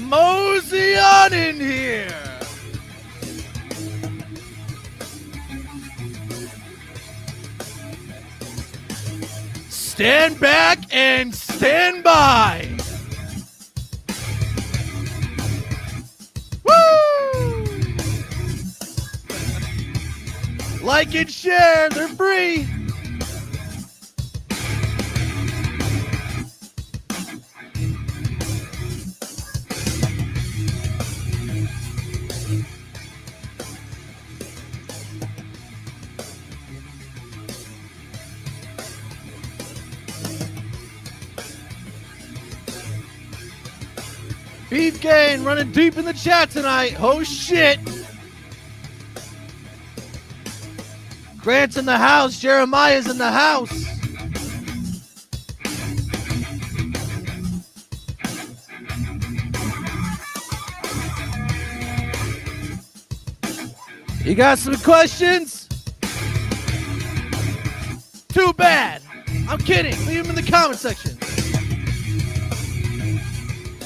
Mosey on in here. Stand back and stand by. Woo! Like and share, they're free. Beef Gain running deep in the chat tonight. Oh shit. Grant's in the house. Jeremiah's in the house. You got some questions? Too bad. I'm kidding. Leave them in the comment section.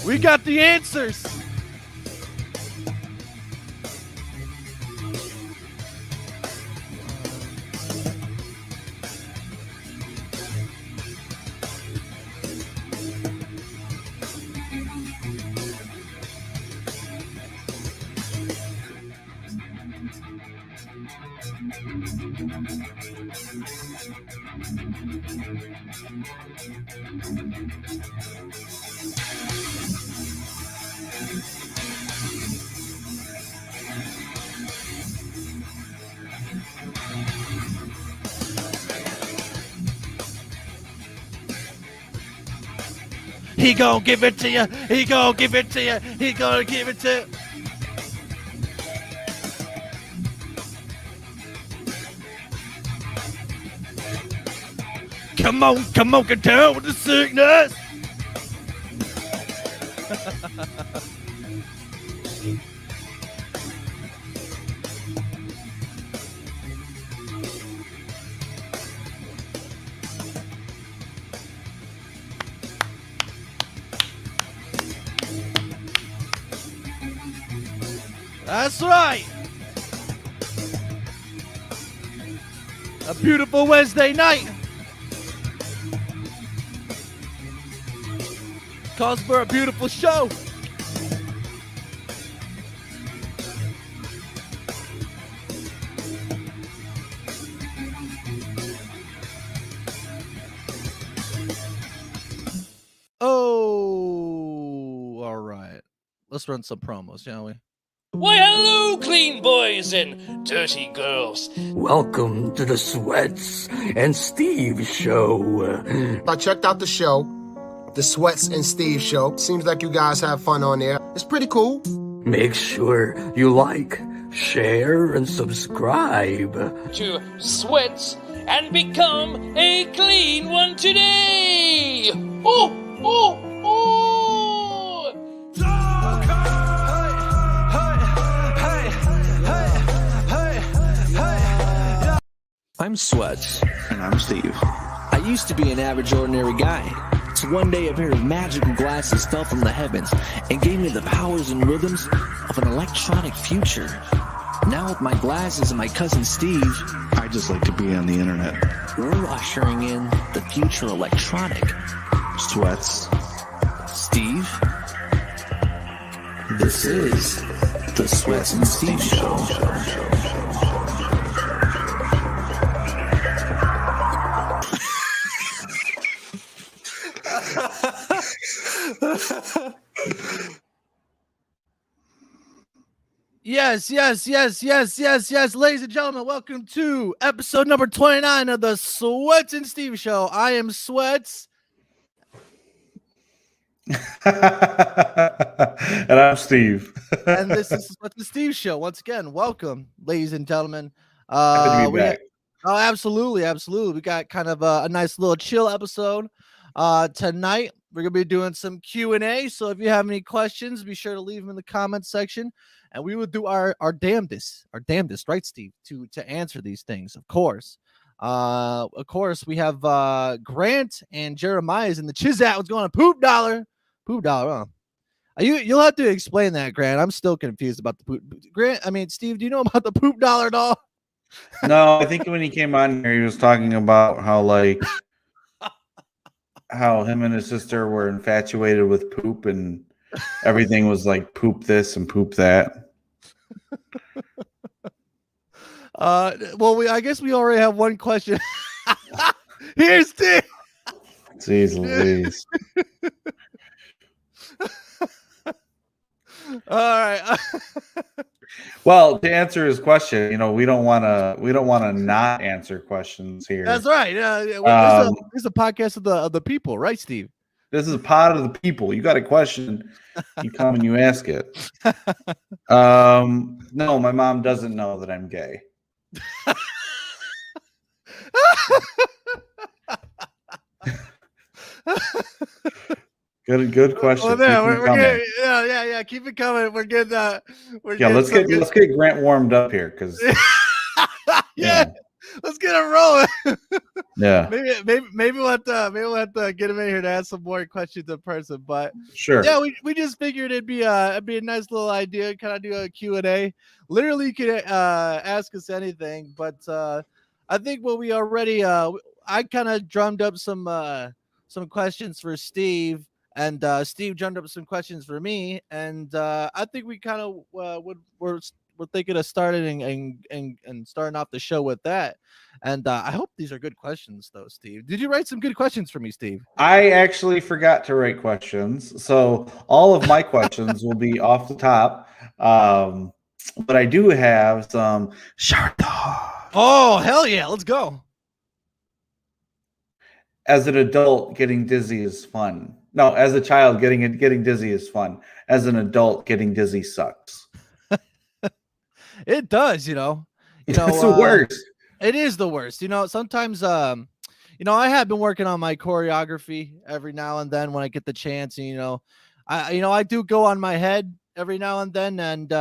We got the answers. He gon' give it to you. He gon' give it to you. He gonna give it to you. Come on, get down with the sickness. That's right. A beautiful Wednesday night. Calls for a beautiful show. Oh, all right. Let's run some promos, shall we? Why, hello, clean boys and dirty girls. Welcome to the Sweats and Steve Show. I checked out the show, the Sweats and Steve Show. Seems like you guys have fun on there. It's pretty cool. Make sure you like, share, and subscribe. To sweat and become a clean one today. Oh, oh, oh. I'm Sweats. And I'm Steve. I used to be an average, ordinary guy. So one day a pair of magical glasses fell from the heavens and gave me the powers and rhythms of an electronic future. Now with my glasses and my cousin Steve, I just like to be on the internet. we're ushering in the future electronic. Sweats. Steve, this is the Sweats and Steve Show. Yes. Ladies and gentlemen, welcome to episode number 29 of the Sweats and Steve Show. I am Sweats. And I'm Steve. And this is Sweats and Steve Show. Once again, welcome, ladies and gentlemen. Happy to be back. Absolutely. We got kind of a nice little chill episode tonight. we're gonna be doing some Q&A. So if you have any questions, be sure to leave them in the comment section, and we will do our damnedest, right, Steve, to answer these things. Of course, we have Grant and Jeremiah's in the Chizat. What's going on? Poop dollar. Huh? You'll have to explain that, Grant. I'm still confused about the poop. Grant, Steve, do you know about the poop dollar at all? No, I think when he came on here, he was talking about how him and his sister were infatuated with poop, and everything was like poop this and poop that. Well, I guess we already have one question. Here's Steve. Jeez Louise. All right. Well, to answer his question, we don't want to not answer questions here. That's right. This is a podcast of the people, right, Steve? This is a pod of the people. You got a question, you come and you ask it. No, my mom doesn't know that I'm gay. Good question. Well, we're getting, yeah. Keep it coming. We're getting let's get Grant warmed up here, because let's get it rolling. Yeah. Maybe we'll have to get him in here to ask some more questions in person. But sure. Yeah, we just figured it'd be a nice little idea. Kind of do a Q&A. Literally, you could ask us anything. But I think what we already I kind of drummed up some questions for Steve. And Steve drummed up some questions for me, and I think we kind of we're thinking of starting and starting off the show with that. And I hope these are good questions, though, Steve. Did you write some good questions for me, Steve? I actually forgot to write questions, so all of my questions will be off the top. But I do have some shower thoughts. Oh, hell yeah! Let's go. As an adult, getting dizzy is fun. No, as a child, getting dizzy is fun. As an adult, getting dizzy sucks. It does, It's the worst. It is the worst. Sometimes, I have been working on my choreography every now and then when I get the chance. And, I do go on my head every now and then. And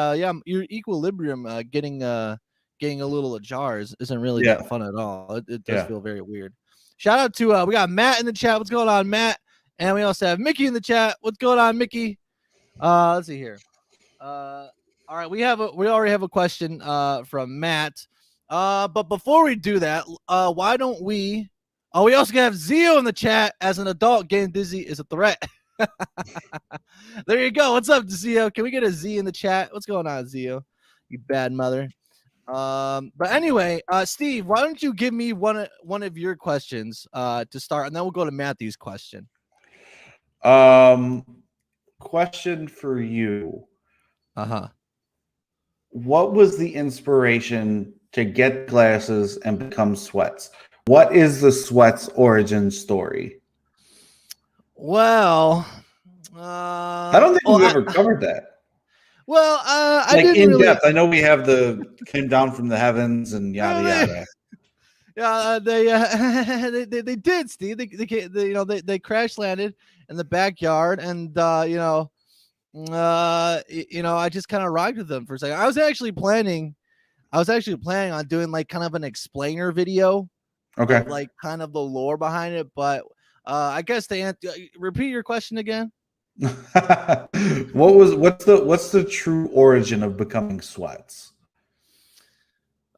your equilibrium getting a little ajar isn't really that fun at all. It does feel very weird. Shout out to we got Matt in the chat. What's going on, Matt? And we also have Mickey in the chat. What's going on, Mickey? Let's see here. All right, we already have a question from Matt. But before we do that, why don't we? Oh, we also have Zio in the chat. As an adult, getting dizzy is a threat. There you go. What's up, Zio? Can we get a Z in the chat? What's going on, Zio? You bad mother. But anyway, Steve, why don't you give me one of your questions to start, and then we'll go to Matthew's question. Question for you. What was the inspiration to get glasses and become Sweats? What is the Sweats origin story? Well, I don't think we've ever covered that. Well, I didn't in really... depth. I know we have the came down from the heavens and yada yada. Yeah, they did, Steve. They crash landed in the backyard, and I just kind of ride with them for a second. I was actually planning on doing like kind of an explainer video, okay, like kind of the lore behind it. But I guess repeat your question again. What's the true origin of becoming Sweats?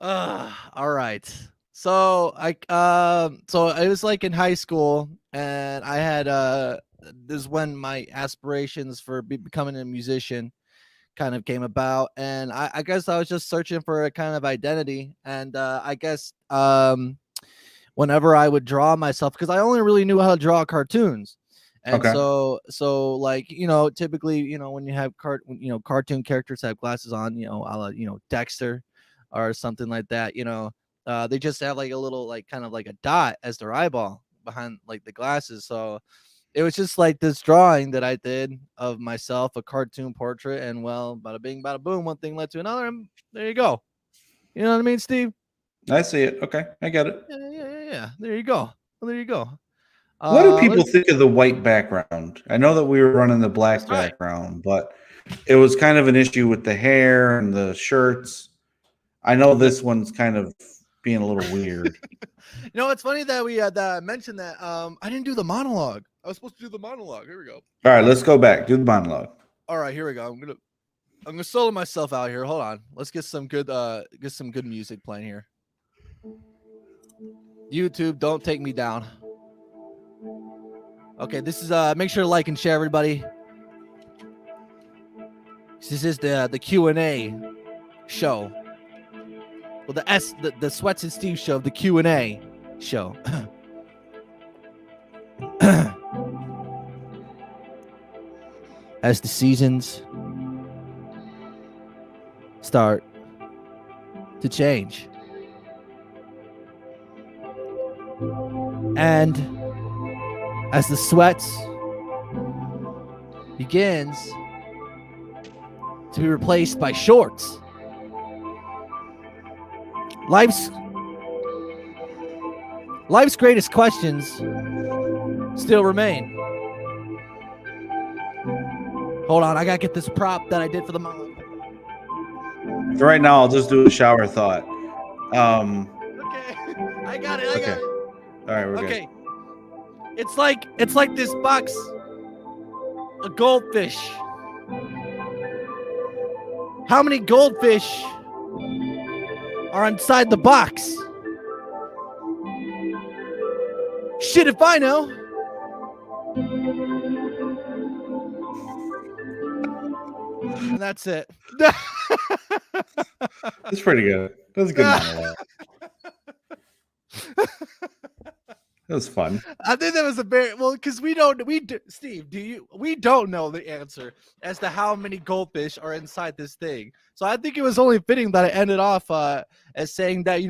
All right. So it was like in high school, and I had this is when my aspirations for becoming a musician kind of came about, and I guess I was just searching for a kind of identity, and I guess whenever I would draw myself, because I only really knew how to draw cartoons. And so like, typically, when you have cartoon characters have glasses on, a la, Dexter or something like that, they just have like a little, like kind of like a dot as their eyeball behind like the glasses. So it was just like this drawing that I did of myself, a cartoon portrait, and well, bada bing, bada boom, one thing led to another, and there you go. You know what I mean, Steve? I see it. Okay, I get it. Yeah. There you go. What do people let's- think of the white background? I know that we were running the black That's right. background, but it was kind of an issue with the hair and the shirts. I know this one's kind of being a little weird. You know, it's funny that we had mentioned that. I didn't do the monologue. I was supposed to do the monologue. Here we go. All right, let's go back. Do the monologue. All right, here we go. I'm gonna solo myself out here. Hold on. Let's get some good music playing here. YouTube, don't take me down. Okay, this is make sure to like and share, everybody. This is the Q&A show. Well, the Sweats and Steve show, the Q&A show. As the seasons start to change, and as the sweats begins to be replaced by shorts, life's greatest questions still remain. Hold on, I gotta get this prop that I did for the monologue. For right now, I'll just do a shower thought. Okay, I got it. Okay. All right, we're Okay, it's like this box, a goldfish. How many goldfish are inside the box? Shit if I know. And that's it. good. It's pretty good. That was a good monologue. That was fun. I think that was a very well because Steve, we don't know the answer as to how many goldfish are inside this thing. So I think it was only fitting that I ended off as saying that,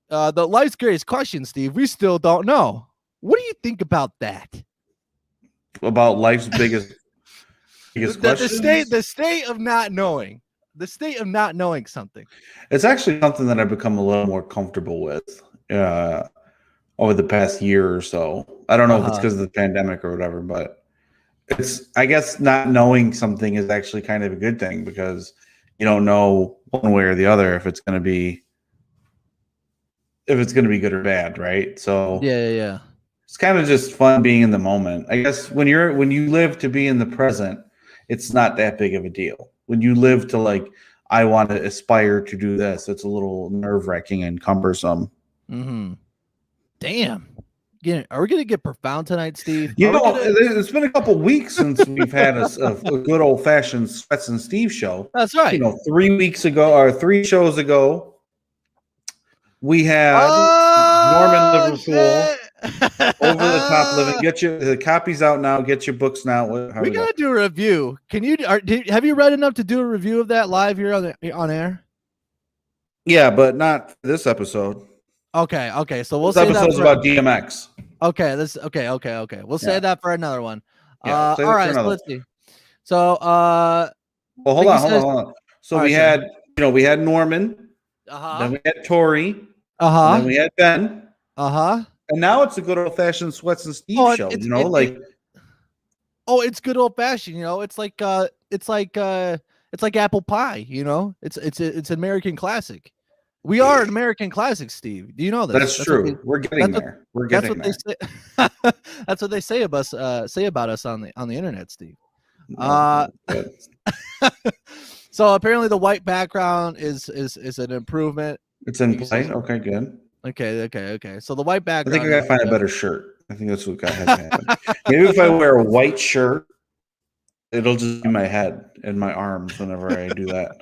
the life's greatest question, Steve, we still don't know. What do you think about that? About life's biggest questions? The state of not knowing. The state of not knowing something. It's actually something that I've become a little more comfortable with over the past year or so. I don't know if it's because of the pandemic or whatever, but I guess not knowing something is actually kind of a good thing because you don't know one way or the other if it's going to be good or bad, right? So Yeah. it's kind of just fun being in the moment. I guess when you live to be in the present, it's not that big of a deal. When you live to I want to aspire to do this, it's a little nerve-wracking and cumbersome. Mm-hmm. Damn. Are we gonna get profound tonight, Steve? It's been a couple weeks since we've had a good old-fashioned Sweats and Steve show. That's right. 3 weeks ago or 3 shows ago, we had Norman Liverpool. Over the Top living. The copy's out now. Get your books now. We gotta do a review. Have you read enough to do a review of that live here on air? Yeah, but not this episode. Okay. So we'll this say episode's that about DMX. Okay. Okay. We'll say that for another one. Yeah, all right. So let's see. So well, hold on. So we had Norman. Then we had Tori. Then we had Ben. And now it's a good old fashioned Sweats and Steve show. It's good old fashioned. It's like apple pie. It's an American classic. We are an American classic, Steve. Do you know this? That's true. We're getting there. That's what they say about us on the internet, Steve. So apparently the white background is an improvement. It's in play. Okay, good. Okay. So the white background. I think I gotta find a better shirt. I think that's what has to happen. Maybe if I wear a white shirt, it'll just be my head and my arms whenever I do that.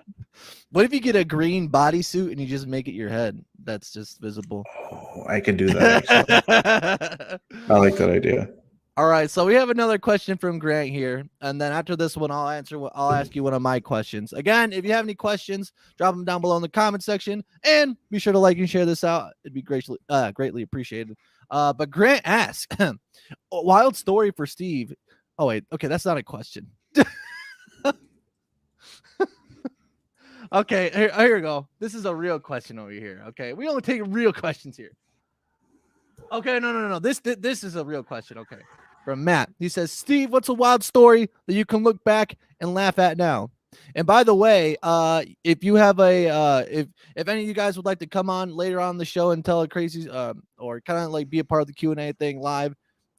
What if you get a green bodysuit and you just make it your head? That's just visible. Oh, I could do that. Actually. I like that idea. All right, so we have another question from Grant here, and then after this one, I'll ask you one of my questions. Again, if you have any questions, drop them down below in the comment section, and be sure to like and share this out. It'd be greatly appreciated. But Grant asks, wild story for Steve. Oh wait, okay, that's not a question. Okay, here we go. This is a real question over here. Okay, we only take real questions here. Okay, no. This is a real question. Okay, from Matt. He says, Steve, what's a wild story that you can look back and laugh at now? And by the way, if you have if any of you guys would like to come on later on the show and tell a crazy or kind of like be a part of the Q&A thing live,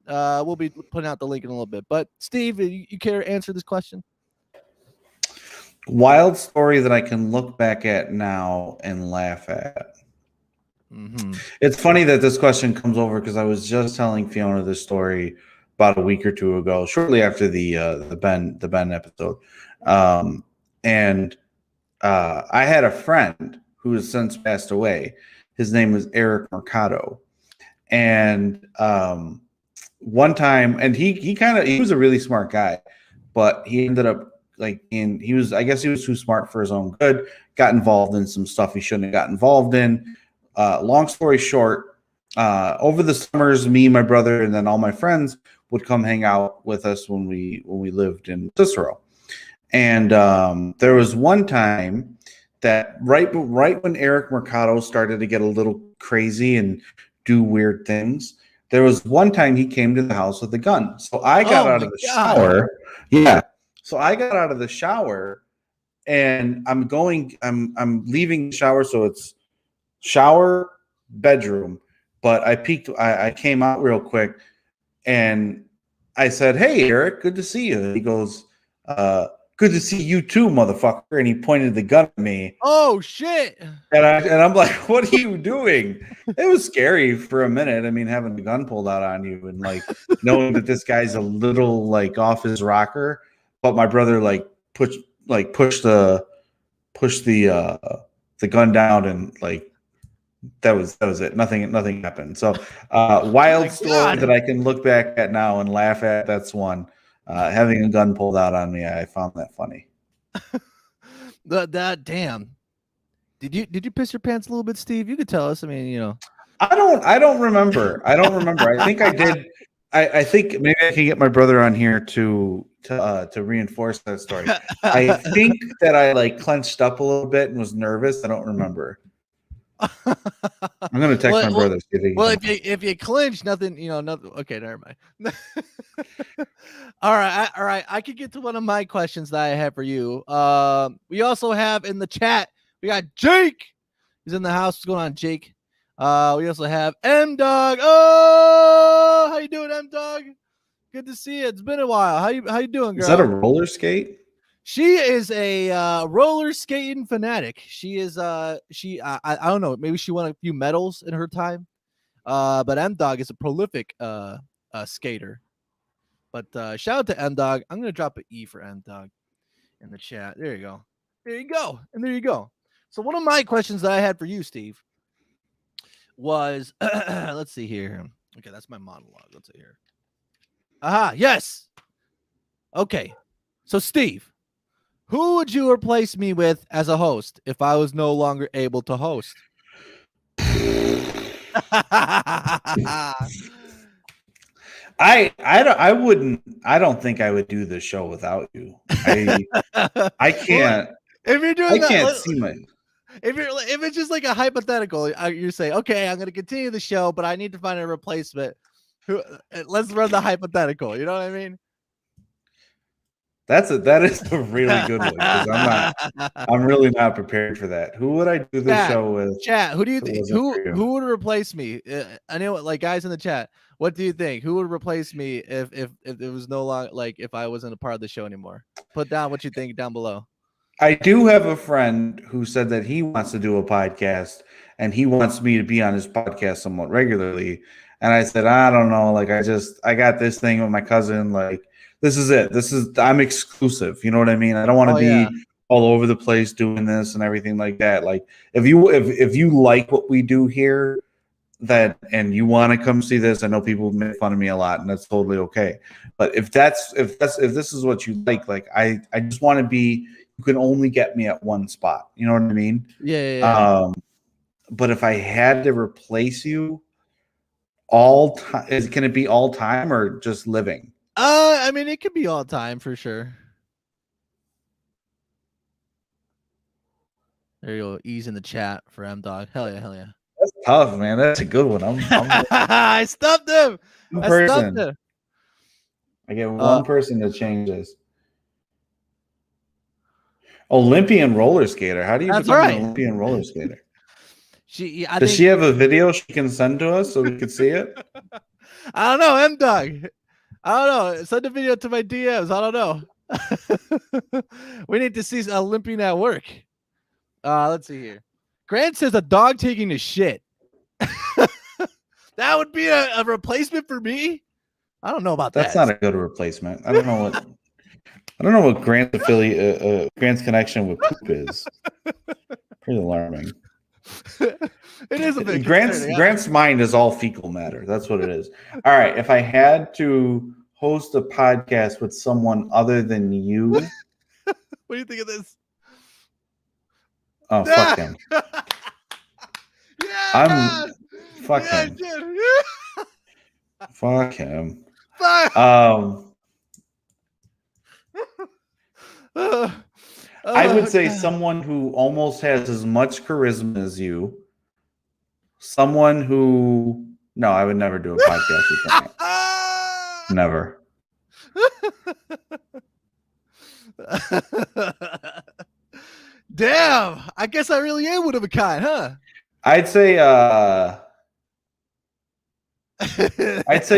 we'll be putting out the link in a little bit. But Steve, you care to answer this question? Wild story that I can look back at now and laugh at. Mm-hmm. It's funny that this question comes over because I was just telling Fiona this story about a week or two ago, shortly after the Ben episode, and I had a friend who has since passed away. His name was Eric Mercado, and one time, and he was a really smart guy, but he ended up I guess he was too smart for his own good, got involved in some stuff he shouldn't have got involved in. Long story short, over the summers, me, my brother, and then all my friends would come hang out with us when we lived in Cicero. And there was one time that right when Eric Mercado started to get a little crazy and do weird things, there was one time he came to the house with a gun. So I got out of the shower. Yeah. So I got out of the shower and I'm leaving the shower. So it's shower, bedroom. But I came out real quick and I said, "Hey, Eric, good to see you." He goes, "Good to see you too, motherfucker." And he pointed the gun at me. Oh shit! And I'm like, "What are you doing?" It was scary for a minute. I mean, having a gun pulled out on you and like knowing that this guy's a little like off his rocker. But my brother pushed the gun down and like that was it. Nothing happened. So wild story that I can look back at now and laugh at. That's one. Having a gun pulled out on me, I found that funny. that damn. Did you piss your pants a little bit, Steve? You could tell us. I mean, you know. I don't remember. I think I did. I think maybe I can get my brother on here to reinforce that story. I think that I like clenched up a little bit and was nervous. I don't remember. I'm gonna text my brother. If you clinch, nothing. Okay, never mind. All right. I could get to one of my questions that I have for you. We also have in the chat. We got Jake. He's in the house. What's going on, Jake? We also have M Dog. Oh, how you doing, M Dog? Good to see you. It's been a while. How you doing, girl? Is that a roller skate? She is a roller skating fanatic. She is I don't know, maybe she won a few medals in her time. But M Dog is a prolific skater. But shout out to M Dog. I'm gonna drop an E for M Dog in the chat. There you go. And there you go. So one of my questions that I had for you, Steve, was let's see here. Okay, that's my monologue. Let's see here. Aha, yes. Okay. So Steve, who would you replace me with as a host if I was no longer able to host? I don't think I would do the show without you. I can't. If you're doing I can't see my. If it's just like a hypothetical, you're saying, okay, I'm going to continue the show, but I need to find a replacement. Let's run the hypothetical. You know what I mean? That is a really good one because I'm really not prepared for that. Who would I do the show with? Chat. Who do you think? Who would replace me? I know, like guys in the chat. What do you think? Who would replace me if it was no longer like if I wasn't a part of the show anymore? Put down what you think down below. I do have a friend who said that he wants to do a podcast and he wants me to be on his podcast somewhat regularly. And I said, I don't know. Like, I got this thing with my cousin. Like, this is it. I'm exclusive. You know what I mean? I don't want to be all over the place doing this and everything like that. Like, if you like what we do here, and you want to come see this, I know people make fun of me a lot, and that's totally okay. But if this is what you like I just want to be. You can only get me at one spot. You know what I mean? Yeah. But if I had to replace you all time, can it be all time or just living? I mean, it could be all time for sure. There you go. Ease in the chat for M Dog. Hell yeah. tough, man. That's a good one. I'm I stumped him. one I stumped person. him. I get one person to change this. Olympian roller skater. How do you That's become right. an Olympian roller skater? Does she have a video she can send to us so we could see it? I don't know, M-Dog. I don't know. Send a video to my DMs. I don't know. We need to see Olympian at work. Let's see here. Grant says a dog taking a shit. That would be a replacement for me. I don't know about That's that. not a good replacement. I don't know what Grant's affiliate, Grant's connection with poop is. Pretty alarming. It is a bit Grant's mind is all fecal matter. That's what it is. All right. If I had to host a podcast with someone other than you, What do you think of this? oh, fuck him. Yeah. Fuck Yeah, him. dude. Fuck him. Fuck. I would say God. someone who almost has as much charisma as you. Someone who no, I would never do a podcast with that. Never. Damn. I guess I really am one of a kind, huh? I'd say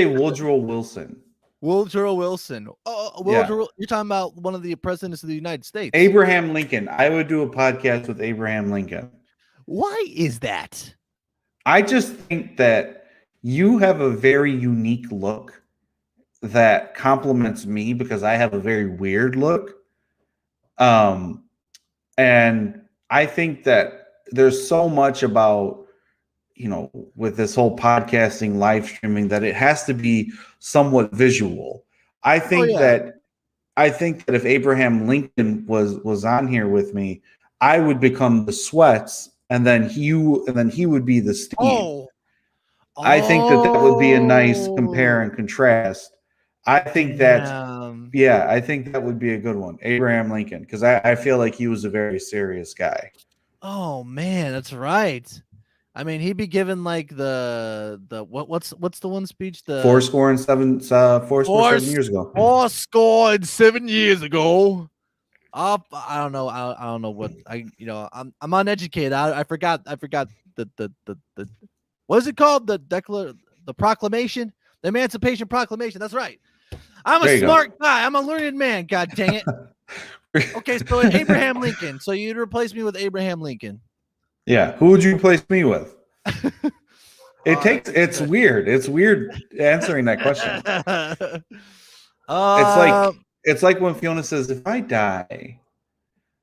Woodrow Wilson. Woodrow Wilson. You're talking about one of the presidents of the United States. Abraham Lincoln. I would do a podcast with Abraham Lincoln. Why is that? I just think that you have a very unique look that compliments me because I have a very weird look. And I think that there's so much about, with this whole podcasting, live streaming, that it has to be somewhat visual. I think that if Abraham Lincoln was on here with me, I would become the Sweats, and then he would be the Steve. I think that would be a nice compare and contrast. I think I think that would be a good one, Abraham Lincoln, because I feel like he was a very serious guy. Oh man, that's right. I mean, he'd be given like what's the one speech? The 7 years ago. 7 years ago. I don't know. I don't know what I'm uneducated. I forgot the what is it called? The proclamation, the Emancipation Proclamation. That's right. I'm a smart guy. I'm a learned man. God dang it. Okay, so Abraham Lincoln. So you'd replace me with Abraham Lincoln. Yeah. Who would you replace me with? It's weird. It's weird answering that question. It's like when Fiona says, if I die,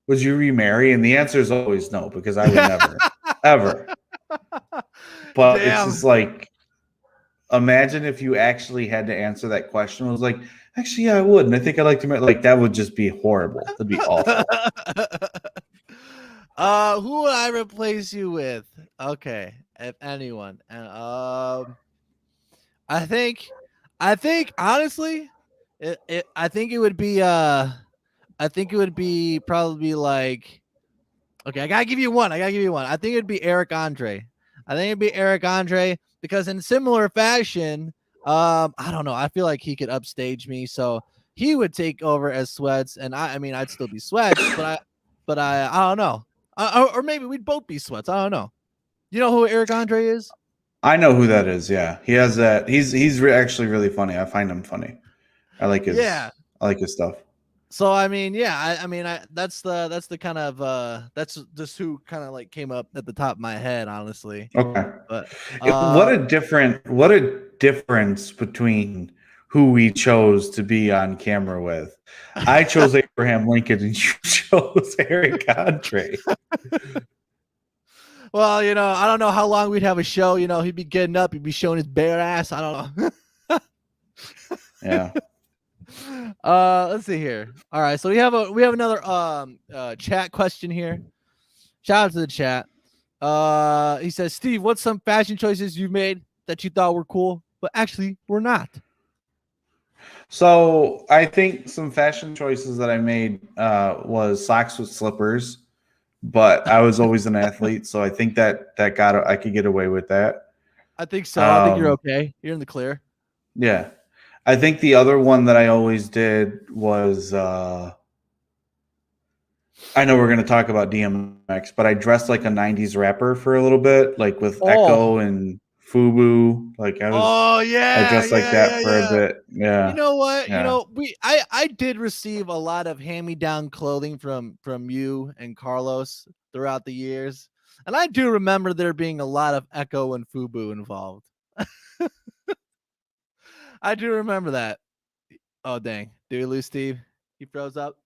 would you remarry? And the answer is always no, because I would never, ever. But It's just like, imagine if you actually had to answer that question. It was like, actually, yeah, I would. And I think I'd like to marry. Like, that would just be horrible. That'd be awful. Who would I replace you with? Okay, if anyone. I think honestly, I think it would be probably like, okay, I gotta give you one. I think it'd be Eric Andre. Because in similar fashion, I don't know. I feel like he could upstage me, so he would take over as Sweats, and I'd still be Sweats, but I don't know. Or maybe we'd both be Sweats. I don't know. You know who Eric Andre is? I know who that is. Yeah, he has that. He's actually really funny. I find him funny. I like his. Yeah. I like his stuff. So that's the kind of that's just who kind of like came up at the top of my head, honestly. Okay. But what a difference between who we chose to be on camera with. I chose Abraham Lincoln and you chose Eric Andre. Well, I don't know how long we'd have a show. He'd be getting up, he'd be showing his bare ass. I don't know. Yeah. Let's see here. All right, so we have another chat question here. Shout out to the chat. He says, Steve, what's some fashion choices you've made that you thought were cool but actually were not? So I think some fashion choices that I made was socks with slippers. but I was always an athlete, so I think that I could get away with that. I think so. I think you're okay. You're in the clear. Yeah. I think the other one that I always did was I know we're going to talk about DMX, but I dressed like a 90s rapper for a little bit, like with Echo and Fubu. Like I dressed like that for a bit. Yeah. You know what? Yeah. You know, I did receive a lot of hand-me-down clothing from you and Carlos throughout the years. And I do remember there being a lot of Echo and Fubu involved. I do remember that. Oh dang. Did we lose Steve? He froze up.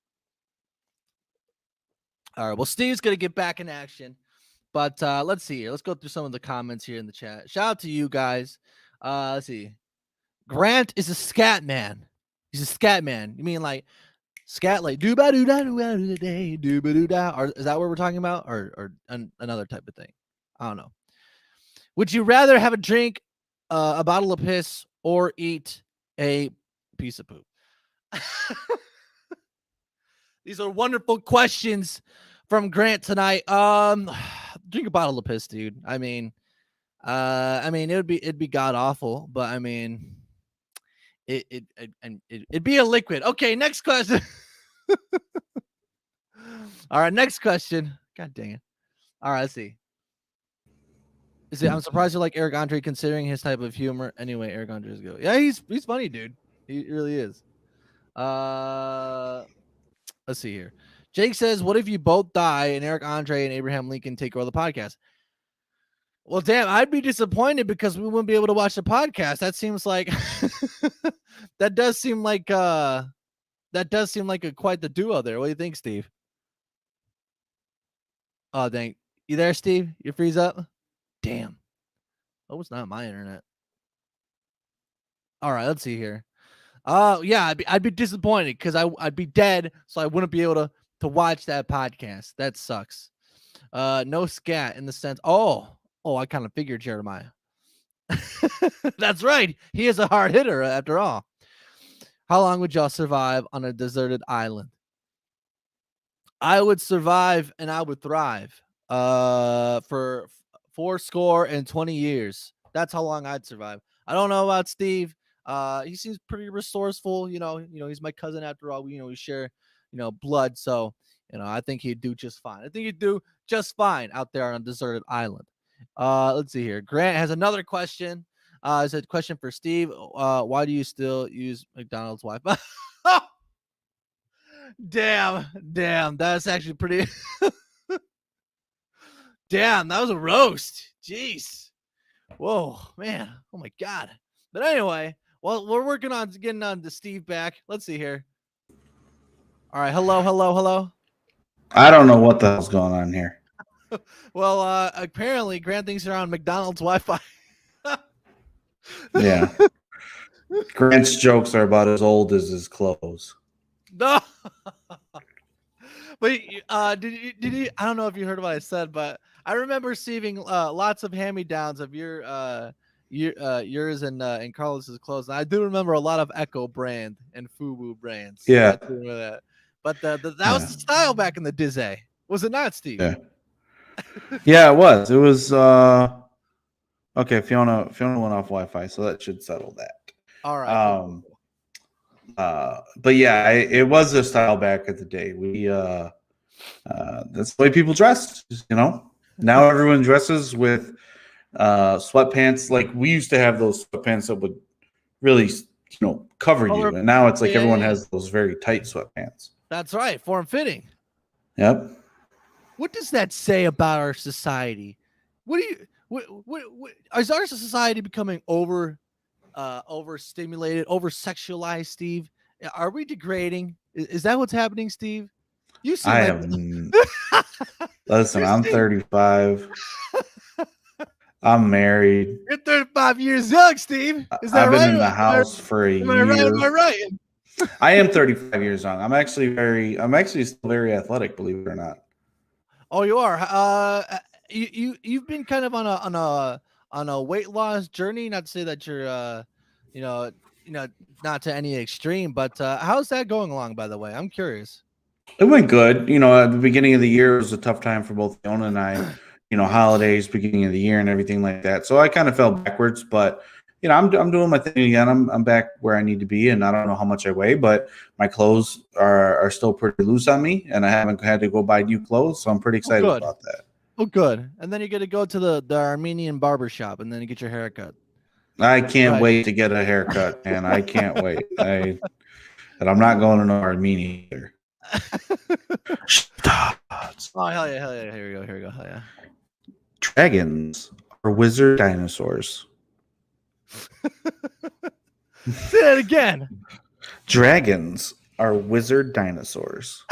All right. Well, Steve's gonna get back in action. But let's see here. Let's go through some of the comments here in the chat. Shout out to you guys. Let's see. Grant is a scat man. He's a scat man. You mean like scat like doo ba doo da doo da doo da doo ba doo da? Or is that what we're talking about? Or another type of thing? I don't know. Would you rather have a drink, a bottle of piss, or eat a piece of poop? These are wonderful questions from Grant tonight. Drink a bottle of piss, dude. I mean, it'd be god awful, but I mean, it'd be a liquid. Okay, next question. All right, next question. God dang it. All right, let's see. I'm surprised you like Eric Andre considering his type of humor. Anyway, Eric Andre is good. Yeah, he's funny, dude. He really is. Let's see here. Jake says, "What if you both die and Eric Andre and Abraham Lincoln take over the podcast?" Well, damn, I'd be disappointed because we wouldn't be able to watch the podcast. That seems like that does seem like quite the duo there. What do you think, Steve? Oh, dang. You there, Steve? You freeze up? Damn. Oh, it's not my internet. All right, let's see here. Yeah, I'd be disappointed because I'd be dead, so I wouldn't be able to watch that podcast. That sucks. No scat in the sense. Oh, I kind of figured Jeremiah. That's right. He is a hard hitter after all. How long would y'all survive on a deserted island? I would survive and I would thrive. For 20 years. That's how long I'd survive. I don't know about Steve. He seems pretty resourceful. You know, he's my cousin after all. We share, blood. So, I think he'd do just fine. I think he'd do just fine out there on a deserted island. Let's see here. Grant has another question. It's a question for Steve. Why do you still use McDonald's Wi-Fi? Damn. That's actually pretty. Damn, that was a roast. Jeez. Whoa, man. Oh my God. But anyway, well, we're working on getting on to Steve back. Let's see here. All right. Hello. I don't know what the hell's going on here. Well, apparently Grant thinks you're on McDonald's Wi-Fi. Yeah. Grant's jokes are about as old as his clothes. No. But did you? I don't know if you heard what I said, but I remember receiving lots of hand-me-downs of yours and Carlos's clothes. And I do remember a lot of Echo brand and Fubu brands. Yeah. I do remember that. But that was the style back in the Disney, was it not, Steve? Yeah. Yeah, it was. It was okay. Fiona went off Wi-Fi, so that should settle that. All right. But yeah, it was a style back in the day. We that's the way people dressed. Now everyone dresses with sweatpants. Like we used to have those sweatpants that would really cover you, and now it's like everyone has those very tight sweatpants. That's right, form fitting. Yep. What does that say about our society? What is our society becoming overstimulated, over-sexualized, Steve? Are we degrading? Is that what's happening, Steve? You seem Listen, I'm 35. I'm married. You're 35 years young, Steve. Is that I've right? been in the house for a year. Am I right? I am 35 years young. I'm actually still very athletic, believe it or not. Oh, you are. You've been kind of on a weight loss journey. Not to say that you're not to any extreme, but how's that going along? By the way, I'm curious. It went good. At the beginning of the year, it was a tough time for both Fiona and I. Holidays, beginning of the year, and everything like that. So I kind of fell backwards, but I'm doing my thing again. I'm back where I need to be, and I don't know how much I weigh, but my clothes are still pretty loose on me, and I haven't had to go buy new clothes, so I'm pretty excited about that. Oh, good. And then you get to go to the Armenian barber shop, and then you get your haircut. I can't wait to get a haircut, man. I can't wait. And I'm not going to no Armenia either. Oh, hell yeah. Here we go. Hell yeah. Dragons are wizard dinosaurs. Say that again. Dragons are wizard dinosaurs.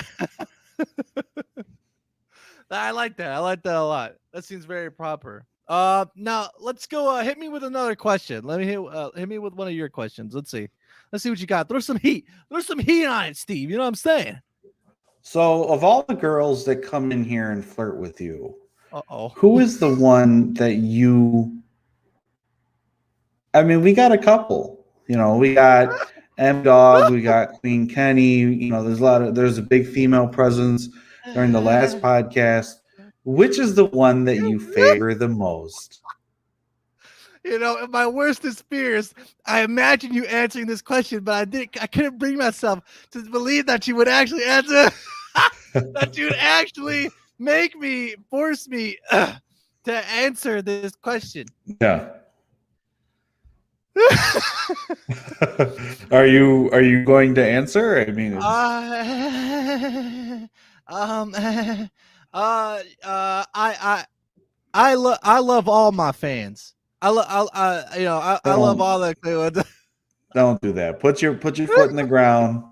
I like that. I like that a lot. That seems very proper. Now let's go. Hit me with another question. Let me hit me with one of your questions. Let's see what you got. Throw some heat. Throw some heat on it, Steve. You know what I'm saying? So, of all the girls that come in here and flirt with you, Uh-oh. who is the one that you? I mean, we got a couple. We got M Dog, we got Queen Kenny. There's a big female presence during the last podcast. Which is the one that you favor the most? In my worstest fears, I imagine you answering this question, but I couldn't bring myself to believe that you would actually answer. That you would actually force me to answer this question. Yeah. Are you going to answer? I mean, I love all my fans. I love all the. Don't do that. Put your foot in the ground.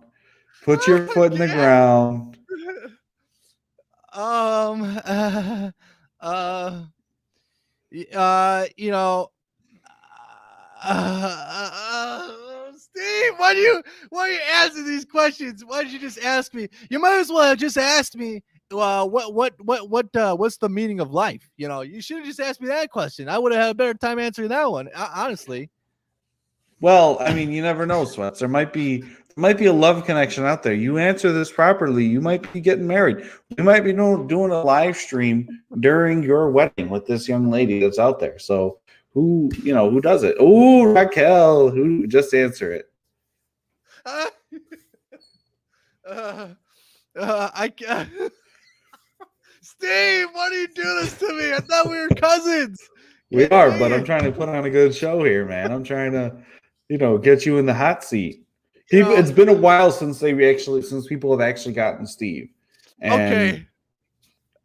Put your foot in the ground. Steve, why do you answer these questions? Why did you just ask me? You might as well have just asked me, what's the meaning of life? You should have just asked me that question. I would have had a better time answering that one, honestly. Well, I mean, you never know, Sweats. There might be a love connection out there. You answer this properly, you might be getting married. We might be doing a live stream during your wedding with this young lady that's out there. So who does it? Oh, Raquel, who just answer it. I can't. Steve, why do you do this to me? I thought we were cousins. We are, but I'm trying to put on a good show here, man. I'm trying to, get you in the hot seat. It's been a while since people have actually gotten Steve. And okay.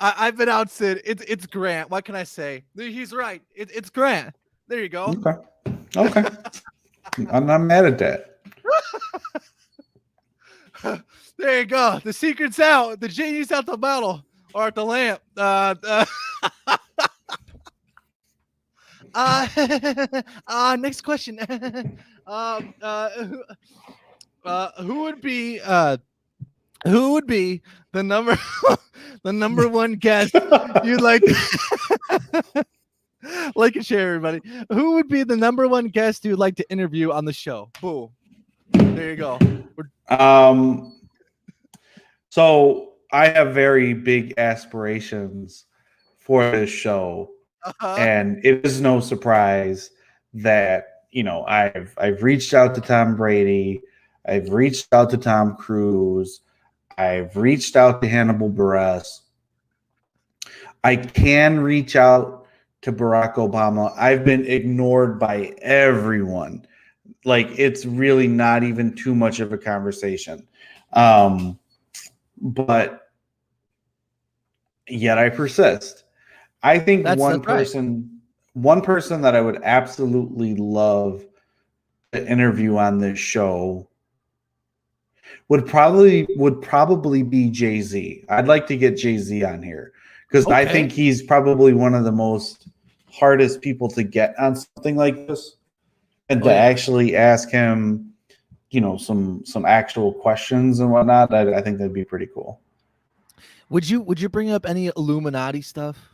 I've been out, Sid. It's Grant. What can I say? He's right. It's Grant. There you go. Okay. I'm not mad at that. There you go. The secret's out. The genie's out the bottle or at the lamp. Next question. Who would be the number one guest you'd like to like and share, everybody? Who would be the number one guest you'd like to interview on the show? Boom. There you go. So I have very big aspirations for this show. And it is no surprise that, I've reached out to Tom Brady. I've reached out to Tom Cruise. I've reached out to Hannibal Buress. I can reach out to Barack Obama. I've been ignored by everyone. Like, it's really not even too much of a conversation. But yet I persist. I think one person that I would absolutely love to interview on this show would probably be Jay-Z. I'd like to get Jay-Z on here because I think he's probably one of the most hardest people to get on something like this, and to actually ask him, some actual questions and whatnot. I think that'd be pretty cool. Would you bring up any Illuminati stuff?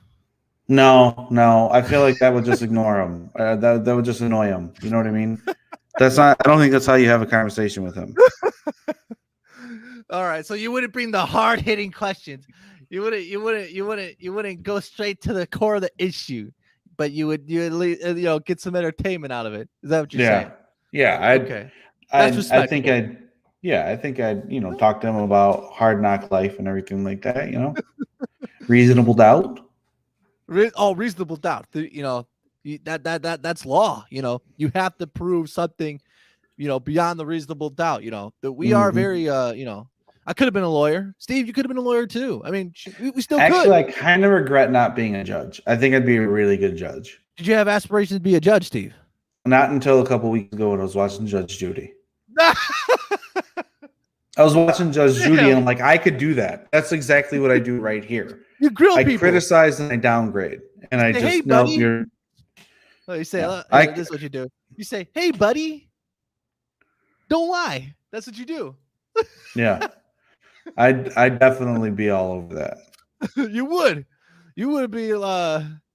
No. I feel like that would just ignore him. That would just annoy him. You know what I mean? I don't think that's how you have a conversation with him. All right, so you wouldn't bring the hard hitting questions. You wouldn't go straight to the core of the issue, but you would get some entertainment out of it. Is that what you're saying? Yeah. Okay, that's I think respectable. I'd talk to him about hard knock life and everything like that. Reasonable doubt. Reasonable doubt. That's law. You have to prove something, beyond the reasonable doubt. That we are very, I could have been a lawyer. Steve, you could have been a lawyer too. I mean, we still Actually, could. I kind of regret not being a judge. I think I'd be a really good judge. Did you have aspirations to be a judge, Steve? Not until a couple weeks ago when I was watching Judge Judy. I was watching Judge Judy and I'm like, I could do that. That's exactly what I do right here. You grill I people. criticize and I downgrade. And I say, just hey, know buddy. you're. Oh, you say, Yeah. this is what you do. You say, hey, buddy. Don't lie. That's what you do. Yeah. I'd definitely be all over that. You would. You would be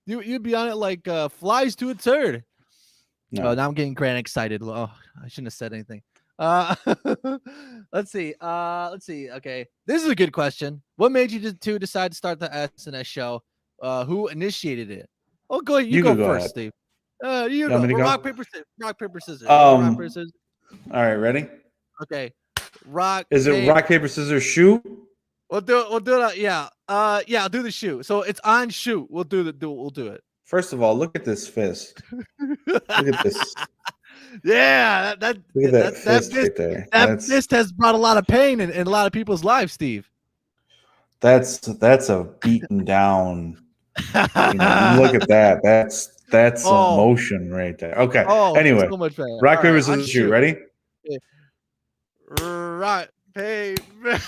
you'd be on it like flies to a turd. No. Oh, now I'm getting grand excited. Oh, I shouldn't have said anything. Let's see. Okay, this is a good question. What made you to decide to start the SNS show? Who initiated it? Oh, go ahead. You go first, ahead. Steve. You want me to go? Rock paper scissors. Rock paper scissors. All Rock paper scissors. right, ready? Okay. Rock. Is it rock paper scissors shoot? We'll do it. Yeah. Yeah. I'll do the shoe. So it's on shoot. We'll do it. First of all, look at this fist. Look at this. Yeah, Look at that fist right there. That fist has brought a lot of pain in a lot of people's lives, Steve. That's a beaten down. Look at that. That's emotion right there. Okay. Anyway, so much pain. rock paper scissors shoot. Ready? Rock paper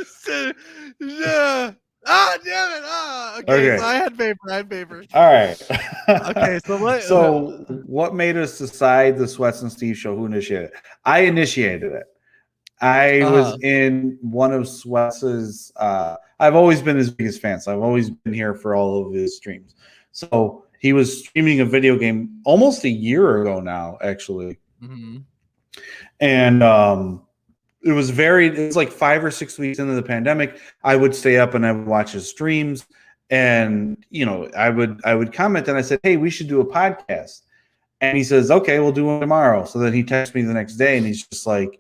scissors. Yeah. Ah, damn it. Okay. So I had paper. All right. Okay. So what? So what made us decide the Sweats and Steve show? Who initiated it? I initiated it. I was in one of Sweats's. I've always been his biggest fan. So I've always been here for all of his streams. So he was streaming a video game almost a year ago now, actually. Mm-hmm. And it was like 5 or 6 weeks into the pandemic. I would stay up and I would watch his streams, and I would comment and I said, hey, we should do a podcast. And he says, okay, we'll do one tomorrow. So then he texts me the next day and he's just like,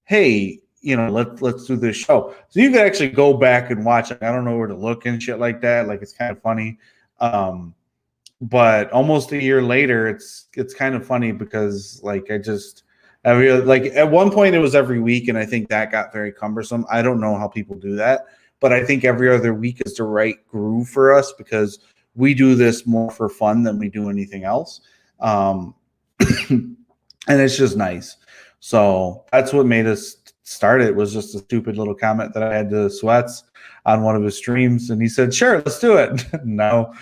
hey, let's do this show. So you can actually go back and watch it. I don't know where to look and shit like that. Like, it's kind of funny. But almost a year later, it's kind of funny because at one point it was every week, and I think that got very cumbersome. I don't know how people do that, but I think every other week is the right groove for us because we do this more for fun than we do anything else. And it's just nice. So that's what made us start it, was just a stupid little comment that I had to Sweats on one of his streams, and he said, sure, let's do it. Now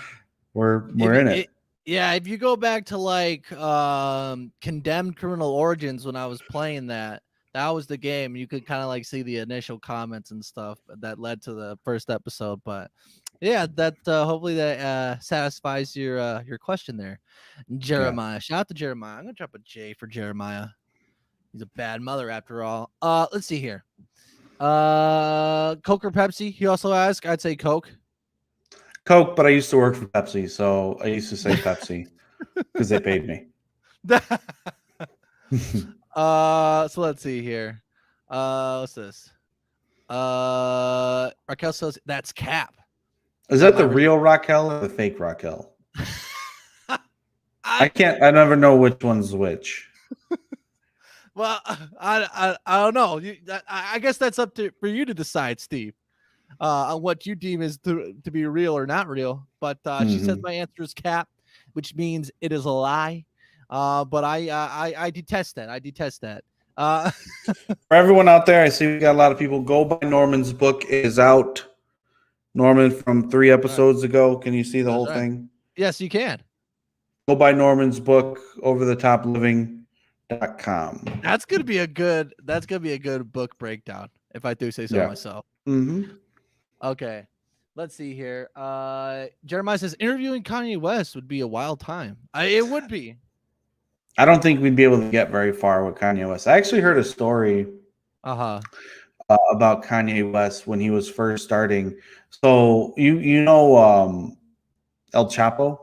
we're in it. Yeah, if you go back to Condemned Criminal Origins, when I was playing that was the game. You could kind of see the initial comments and stuff that led to the first episode. But yeah, that hopefully that satisfies your question there, Jeremiah. Yeah. Shout out to Jeremiah. I'm gonna drop a J for Jeremiah. He's a bad mother after all. Let's see here. Coke or Pepsi? He also asked. I'd say Coke. Coke, but I used to work for Pepsi, so I used to say Pepsi because they paid me. So let's see here. What's this? Raquel says that's Cap. Is that the real Raquel or the fake Raquel? I never know which one's which. Well, I don't know. I guess that's up for you to decide, Steve. On what you deem is to be real or not real. But she says my answer is Cap, which means it is a lie. But I detest that. I detest that. For everyone out there, I see we got a lot of people. Go buy Norman's book. It is out. Norman from 3 episodes ago. Can you see the whole thing? Yes, you can. Go buy Norman's book, overthetopliving.com. That's gonna be a good book breakdown, if I do say so myself. Mm-hmm. Okay, let's see here. Jeremiah says interviewing Kanye West would be a wild time. It would be. I don't think we'd be able to get very far with Kanye West. I actually heard a story about Kanye West when he was first starting. So you know El Chapo?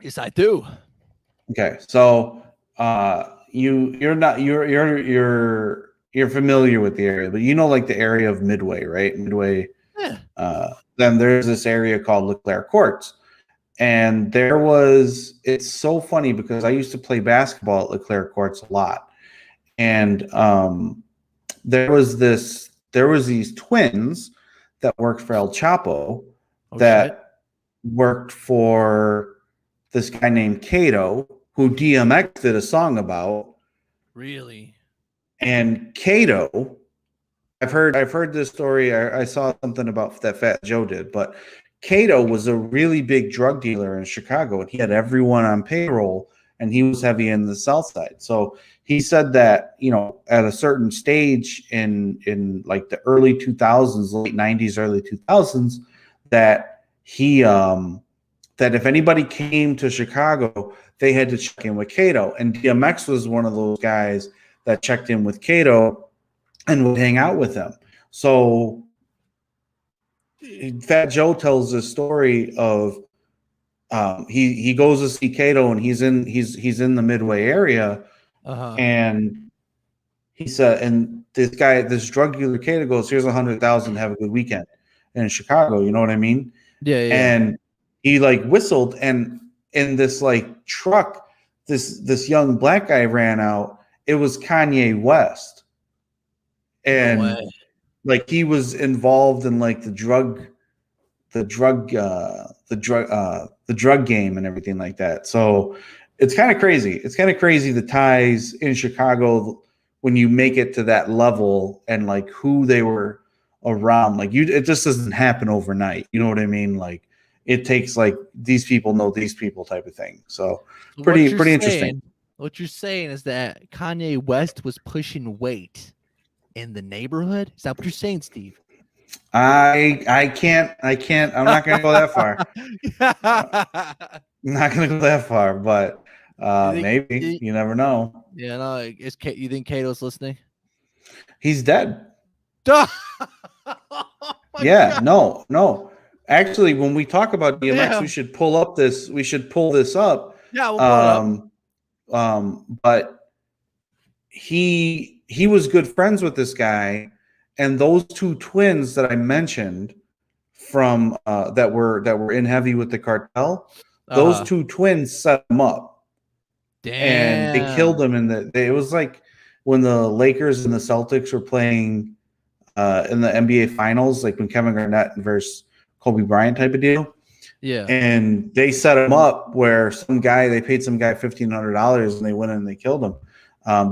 Yes, I do. Okay, so you're familiar with the area, but you know like the area of Midway, right? Midway. Yeah. Then there's this area called Leclerc Courts, and it's so funny because I used to play basketball at Leclerc Courts a lot, and there was these twins that worked for El Chapo that worked for this guy named Kato, who DMX did a song about. Really? And Kato, I've heard this story. I saw something about that Fat Joe did, but Kato was a really big drug dealer in Chicago, and he had everyone on payroll, and he was heavy in the South Side. So he said that, you know, at a certain stage in like the early 2000s, late 90s, early 2000s, that he that if anybody came to Chicago, they had to check in with Kato, and DMX was one of those guys that checked in with Kato and would hang out with him. So Fat Joe tells this story of he goes to see Kato, and he's in the Midway area, and he said, and this drug dealer Kato goes, "Here's 100,000, have a good weekend." In Chicago, you know what I mean? Yeah. And he like whistled, and in this like truck, this young black guy ran out. It was Kanye West, and like he was involved in like the drug game and everything like that. So it's kind of crazy. It's kind of crazy the ties in Chicago when you make it to that level, and like who they were around. Like it just doesn't happen overnight. You know what I mean? Like it takes like these people know these people type of thing. So pretty interesting. What you're saying is that Kanye West was pushing weight in the neighborhood? Is that what you're saying, Steve? I can't. I'm not going to go that far. I'm not going to go that far, but maybe you never know. Yeah, no. You think Kato's listening? He's dead. Oh yeah, God. No. Actually, when we talk about DMX, we should pull this up. Yeah, we'll pull it up. But he was good friends with this guy, and those two twins that I mentioned from that were in heavy with the cartel, those two twins set him up. Damn. And they killed him it was like when the Lakers and the Celtics were playing in the NBA finals, like when Kevin Garnett versus Kobe Bryant type of deal. Yeah. And they set him up where they paid some guy $1,500, and they went in and they killed him.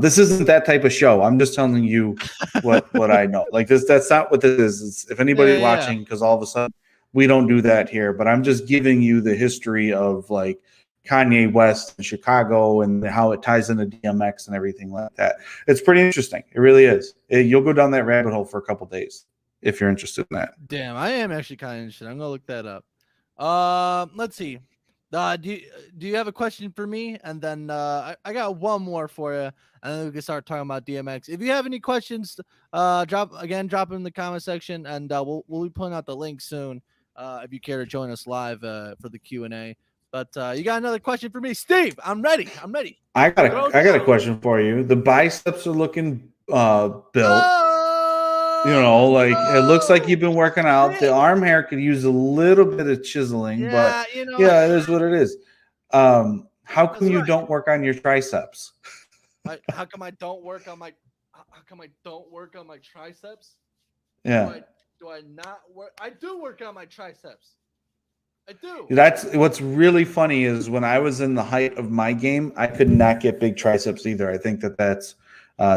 This isn't that type of show. I'm just telling you what I know. Like that's not what this is. If anybody's watching, because all of a sudden we don't do that here, but I'm just giving you the history of like Kanye West in Chicago and how it ties into DMX and everything like that. It's pretty interesting. It really is. You'll go down that rabbit hole for a couple days if you're interested in that. Damn, I am actually kind of interested. I'm gonna look that up. Let's see. Do you have a question for me? And then I got one more for you, and then we can start talking about DMX. If you have any questions, drop them in the comment section, and we'll be putting out the link soon. If you care to join us live for the Q&A. But you got another question for me, Steve? I'm ready. I got a question for you. The biceps are looking built. You know, like it looks like you've been working out. The arm hair could use a little bit of chiseling, but yeah, it is what it is. How come you don't work on your triceps? How come I don't work on my triceps? Yeah. Do I not work? I do work on my triceps. I do. That's what's really funny is when I was in the height of my game, I could not get big triceps either. I think that's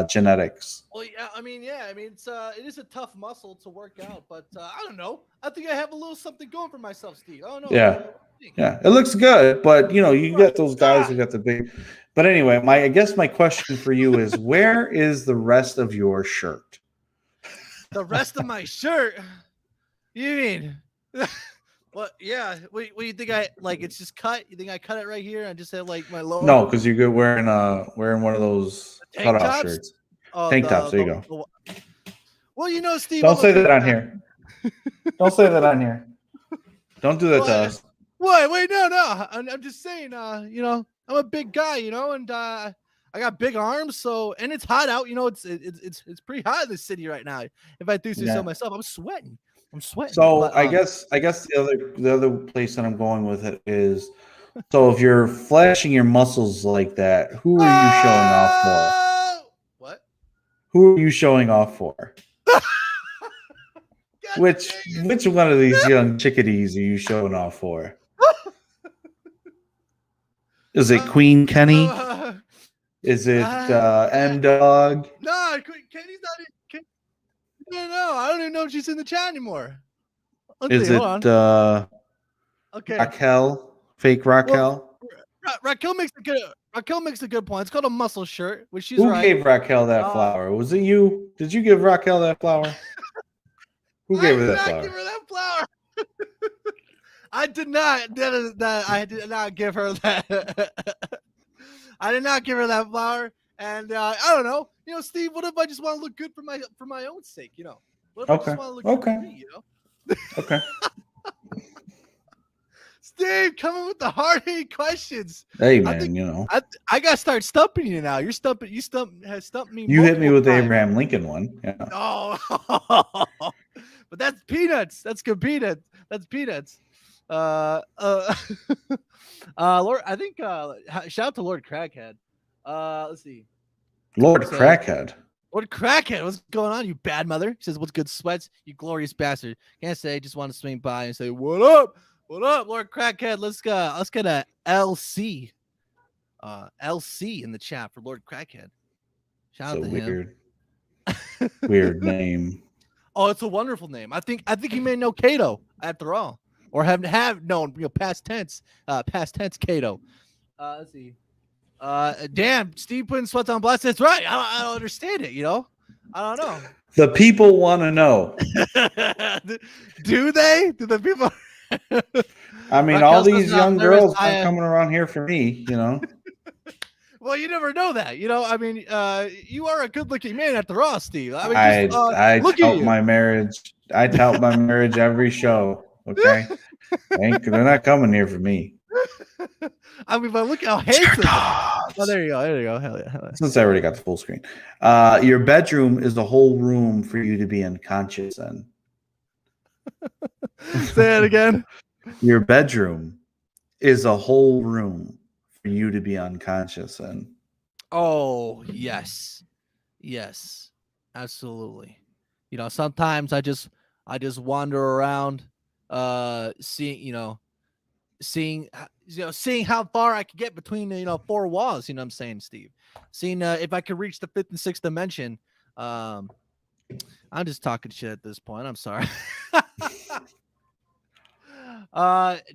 genetics. Well, yeah, I mean, it is a tough muscle to work out, but I don't know. I think I have a little something going for myself, Steve. I don't know. Yeah, it looks good, but you know, you got those guys who got the big. But anyway, I guess my question for you is, where is the rest of your shirt? The rest of my shirt? You mean? Well, yeah. What do you think? It's just cut? You think I cut it right here and just have like my lower? No, because you're good wearing one of those cutoff shirts. Tank tops. There you go. Well, you know, Steve. Don't say that on here. Don't say that on here. Don't do that to us. Wait, no. I'm just saying. You know, I'm a big guy. You know, and I got big arms. So, and it's hot out. You know, it's pretty hot in the city right now. If I do say so myself, I'm sweating. So but, I guess the other place that I'm going with it is, so if you're flashing your muscles like that, who are you showing off for? What? Who are you showing off for? Which one of these young chickadees are you showing off for? Is it Queen Kenny? Is it M Dog? No, Kenny's not in. No, I don't even know if she's in the chat anymore. Is it okay. Raquel? Fake Raquel? Well, Raquel makes a good point. It's called a muscle shirt, which she's Who right. gave Raquel that flower? Was it you? Did you give Raquel that flower? Who gave her that flower? I did not give her that flower. I did not. I did not give her that. I did not give her that flower. And I don't know. You know, Steve, what if I just want to look good for my own sake? You know, what if I just want to look good for me? You know. Okay. Steve, coming with the hard-hitting questions. Hey man, you know. I gotta start stumping you now. You stumped me. You hit me with the Abraham Lincoln one. Yeah. Oh, but that's peanuts. That's good peanuts. That's peanuts. Lord, I think shout out to Lord Crackhead. Let's see. Lord Crackhead. Lord Crackhead, what's going on, you bad mother? He says, "What's good, sweats? You glorious bastard." Can't say. Just want to swing by and say, "What up? What up, Lord Crackhead?" Let's get a LC. LC in the chat for Lord Crackhead. Shout out to weird. him. Weird name. Oh, it's a wonderful name. I think he may know Kato after all, or have known, you know, past tense Kato. Let's see. Damn, Steve putting sweats on blast. That's right. I don't understand it. You know, I don't know. The people want to know. Do they? Do the people? I mean, all these young girls are coming around here for me. You know. Well, you never know that. You know, I mean, you are a good-looking man after all, Steve. I mean, I tout my marriage. I tout my marriage every show. Okay, they're not coming here for me. I mean, but look how handsome. Oh, there you go. Hell yeah. Since I already got the full screen, your bedroom is the whole room for you to be unconscious in. Say it again. Your bedroom is a whole room for you to be unconscious in. Oh, yes, absolutely. You know, sometimes I just wander around, seeing how far I could get between four walls. You know what I'm saying, Steve? Seeing if I could reach the fifth and sixth dimension. I'm just talking shit at this point. I'm sorry.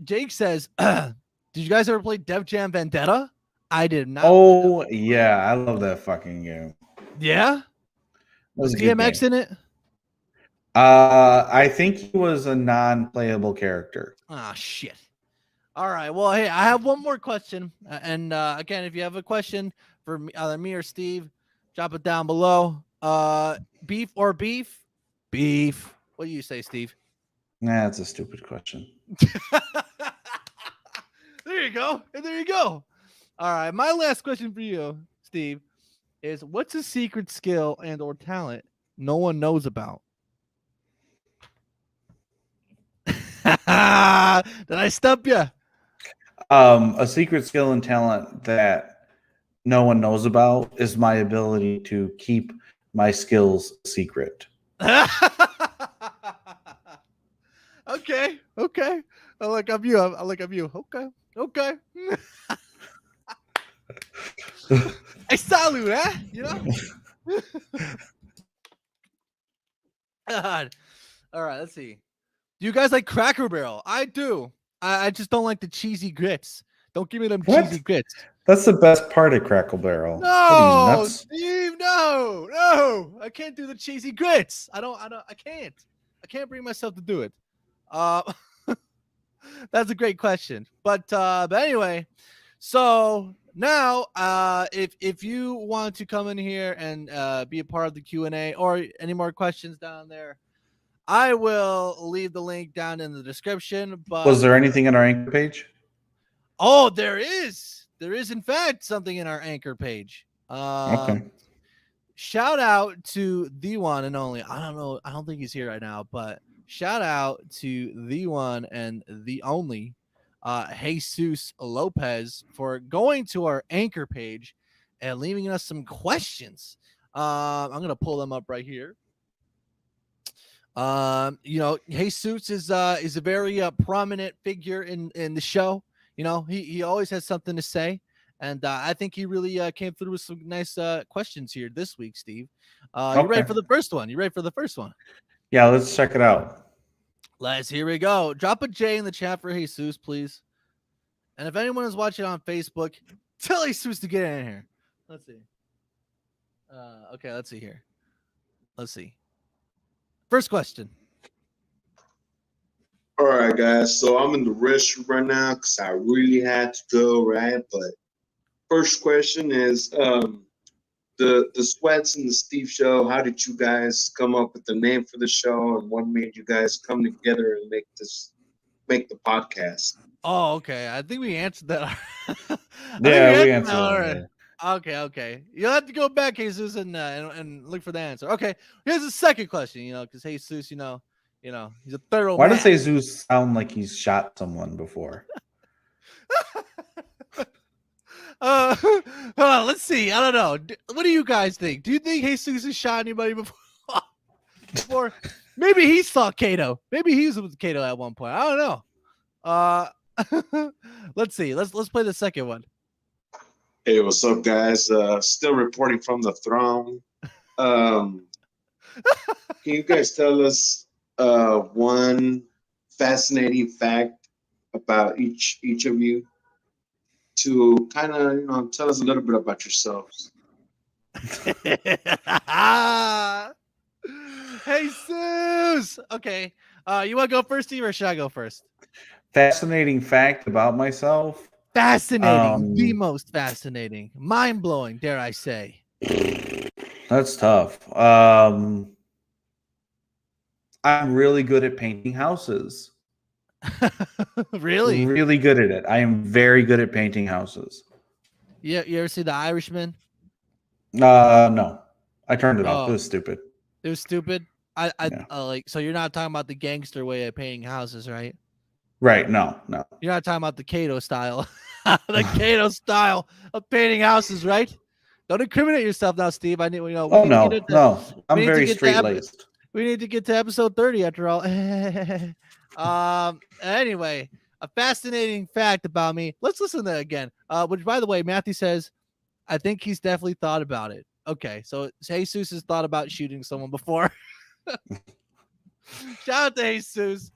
Jake says, "Did you guys ever play Def Jam Vendetta?" I did not. Oh yeah, I love that fucking game. Yeah, was DMX in it? I think he was a non-playable character. Ah, shit. All right. Well, hey, I have one more question. And again, if you have a question for either me or Steve, drop it down below. Beef or beef? Beef. What do you say, Steve? Nah, that's a stupid question. There you go. All right. My last question for you, Steve, is what's a secret skill and or talent no one knows about? Did I stump you? A secret skill and talent that no one knows about is my ability to keep my skills secret. Okay. I look up you. Okay. Hey, salute, eh? You know? God. All right, let's see. Do you guys like Cracker Barrel? I do. I just don't like the cheesy grits. Don't give me them cheesy grits. That's the best part of Crackle Barrel. No, Steve, no. I can't do the cheesy grits. I can't. I can't bring myself to do it. That's a great question. But anyway, so Now, if you want to come in here and be a part of the Q&A or any more questions down there, I will leave the link down in the description. But Was there anything in our anchor page? oh, there is in fact something in our anchor page. Okay. Shout out to the one and only. I don't know. I don't think he's here right now, but shout out to the one and the only Jesus Lopez for going to our anchor page and leaving us some questions. I'm gonna pull them up right here. Jesus is a very prominent figure in the show. He always has something to say. And I think he really came through with some nice questions here this week, Steve. You ready for the first one? Yeah, let's check it out. Here we go. Drop a J in the chat for Jesus, please. And if anyone is watching on Facebook, tell Jesus to get in here. Let's see. Okay, let's see here. Let's see. First question. All right, guys. So I'm in the restroom right now because I really had to go, right? But first question is the Sweats and the Steve Show. How did you guys come up with the name for the show, and what made you guys come together and make the podcast? Oh, okay. I think we answered that. Yeah, we answered that. Okay. You'll have to go back, Jesus, and look for the answer. Okay. Here's the second question. Because Jesus, he's a thorough. Why does Jesus sound like he's shot someone before? Hold on, let's see. I don't know. What do you guys think? Do you think Jesus has shot anybody before? Maybe he saw Kato. Maybe he was with Kato at one point. I don't know. Let's see. Let's play the second one. Hey, what's up, guys? Still reporting from the throne. Can you guys tell us one fascinating fact about each of you to kind of tell us a little bit about yourselves? Jesus. Okay. You want to go first, Steve, or should I go first? Fascinating fact about myself. Fascinating. The most fascinating. Mind-blowing, dare I say. That's tough. I'm really good at painting houses. Really? Really good at it. I am very good at painting houses. You ever see The Irishman? No. I turned it off. It was stupid. It was stupid? Yeah. So you're not talking about the gangster way of painting houses, right? Right. No. You're not talking about the Kato style. The Kato style of painting houses, right? Don't incriminate yourself now, Steve. I need, no. I'm very straight-laced. We need to get to episode 30 after all. Anyway, a fascinating fact about me. Let's listen to that again. Which, by the way, Matthew says, I think he's definitely thought about it. Okay, so Jesus has thought about shooting someone before. Shout out to Jesus.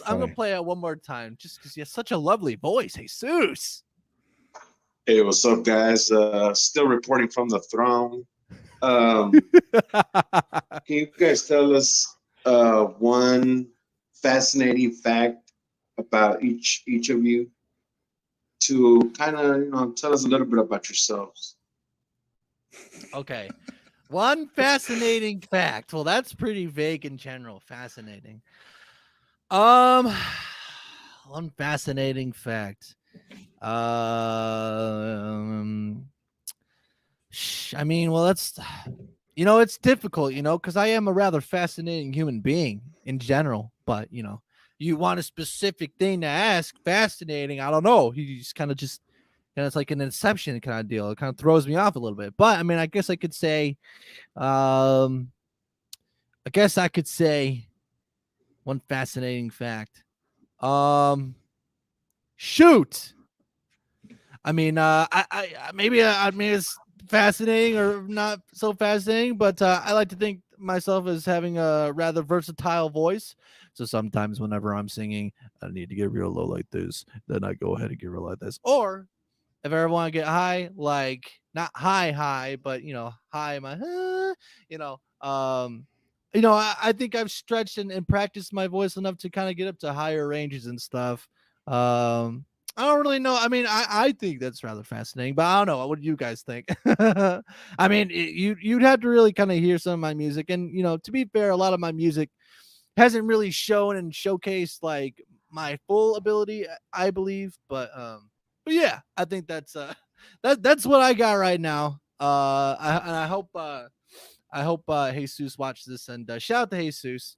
I'm going to play it one more time just because he has such a lovely voice. Jesus. Hey, what's up, guys? Still reporting from the throne. Can you guys tell us one fascinating fact about each of you to kind of tell us a little bit about yourselves? Okay. One fascinating fact. Well, that's pretty vague in general. Fascinating. One fascinating fact. I mean, well, that's, it's difficult, because I am a rather fascinating human being in general, but, you want a specific thing to ask, fascinating. I don't know. He's it's like an Inception kind of deal. It kind of throws me off a little bit, but I mean, I guess I could say one fascinating fact. Shoot. I mean, I mean it's fascinating or not so fascinating, but I like to think myself as having a rather versatile voice. So sometimes whenever I'm singing, I need to get real low like this. Then I go ahead and get real like this. Or if I ever want to get high, like not high, but high my, I think I've stretched and practiced my voice enough to kind of get up to higher ranges and stuff. I don't really know. I mean, I think that's rather fascinating, but I don't know. What do you guys think? I mean, you'd have to really kind of hear some of my music, and to be fair, a lot of my music hasn't really shown and showcased like my full ability, I believe. But yeah, I think that's what I got right now. I hope Jesus watches this, and shout out to Jesus.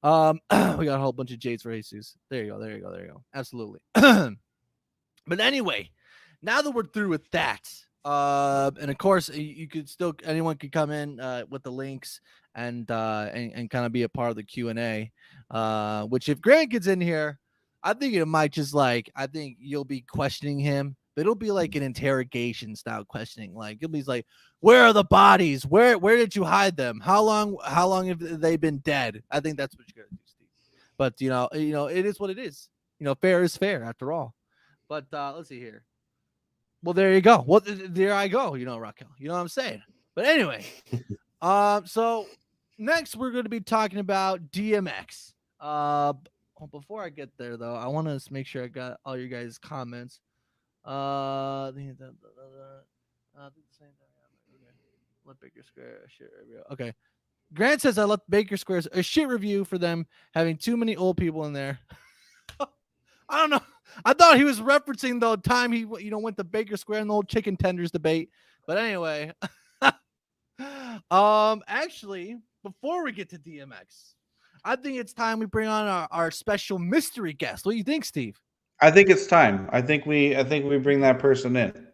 We got a whole bunch of Jades for Jesus. There you go. Absolutely. But anyway, now that we're through with that, and of course you could still anyone could come in with the links and kind of be a part of the Q&A. Which if Grant gets in here, I think it might just I think you'll be questioning him, but it'll be like an interrogation style questioning. Like it'll be like, where are the bodies? Where did you hide them? How long have they been dead? I think that's what you're gonna do, Steve. But it is what it is. Fair is fair after all. But let's see here. Well, there you go. Well, there I go. Raquel. You know what I'm saying? But anyway, so next we're going to be talking about DMX. Before I get there though, I want to make sure I got all your guys' comments. Let Baker Square a shit review. Okay. Grant says I left Baker Square a shit review for them having too many old people in there. I don't know. I thought he was referencing the time he went to Baker Square in the old chicken tenders debate. But anyway, actually, before we get to DMX, I think it's time we bring on our special mystery guest. What do you think, Steve? I think it's time. I think we bring that person in.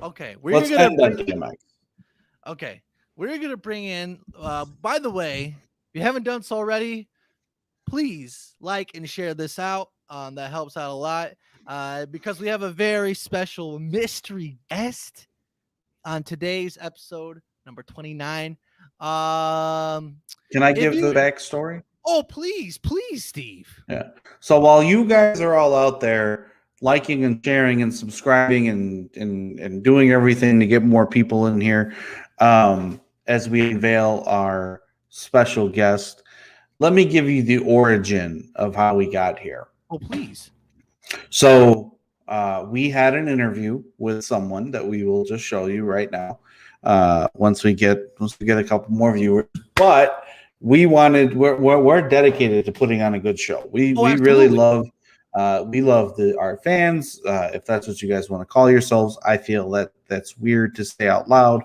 Okay, let's end on DMX. Okay, we're gonna bring in. By the way, if you haven't done so already, please like and share this out. That helps out a lot because we have a very special mystery guest on today's episode, number 29. Can I give the backstory? Oh, please, Steve. Yeah. So while you guys are all out there liking and sharing and subscribing and doing everything to get more people in here, as we unveil our special guest, let me give you the origin of how we got here. Oh, please. So we had an interview with someone that we will just show you right now. Once we get a couple more viewers, but we're dedicated to putting on a good show. We really love our fans. If that's what you guys want to call yourselves, I feel that's weird to say out loud.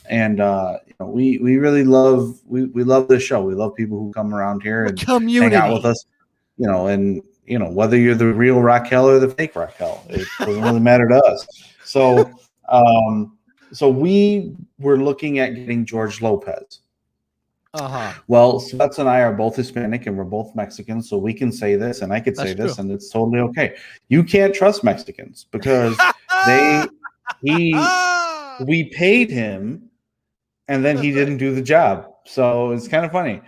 And we really love we love this show. We love people who come around here and hang out with us. And whether you're the real Raquel or the fake Raquel, it doesn't really matter to us. So, so we were looking at getting George Lopez. Well, Sweats and I are both Hispanic and we're both Mexican, so we can say this and I could say this and it's totally okay. You can't trust Mexicans because we paid him and then he didn't do the job. So it's kind of funny.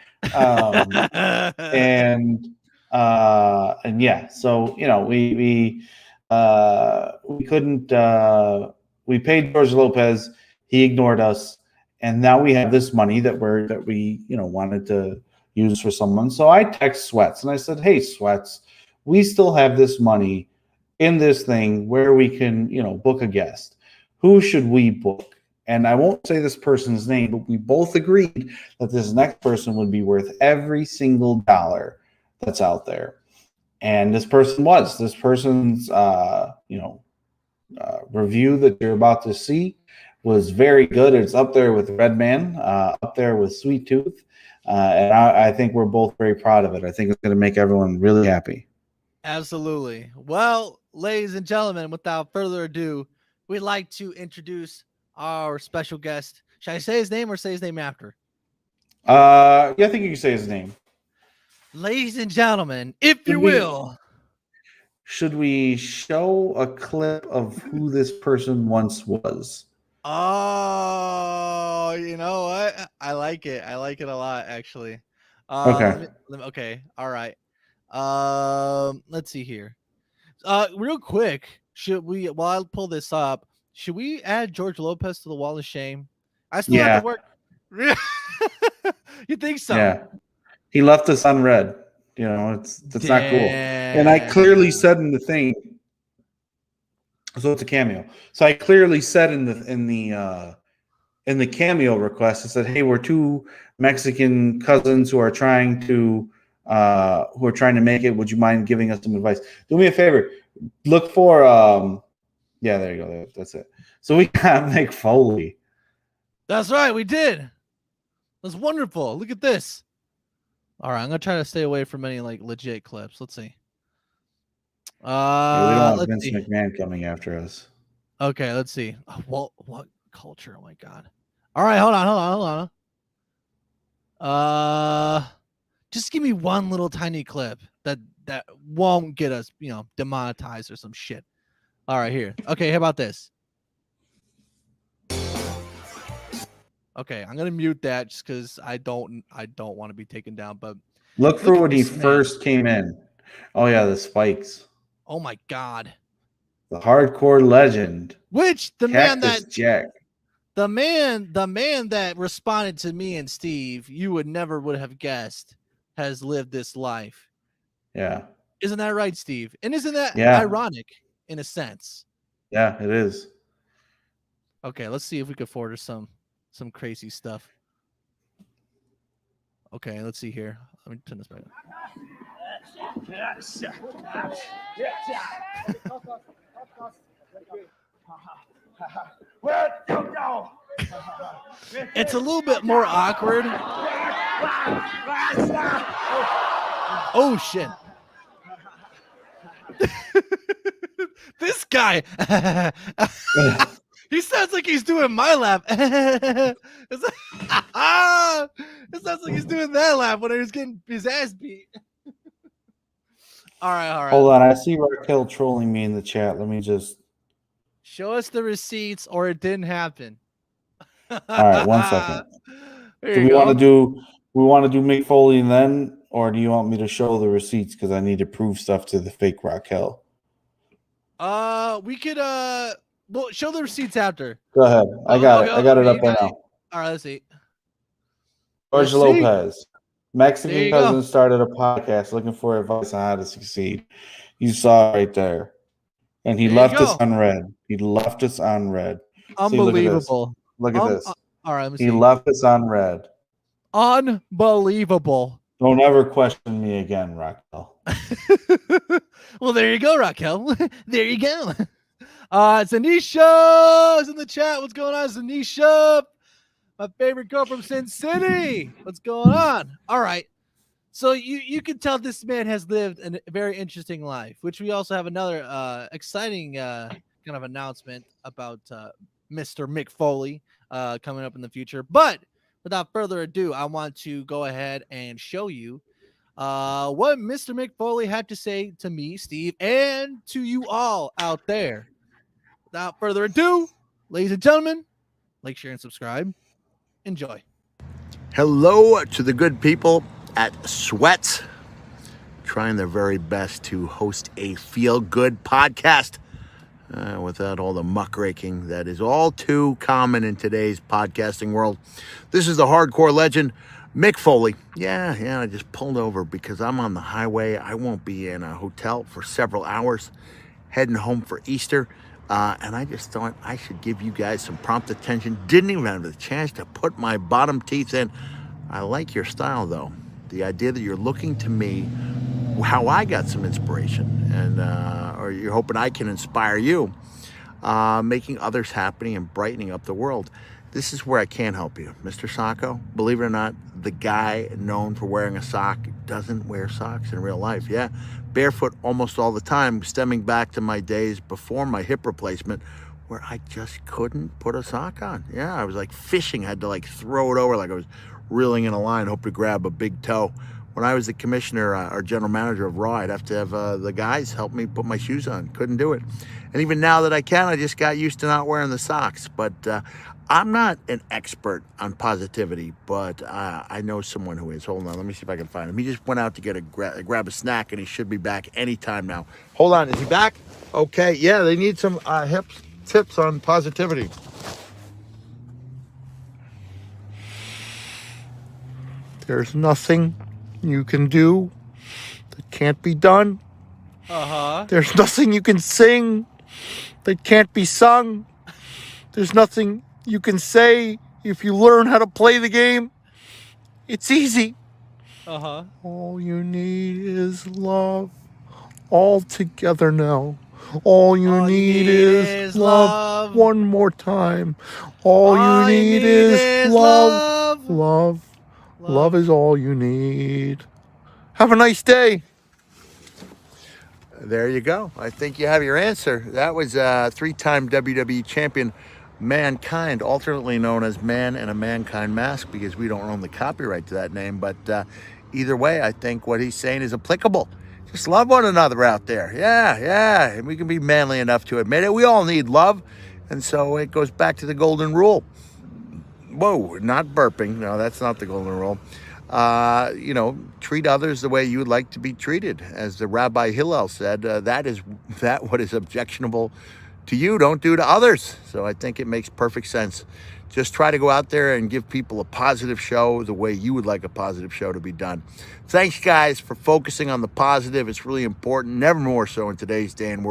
And yeah, so we couldn't. We paid George Lopez. He ignored us, and now we have this money that we wanted to use for someone. So I text Sweats and I said, "Hey, Sweats, we still have this money in this thing where we can book a guest. Who should we book?" And I won't say this person's name, but we both agreed that this next person would be worth every single dollar that's out there. And this person's review that you're about to see was very good. It's up there with Redman, up there with Sweet Tooth, and I think we're both very proud of it. I think it's going to make everyone really happy. Absolutely. Well, ladies and gentlemen, without further ado, we'd like to introduce our special guest. Should I say his name or say his name after? Yeah, I think you can say his name. Ladies and gentlemen, if you will. Should we show a clip of who this person once was? Oh, you know what? I like it. I like it a lot, actually. Okay. Okay. All right. Let's see here. Real quick, while I pull this up, should we add George Lopez to the wall of shame? I still have to work. You think so? Yeah. He left us unread. That's not cool. And I clearly said in the thing, So it's a cameo. So I clearly said in the cameo request, I said, "Hey, we're two Mexican cousins who are trying to make it. Would you mind giving us some advice? Do me a favor. Look for yeah, there you go. That's it. So we got Mick Foley. That's right, we did. That's wonderful. Look at this. All right, I'm gonna try to stay away from any like legit clips. Let's see. Yeah, we don't want Let's Vince see. McMahon coming after us. Okay, let's see. Oh, well, what culture? Oh my god. All right, hold on. Just give me one little tiny clip that won't get us, demonetized or some shit. All right, here. Okay, how about this? Okay, I'm gonna mute that just because I don't want to be taken down. But look for when he first came in. Oh yeah, the spikes. Oh my god. The hardcore legend. Which the Cactus Jack. The man that responded to me and Steve, you would have guessed, has lived this life. Yeah. Isn't that right, Steve? And isn't that ironic in a sense? Yeah, it is. Okay, let's see if we could forward some crazy stuff. Okay, let's see here. Let me turn this back on. It's a little bit more awkward. Oh shit. This guy. He sounds like he's doing my laugh. It sounds like he's doing that laugh when he was getting his ass beat. All right. Hold on, I see Raquel trolling me in the chat. Let me just show us the receipts, or it didn't happen. All right, 1 second. Do we want to do Mick Foley then, or do you want me to show the receipts because I need to prove stuff to the fake Raquel? We could well, show the receipts after. Go ahead. I got it up there now. All right, let's see. George Lopez, Mexican cousin, started a podcast looking for advice on how to succeed. You saw it right there. And he left us unread. Unbelievable. Look at this. All right, let me see. He left us unread. Unbelievable. Don't ever question me again, Raquel. Well, there you go, Raquel. There you go. Sns Show is in the chat. What's going on, Sns Show? My favorite girl from Sin City. What's going on? All right. So you can tell this man has lived a very interesting life, which we also have another exciting kind of announcement about Mr. Mick Foley coming up in the future. But without further ado, I want to go ahead and show you what Mr. Mick Foley had to say to me, Steve, and to you all out there. Without further ado, ladies and gentlemen, like, share, and subscribe. Enjoy. Hello to the good people at Sweats, trying their very best to host a feel-good podcast without all the muckraking that is all too common in today's podcasting world. This is the hardcore legend, Mick Foley. Yeah, I just pulled over because I'm on the highway. I won't be in a hotel for several hours, heading home for Easter. And I just thought I should give you guys some prompt attention. Didn't even have the chance to put my bottom teeth in. I like your style, though. The idea that you're looking to me, how I got some inspiration, and or you're hoping I can inspire you, making others happy and brightening up the world. This is where I can help you. Mr. Sacco, believe it or not, the guy known for wearing a sock doesn't wear socks in real life. Yeah, barefoot almost all the time, stemming back to my days before my hip replacement, where I just couldn't put a sock on. Yeah, I was like fishing, had to like throw it over like I was reeling in a line, hope to grab a big toe. When I was the commissioner or general manager of Raw, I'd have to have the guys help me put my shoes on. Couldn't do it. And even now that I can, I just got used to not wearing the socks. But I'm not an expert on positivity, but I know someone who is. Hold on, let me see if I can find him. He just went out to get grab a snack, and he should be back anytime now. Hold on, is he back? Okay, yeah, they need some tips on positivity. There's nothing you can do that can't be done. Uh-huh. There's nothing you can sing that can't be sung. There's nothing you can say if you learn how to play the game. It's easy. Uh-huh. All you need is love. All together now. All you need is love. One more time. All you need is love. Love is all you need. Have a nice day. There you go. I think you have your answer. That was three-time WWE champion Mankind, alternately known as Man in a Mankind Mask, because we don't own the copyright to that name. But either way, I think what he's saying is applicable. Just love one another out there. Yeah. And we can be manly enough to admit it. We all need love. And so it goes back to the golden rule. Whoa, not burping. No, that's not the golden rule. Treat others the way you would like to be treated. As the Rabbi Hillel said, that what is objectionable to you, don't do to others. So I think it makes perfect sense. Just try to go out there and give people a positive show the way you would like a positive show to be done. Thanks, guys, for focusing on the positive. It's really important, never more so in today's day and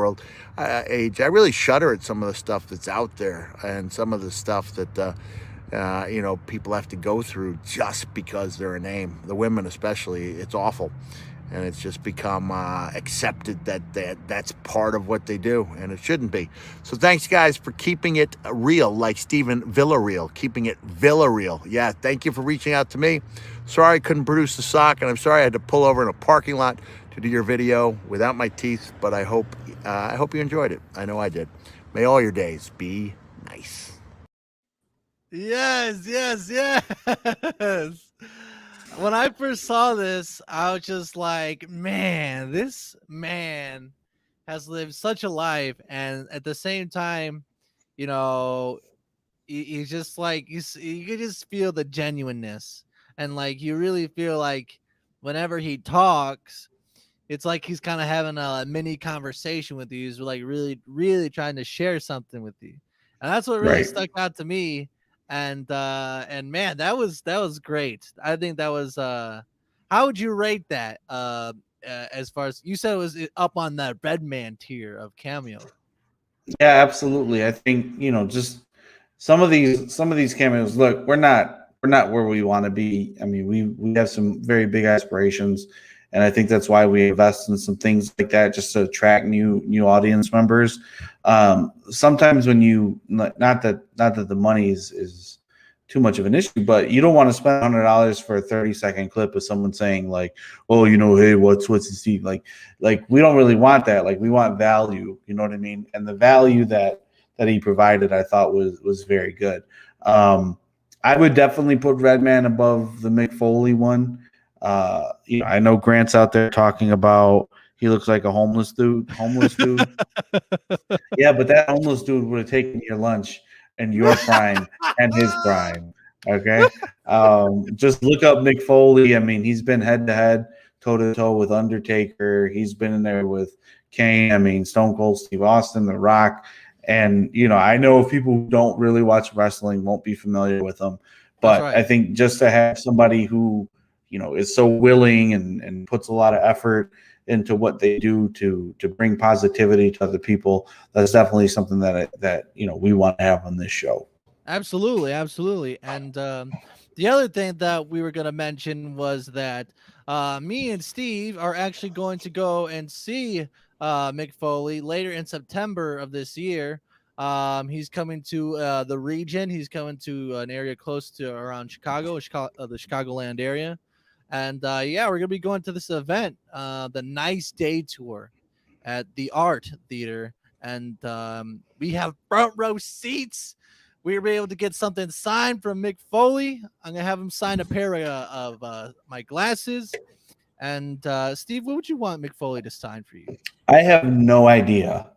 age. I really shudder at some of the stuff that's out there and some of the stuff that people have to go through just because they're a name. The women especially, it's awful. And it's just become accepted that's part of what they do, and it shouldn't be. So thanks, guys, for keeping it real, like Steven Villarreal, keeping it Villarreal. Yeah, thank you for reaching out to me. Sorry I couldn't produce the sock, and I'm sorry I had to pull over in a parking lot to do your video without my teeth, but I hope you enjoyed it. I know I did. May all your days be nice. Yes. When I first saw this, I was just like, man, this man has lived such a life. And at the same time, he's just like, you can just feel the genuineness. And like, you really feel like whenever he talks, it's like he's kind of having a mini conversation with you. He's like really, really trying to share something with you. And that's what really stuck out to me. And man, that was great. I think that was how would you rate that as far as you said it was up on that Redman tier of cameo? Yeah, absolutely. I think, just some of these cameos, look, we're not where we want to be. I mean, we have some very big aspirations, and I think that's why we invest in some things like that, just to attract new audience members. Sometimes when not that the money is too much of an issue, but you don't want to spend $100 for a 30-second clip of someone saying like, oh, hey, what's his team? Like we don't really want that. Like, we want value, you know what I mean? And the value that he provided, I thought was very good. I would definitely put Redman above the Mick Foley one. I know Grant's out there talking about he looks like a homeless dude. Yeah, but that homeless dude would have taken your lunch and your prime and his prime. Okay. Just look up Mick Foley. I mean, he's been head to head, toe to toe with Undertaker. He's been in there with Kane. I mean, Stone Cold Steve Austin, The Rock. And, I know people who don't really watch wrestling won't be familiar with them. But right. I think just to have somebody who, is so willing and puts a lot of effort into what they do to bring positivity to other people, that's definitely something that we want to have on this show. Absolutely. And the other thing that we were going to mention was that me and Steve are actually going to go and see Mick Foley later in September of this year. He's coming to the region. He's coming to an area close to around Chicago, the Chicagoland area. And we're going to be going to this event, the Nice Day Tour at the Art Theater. And we have front row seats. We were able to get something signed from Mick Foley. I'm going to have him sign a pair of my glasses. And Steve, what would you want Mick Foley to sign for you? I have no idea.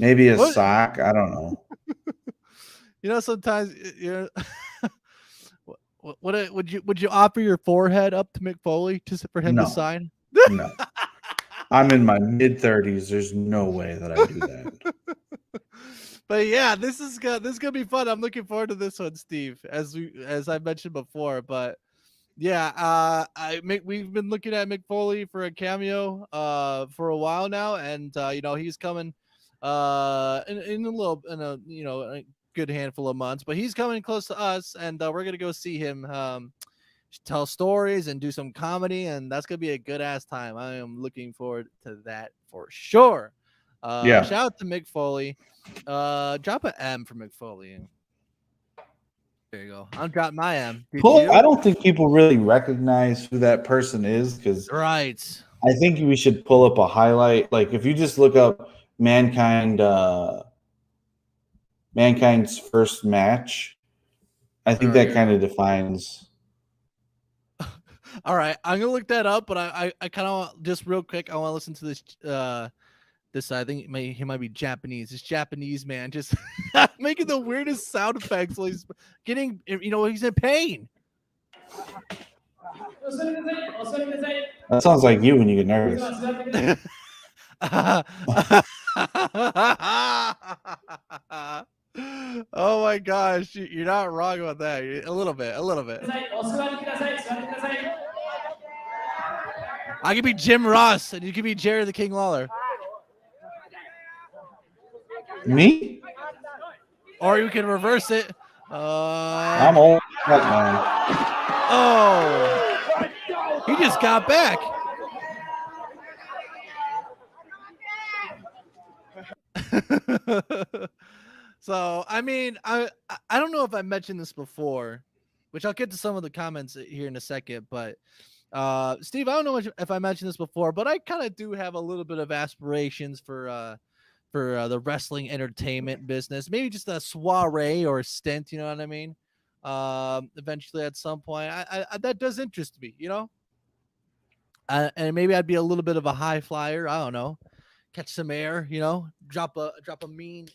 Maybe a sock. I don't know. Sometimes what would you offer your forehead up to Mick Foley for him to sign? No. I'm in my mid-30s. There's no way that I do that. But yeah, this is gonna be fun. I'm looking forward to this one, Steve, as I mentioned before. But yeah, we've been looking at Mick Foley for a cameo for a while now, and he's coming in a good handful of months. But he's coming close to us, and we're gonna go see him tell stories and do some comedy, and that's gonna be a good ass time. I am looking forward to that for sure. Shout out to Mick Foley. Drop an M for Mick Foley. There you go. I'll drop my M. I don't think people really recognize who that person is because right. I think we should pull up a highlight. Like if you just look up Mankind's first match, I think that kind of defines. All right, I'm gonna look that up, but I kind of just real quick. I want to listen to this. This I think he might be Japanese. This Japanese man just making the weirdest sound effects while he's getting, he's in pain. That sounds like you when you get nervous. Oh my gosh, you're not wrong about that. A little bit. I could be Jim Ross, and you could be Jerry the King Lawler. Me? Or you can reverse it. I'm old, man. Oh, he just got back. So, I mean, I don't know if I mentioned this before, which I'll get to some of the comments here in a second, but Steve, I don't know if I mentioned this before, but I kind of do have a little bit of aspirations for the wrestling entertainment business. Maybe just a soiree or a stint, you know what I mean? Eventually at some point. I that does interest me, and maybe I'd be a little bit of a high flyer. I don't know. Catch some air, drop a mean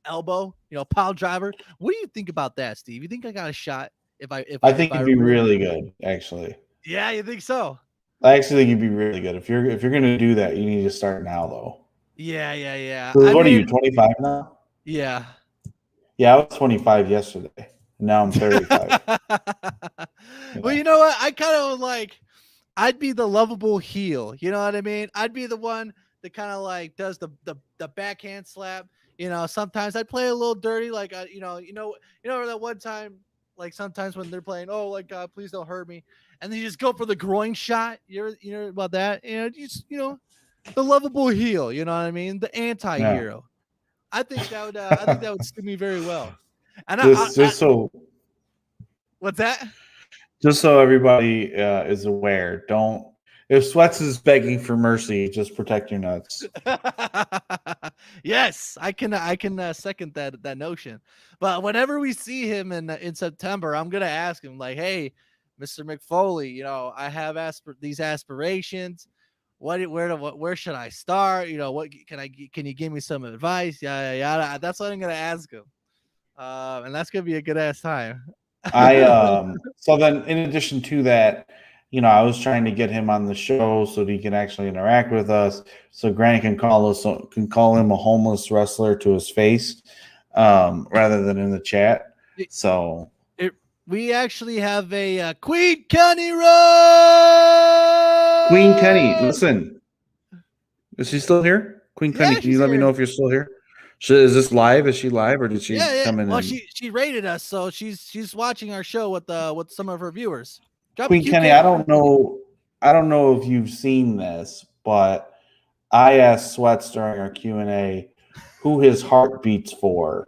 elbow, pile driver. What do you think about that, Steve? You think I got a shot I think you'd be really good, actually. Yeah, you think so? I actually think you'd be really good. If you're gonna do that, you need to start now though. Yeah. So what are you, 25 now? Yeah. Yeah, I was 25 yesterday. Now I'm 35. Well, you know what? I kind of I'd be the lovable heel. You know what I mean? I'd be the one that kind of does the backhand slap. Sometimes I'd play a little dirty, that one time, sometimes when they're playing, oh, God, please don't hurt me, and then you just go for the groin shot. You know about that? The lovable heel. You know what I mean? The anti-hero. Yeah. I think that would suit me very well. And what's that? Just so everybody is aware, if Sweats is begging for mercy, just protect your nuts. Yes, I can second that notion. But whenever we see him in September, I'm gonna ask him hey, Mr. McFoley, I have these aspirations. Where should I start? What can you give me some advice? Yeah. That's what I'm gonna ask him. And that's gonna be a good ass time. So then in addition to that, I was trying to get him on the show so that he can actually interact with us. So Granny can call him a homeless wrestler to his face, rather than in the chat. So we actually have a Queen Kenny Road. Queen Kenny, listen. Is she still here? Queen Kenny, can you let me know if you're still here? Is this live? Is she live, or did she come in? Well, she rated us, so she's watching our show with some of her viewers. Queen Kenny, I don't know if you've seen this, but I asked Sweats during our Q&A who his heart beats for.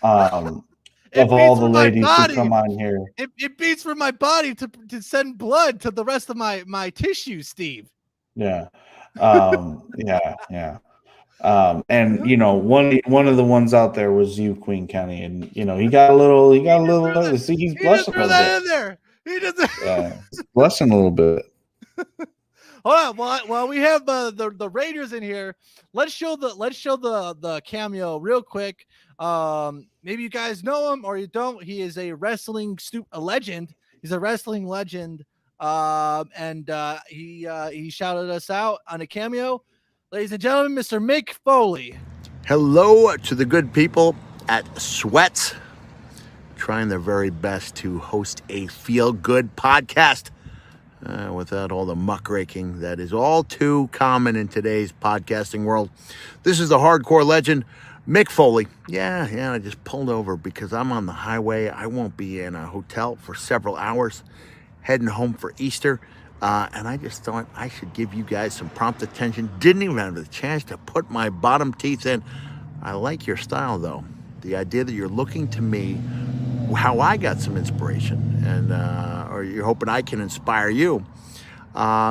Of all the ladies who come on here, it beats for my body to send blood to the rest of my tissues, Steve. Yeah, yeah. And one of the ones out there was you, Queen Kenny, and he got a little. See, he's blushing a little bit. In there. He doesn't. Yeah, blushing a little bit. Hold on, while we have the Raiders in here, let's show the cameo real quick. Maybe you guys know him or you don't. He is a legend. He's a wrestling legend. And he shouted us out on a cameo. Ladies and gentlemen, Mr. Mick Foley. Hello to the good people at Sweats, trying their very best to host a feel-good podcast without all the muckraking that is all too common in today's podcasting world. This is the hardcore legend, Mick Foley. Yeah, I just pulled over because I'm on the highway. I won't be in a hotel for several hours, heading home for Easter. And I just thought I should give you guys some prompt attention. Didn't even have the chance to put my bottom teeth in. I like your style, though. The idea that you're looking to me, how I got some inspiration, and or you're hoping I can inspire you,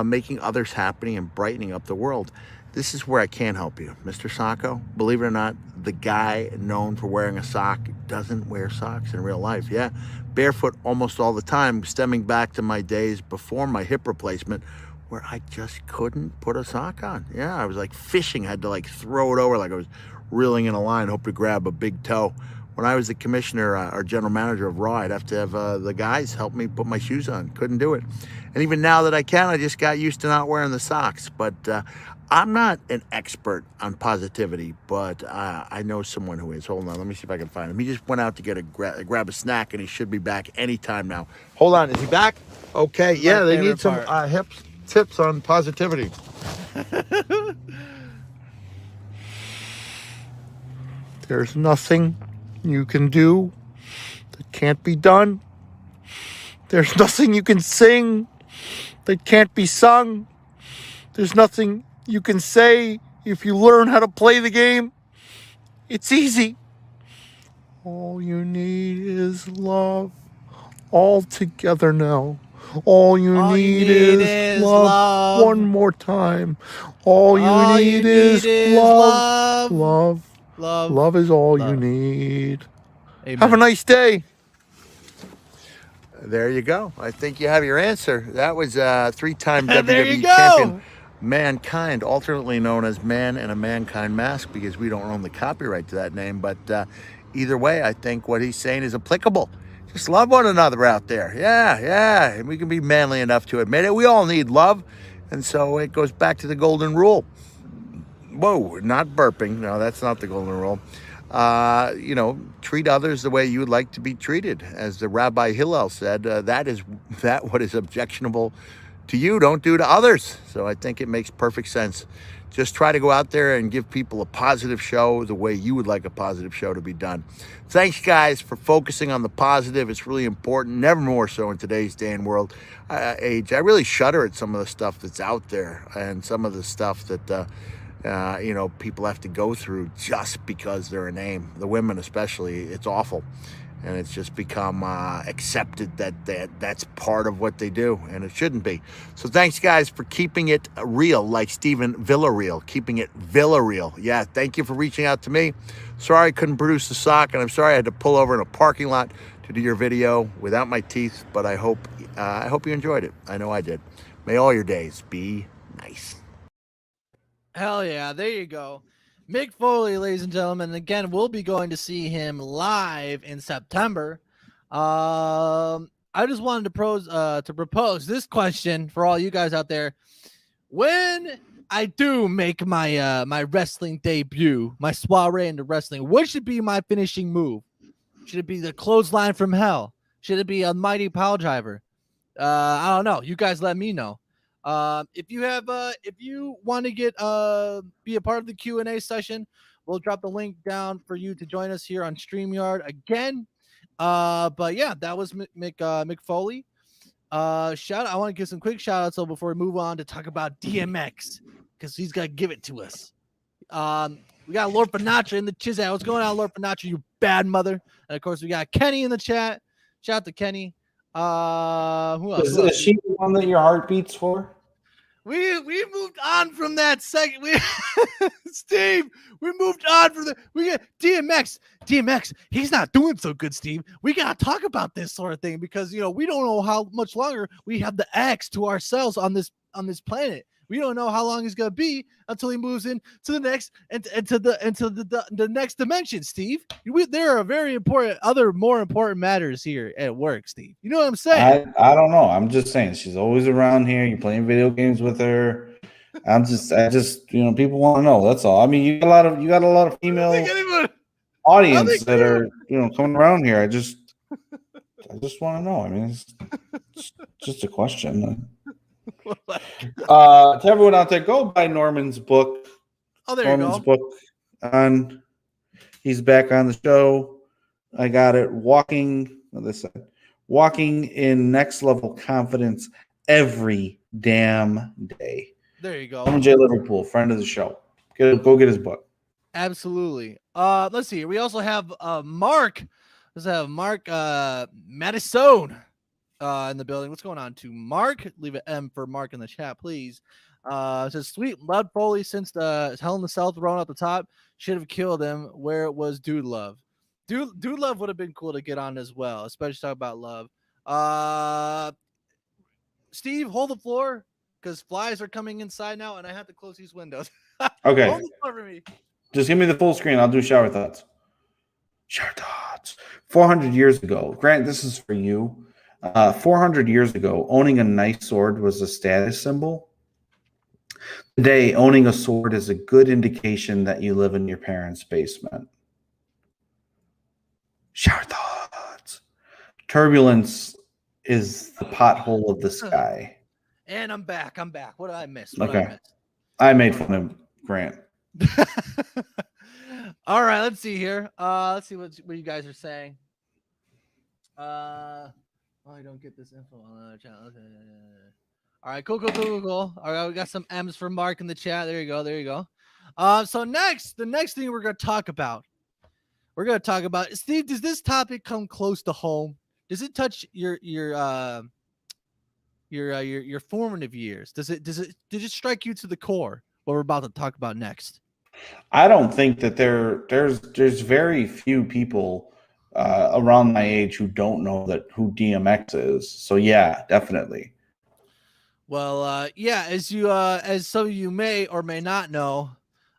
making others happy and brightening up the world. This is where I can help you. Mr. Socko, believe it or not, the guy known for wearing a sock doesn't wear socks in real life. Yeah, barefoot almost all the time, stemming back to my days before my hip replacement, where I just couldn't put a sock on. Yeah, I was like fishing, I had to like throw it over like I was reeling in a line, hope to grab a big toe. When I was the commissioner or general manager of Raw, I'd have to have the guys help me put my shoes on. Couldn't do it. And even now that I can, I just got used to not wearing the socks. But I'm not an expert on positivity, but I know someone who is. Hold on, let me see if I can find him. He just went out to get grab a snack, and he should be back anytime now. Hold on, is he back? Okay, yeah, they need some tips on positivity. There's nothing you can do that can't be done. There's nothing you can sing that can't be sung. There's nothing you can say if you learn how to play the game. It's easy. All you need is love. All together now. All you need is love. One more time. All you need is love. Love is all you need. Amen. Have a nice day. There you go. I think you have your answer. That was three-time WWE champion Mankind, alternately known as Man in a Mankind Mask, because we don't own the copyright to that name. But either way, I think what he's saying is applicable. Just love one another out there. Yeah. And we can be manly enough to admit it. We all need love. And so it goes back to the golden rule. Whoa, not burping. No, that's not the golden rule. Treat others the way you would like to be treated. As the Rabbi Hillel said, that what is objectionable to you, don't do to others. So I think it makes perfect sense. Just try to go out there and give people a positive show the way you would like a positive show to be done. Thanks, guys, for focusing on the positive. It's really important, never more so in today's day and age. I really shudder at some of the stuff that's out there and some of the stuff that people have to go through just because they're a name. The women especially, it's awful. And it's just become accepted that's part of what they do, and it shouldn't be. So thanks, guys, for keeping it real, like Steven Villarreal, keeping it Villarreal. Yeah, thank you for reaching out to me. Sorry I couldn't produce the sock, and I'm sorry I had to pull over in a parking lot to do your video without my teeth, but I hope you enjoyed it. I know I did. May all your days be nice. Hell yeah, there you go. Mick Foley, ladies and gentlemen. And again, we'll be going to see him live in September. I just wanted to propose this question for all you guys out there. When I do make my my wrestling debut, my soiree into wrestling, what should be my finishing move? Should it be the clothesline from hell? Should it be a mighty pile driver? I don't know. You guys let me know. If you want to get be a part of the Q&A session, we'll drop the link down for you to join us here on StreamYard again. But yeah, that was Mick Foley. I want to give some quick shout outs before we move on to talk about DMX, because he's got to give it to us. We got Lord Panatra in the chat. What's going on, Lord Panatra, you bad mother? And of course, we got Kenny in the chat. Shout out to Kenny. Who else? Is she the one that your heart beats for? We moved on from that second. Steve, we moved on from the. We got DMX. He's not doing so good, Steve. We gotta talk about this sort of thing because we don't know how much longer we have the X to ourselves on this planet. We don't know how long he's gonna be until he moves into the next into the next dimension, Steve. There are very important more important matters here at work, Steve. You know what I'm saying? I don't know. I'm just saying she's always around here. You're playing video games with her. I just people want to know. That's all. I mean, you got a lot of female audience that are coming around here. I just want to know. I mean, it's just a question. To everyone out there, go buy Norman's book. Oh, there Norman's you go. book he's back on the show. I got it. Walking in next level confidence every damn day. There you go. Norman J. Liverpool, friend of the show. Go get his book. Absolutely. Let's see. We also have Mark. Let's have Mark Madison in the building. What's going on to Mark? Leave an M for Mark in the chat, please. It says sweet Lud Foley since the Hell in the Cell throne at the top should have killed him. Where it was Dude Love. Dude Love would have been cool to get on as well, especially talk about love. Steve, hold the floor because flies are coming inside now, and I have to close these windows. Okay. Hold the floor for me. Just give me the full screen. I'll do shower thoughts. Shower thoughts. 400 years ago, Grant, this is for you. 400 years ago, owning a nice sword was a status symbol. Today, owning a sword is a good indication that you live in your parents' basement. Shower thoughts. Turbulence is the pothole of the sky. And I'm back. What did I miss? Okay. I made fun of Grant. All right, let's see here. Let's see what you guys are saying. I don't get this info on another channel. Okay. All right, cool. All right, we got some M's for Mark in the chat. There you go. So the next thing we're gonna talk about, Steve. Does this topic come close to home? Does it touch your formative years? Did it strike you to the core? What we're about to talk about next. I don't think that there's very few people around my age who don't know who DMX is. So yeah, definitely. Well, yeah, as some of you may or may not know,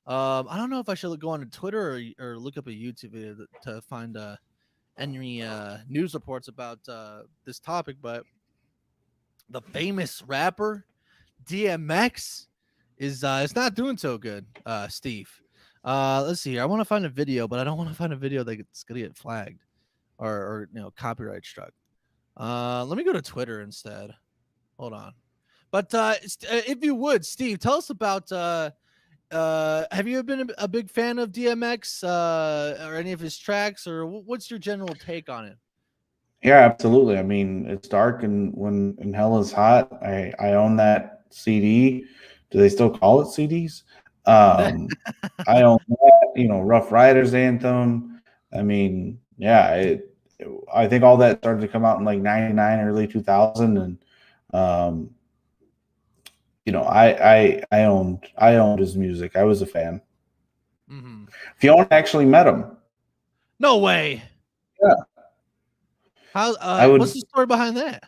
I don't know if I should go on Twitter or look up a YouTube video to find any news reports about this topic, but the famous rapper DMX is not doing so good, Steve. Let's see here. I want to find a video, but I don't want to find a video that's gonna get flagged or copyright struck. Let me go to Twitter instead. Hold on. But if you would, Steve, tell us about have you been a big fan of DMX or any of his tracks, or what's your general take on it? Yeah, absolutely. I mean, it's dark and when hell is hot. I own that CD. Do they still call it CDs? I own that, Rough Riders anthem. I mean, yeah, I think all that started to come out in like 99, early 2000. And, I owned his music. I was a fan. Mm-hmm. Fiona actually met him. No way. Yeah. What's the story behind that?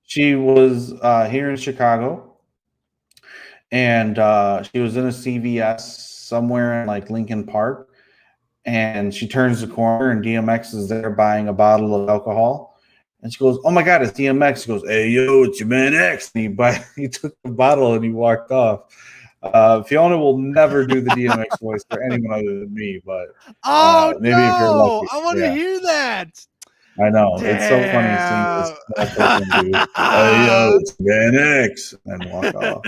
She was here in Chicago. And she was in a CVS somewhere in like Lincoln Park, and she turns the corner and DMX is there buying a bottle of alcohol, and she goes, "Oh my God, it's DMX!" She goes, "Hey yo, it's your man X." And he took the bottle and he walked off. Fiona will never do the DMX voice for anyone other than me, but maybe if you're lucky, I want to hear that. I know. Damn. It's so funny seeing this person do, "Hey yo, it's Man X," and walk off.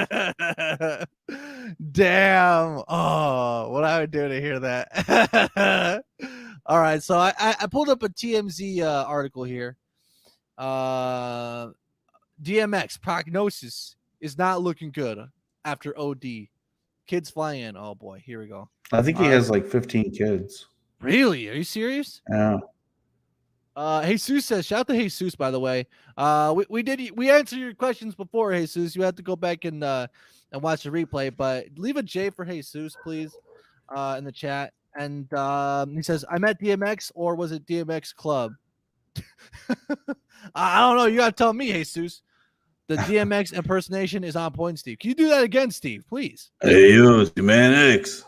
Damn. Oh, what I would do to hear that. All right, so I pulled up a TMZ article here. DMX prognosis is not looking good after OD. Kids fly in. Oh boy, here we go. I think he has like 15 kids. Really? Are you serious? Yeah. Jesus says, shout out to Jesus, by the way. We answered your questions before, Jesus. You have to go back and watch the replay, but leave a J for Jesus, please, in the chat. And he says, I met DMX, or was it DMX Club? I don't know. You gotta tell me, Jesus. The DMX impersonation is on point, Steve. Can you do that again, Steve, please? Hey, yo, it's your man X.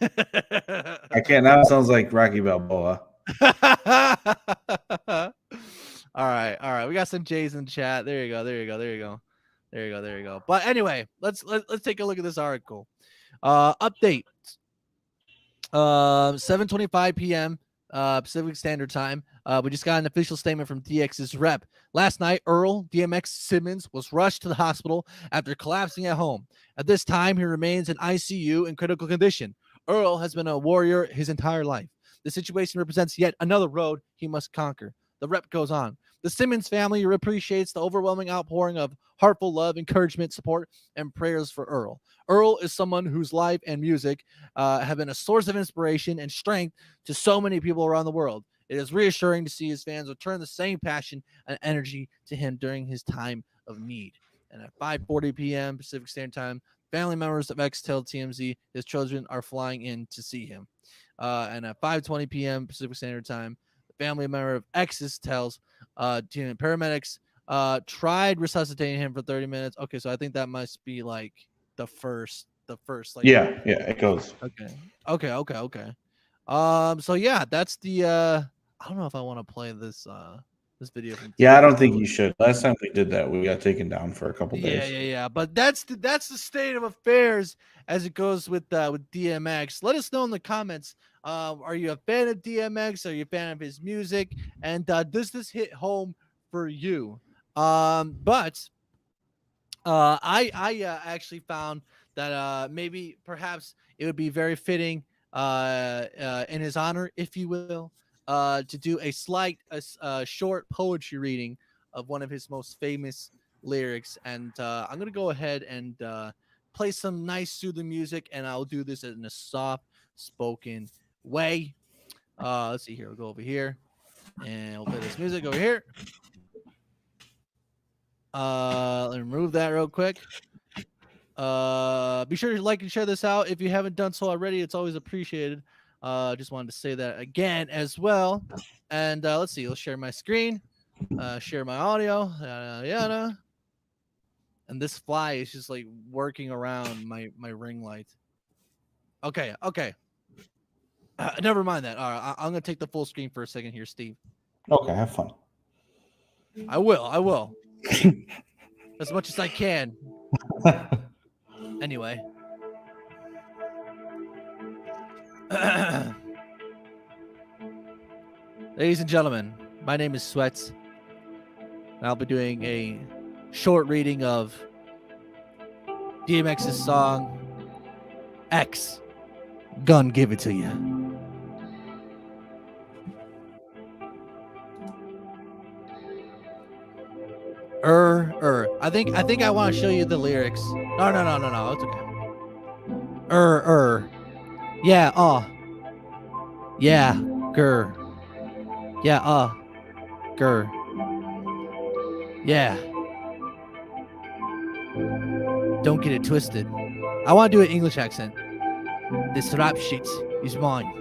I can't. Now it sounds like Rocky Balboa. All right. We got some J's in the chat. There you go. But anyway, let's take a look at this article. Update. 7:25 p.m. Pacific Standard Time. We just got an official statement from DX's rep. Last night, Earl DMX Simmons was rushed to the hospital after collapsing at home. At this time, he remains in ICU in critical condition. Earl has been a warrior his entire life. The situation represents yet another road he must conquer. The rep goes on. The Simmons family appreciates the overwhelming outpouring of heartful love, encouragement, support, and prayers for Earl. Earl is someone whose life and music have been a source of inspiration and strength to so many people around the world. It is reassuring to see his fans return the same passion and energy to him during his time of need. And at 5:40 p.m. Pacific Standard Time, family members of X tell TMZ his children are flying in to see him. And at 5:20 p.m. Pacific Standard Time, the family member of X's tells paramedics tried resuscitating him for 30 minutes. Okay, so I think that must be like the first like yeah, it goes. Okay. So yeah, that's the I don't know if I want to play this this video from Yeah, I don't think you should. Last time we did that, we got taken down for a couple days. Yeah. But that's the state of affairs as it goes with DMX. Let us know in the comments. Are you a fan of DMX? Are you a fan of his music? And does this hit home for you? But I actually found that maybe perhaps it would be very fitting in his honor, if you will, to do a short poetry reading of one of his most famous lyrics. And I'm going to go ahead and play some nice soothing music, and I'll do this in a soft spoken way. Let's see here. We'll go over here and we'll play this music over here. Let me remove that real quick. Be sure to like and share this out if you haven't done so already. It's always appreciated. Just wanted to say that again as well. And let's see. Let's share my screen, share my audio, yada. And this fly is just like working around my ring light. Okay. Never mind that. All right, I'm gonna take the full screen for a second here, Steve. Okay, have fun. I will. As much as I can. Anyway. Ladies and gentlemen, my name is Sweats. And I'll be doing a short reading of DMX's song X. Gun give it to you. I think I want to show you the lyrics. No. It's okay. Yeah, yeah, grr. Yeah, grr. Yeah. Don't get it twisted. I want to do an English accent. This rap shit is mine,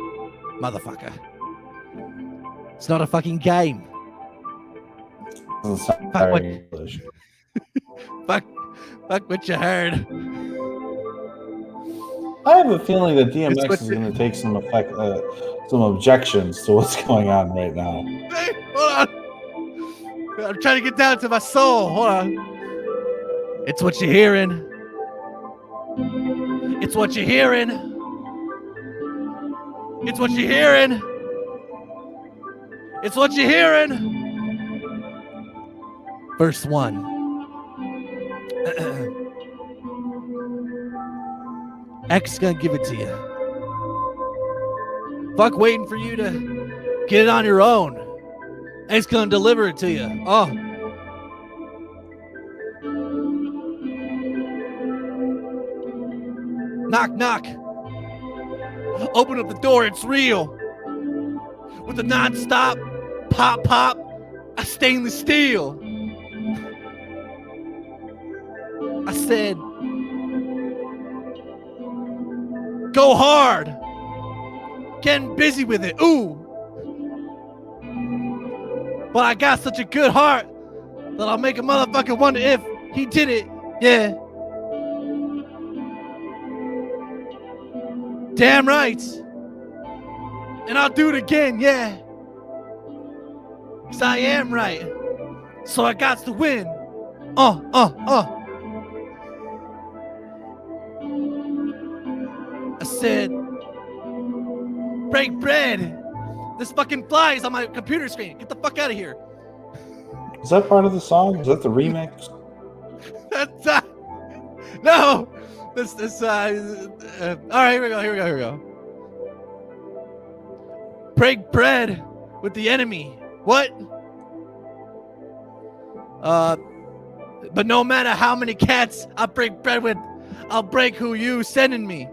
motherfucker. It's not a fucking game. Fuck what you heard. I have a feeling that DMX is going to take some objections to what's going on right now. Hey, hold on. I'm trying to get down to my soul. Hold on. It's what you're hearing. It's what you're hearing. It's what you're hearing. It's what you're hearing. Verse 1. X gonna give it to you. Fuck waiting for you to get it on your own. X gonna deliver it to you. Oh. Knock, knock. Open up the door, it's real. With a non-stop pop, a stainless steel. I said, go hard. Getting busy with it. Ooh. But I got such a good heart that I'll make a motherfucker wonder if he did it. Yeah. Damn right. And I'll do it again. Yeah. 'Cause I am right. So I got to win. I said, break bread This fucking fly is on my computer screen. Get the fuck out of here. Is that part of the song? Is that the remix? That's no. This all right, here we go. Break bread with the enemy. What? But no matter how many cats I break bread with, I'll break who you sending me.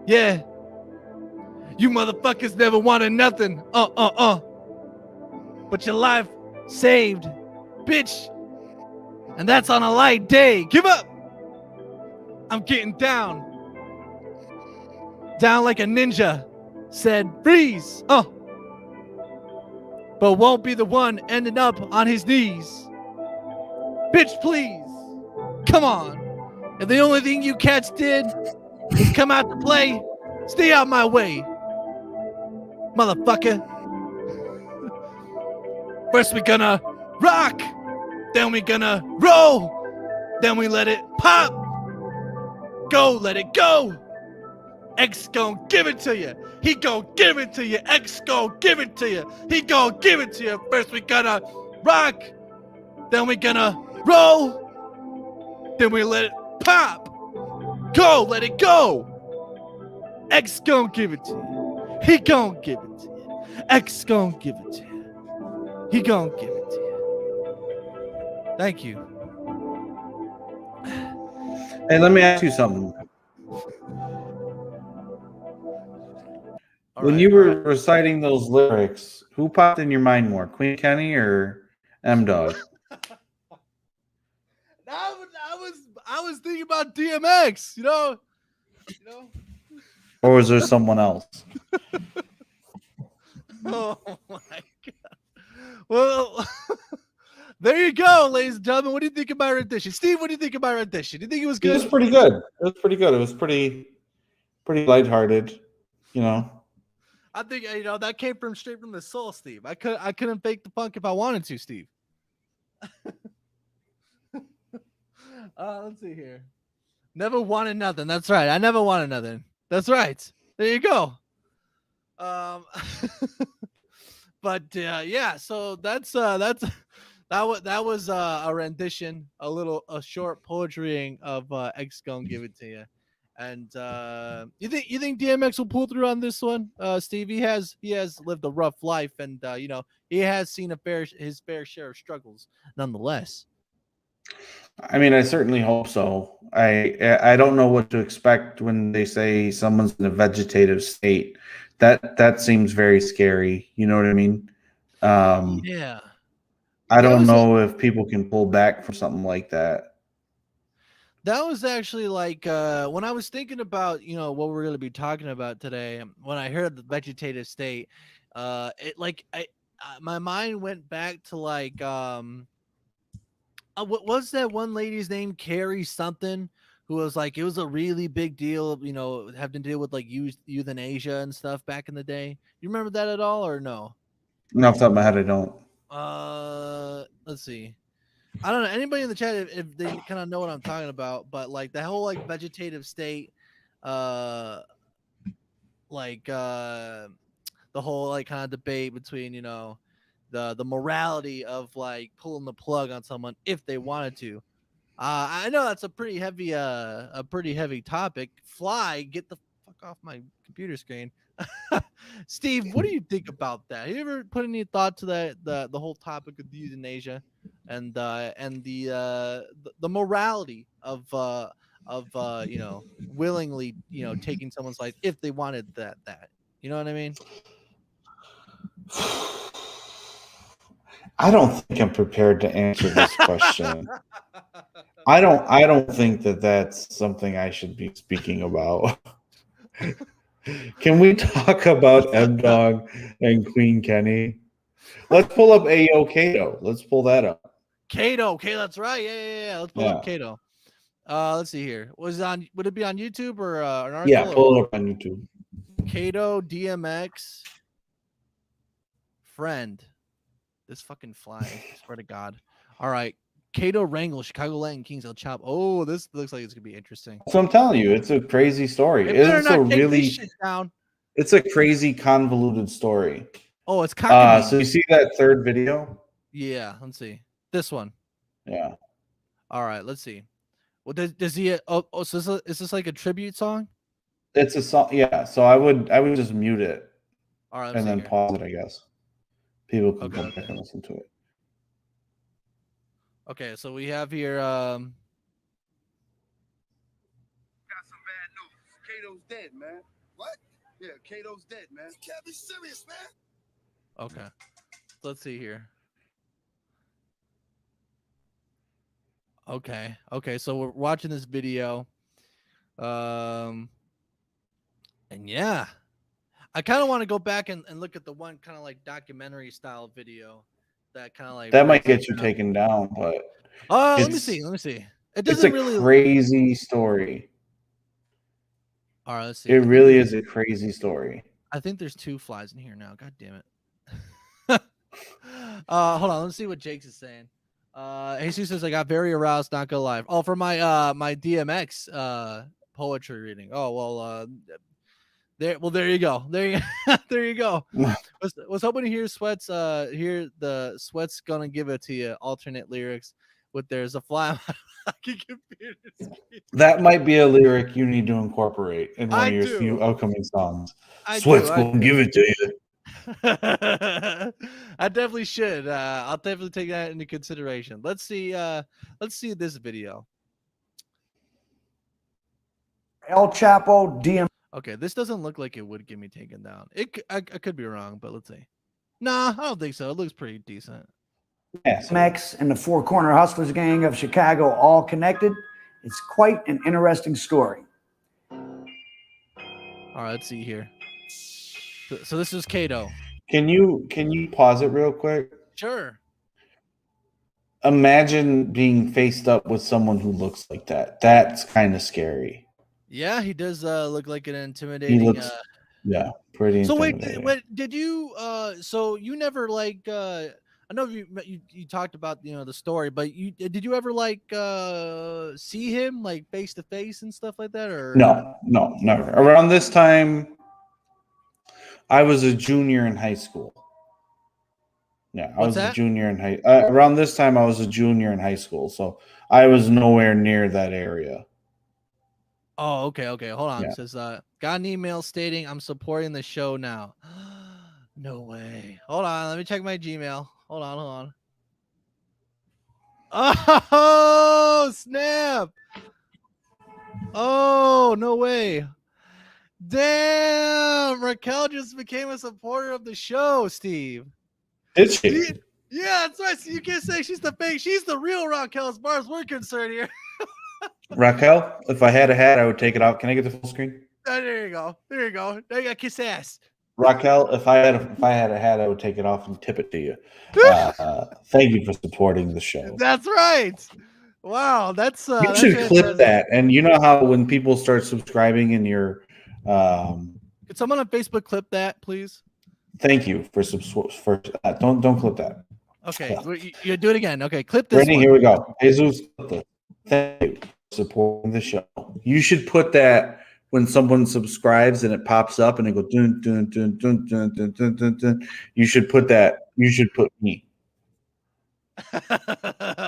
Yeah. You motherfuckers never wanted nothing. But your life saved, bitch. And that's on a light day. Give up. I'm getting down. Down like a ninja. Said freeze. But won't be the one ending up on his knees. Bitch, please. Come on. If the only thing you cats did was come out to play, stay out my way. Motherfucker. First we gonna rock. Then we gonna roll. Then we let it pop. Go, let it go. X gon' give it to you. He gon' give it to you. X gon' give it to you. He gon' give it to you. First we gonna rock. Then we gonna roll. Then we let it pop. Go, let it go. X gon' give it to you. He gon' give it to you. X gon' give it to you. He gon' give it to you. Thank you. Hey, let me ask you something. When you were reciting those lyrics, who popped in your mind more, Queen Kenny or M Dog? I was thinking about DMX, you know. Or was there someone else? Oh my god. Well, there you go, ladies and gentlemen. What do you think of my rendition? Steve, what do you think of my rendition? Do you think it was good? It was pretty good. It was pretty lighthearted, you know. I think that came straight from the soul, Steve. I couldn't fake the funk if I wanted to, Steve. Let's see here. Never wanted nothing. That's right. I never wanted nothing. That's right. There you go. But yeah. So that was a rendition, a short poetrying of X Gon' Give It To You. And you think DMX will pull through on this one, Steve? He has lived a rough life, and he has seen his fair share of struggles, nonetheless. I mean, I certainly hope so. I don't know what to expect when they say someone's in a vegetative state. That seems very scary. You know what I mean? Yeah. I don't know if people can pull back from something like that. That was actually like when I was thinking about what we're going to be talking about today. When I heard the vegetative state, my mind went back to like what was that one lady's name? Carrie something, who was like, it was a really big deal, having to deal with like euthanasia and stuff back in the day. You remember that at all or no? No, off the top of my head, I don't. Let's see. I don't know anybody in the chat if they kind of know what I'm talking about, but like the whole like vegetative state, the whole like kind of debate between the morality of like pulling the plug on someone if they wanted to. I know that's a pretty heavy topic. Fly, get the fuck off my computer screen. Steve, what do you think about that? Have you ever put any thought to the whole topic of euthanasia and the morality of willingly taking someone's life if they wanted that? You know what I mean? I don't think I'm prepared to answer this question. I don't think that that's something I should be speaking about. Can we talk about M Dog and Queen Kenny? Let's pull up Ayo Kato. Let's pull that up. Kato, okay, that's right. Yeah. Let's pull up Kato. Let's see here. Would it be on YouTube or an article? Yeah, pull it up on YouTube. Kato DMX friend. This fucking fly. I swear to God. All right. Kato Wrangle, Chicago Latin Kings, El Chop. Oh, this looks like it's gonna be interesting. So I'm telling you, it's a crazy story. It's a crazy convoluted story. Oh, it's cockamamie. So you see that third video? Yeah, let's see. This one. Yeah. All right, let's see. Well, does he? So is this like a tribute song? It's a song. Yeah. So I would just mute it All right, and then pause it. I guess people can go back and listen to it. Okay, so we have here. Got some bad news. Kato's dead, man. What? Yeah, Kato's dead, man. You can't be serious, man. Okay, let's see here. Okay, so we're watching this video, and yeah, I kind of want to go back and look at the one kind of like documentary style video that kind of like that might get you taken down, but let me see. It doesn't it's a crazy story. All right, let's see. It really is a crazy story. I think there's 2 flies in here now. God damn it. Hold on. Let's see what Jake's is saying. Jesus says I got very aroused, not gonna lie. Oh, for my my DMX poetry reading. Oh well, there you go. There you go. Was hoping to hear Sweats hear the Sweats gonna give it to you alternate lyrics with there's a fly on my computer screen. That might be a lyric you need to incorporate in one of your few upcoming songs. Sweats gonna give it to you. I definitely should. I'll definitely take that into consideration. Let's see this video. El Chapo DM. Okay, this doesn't look like it would get me taken down. I could be wrong, but let's see. Nah, I don't think so. It looks pretty decent. Max and the Four Corner Hustlers gang of Chicago all connected. It's quite an interesting story. All right, let's see here. So this is Kato. Can you pause it real quick? Sure. Imagine being faced up with someone who looks like that. That's kind of scary. Yeah, he does look like an intimidating. He looks, yeah, pretty. So intimidating. wait, did you? So you never like? I know you talked about the story, but did you ever like see him like face to face and stuff like that, or no, never. Around this time, I was a junior in high school. Yeah, I was a junior in high. Around this time, I was a junior in high school, so I was nowhere near that area. Oh, okay. Hold on. Yeah. It says, got an email stating I'm supporting the show now. No way. Hold on. Let me check my Gmail. Hold on. Oh, snap. Oh, no way. Damn. Raquel just became a supporter of the show, Steve. Did she? Yeah, that's right. So you can't say she's the fake. She's the real Raquel as far as we're concerned here. Raquel, if I had a hat, I would take it off. Can I get the full screen? Oh, there you go. Now you got kiss ass. Raquel, if I had a hat, I would take it off and tip it to you. Thank you for supporting the show. That's right. Wow, that's you should clip that. And you know how when people start subscribing in your could someone on Facebook clip that, please? Thank you for don't clip that. Okay, you do it again. Okay, clip this. Brittany, here we go. Jesus, thank you for supporting the show. You should put that when someone subscribes and it pops up and it goes dun dun dun dun dun dun dun dun dun. You should put that. You should put me. Yeah,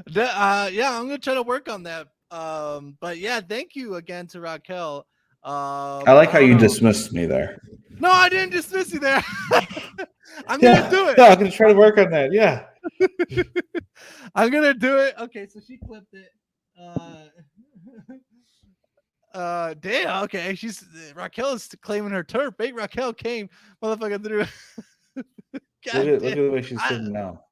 I'm gonna try to work on that. But yeah, thank you again to Raquel. I like how you dismissed me there. No, I didn't dismiss you there. I'm gonna do it. Yeah, I'm gonna try to work on that. Yeah. I'm gonna do it. Okay, so she clipped it. Damn. Okay, Raquel is claiming her turf. Big Raquel came, motherfucker through. Look at the way she's sitting now.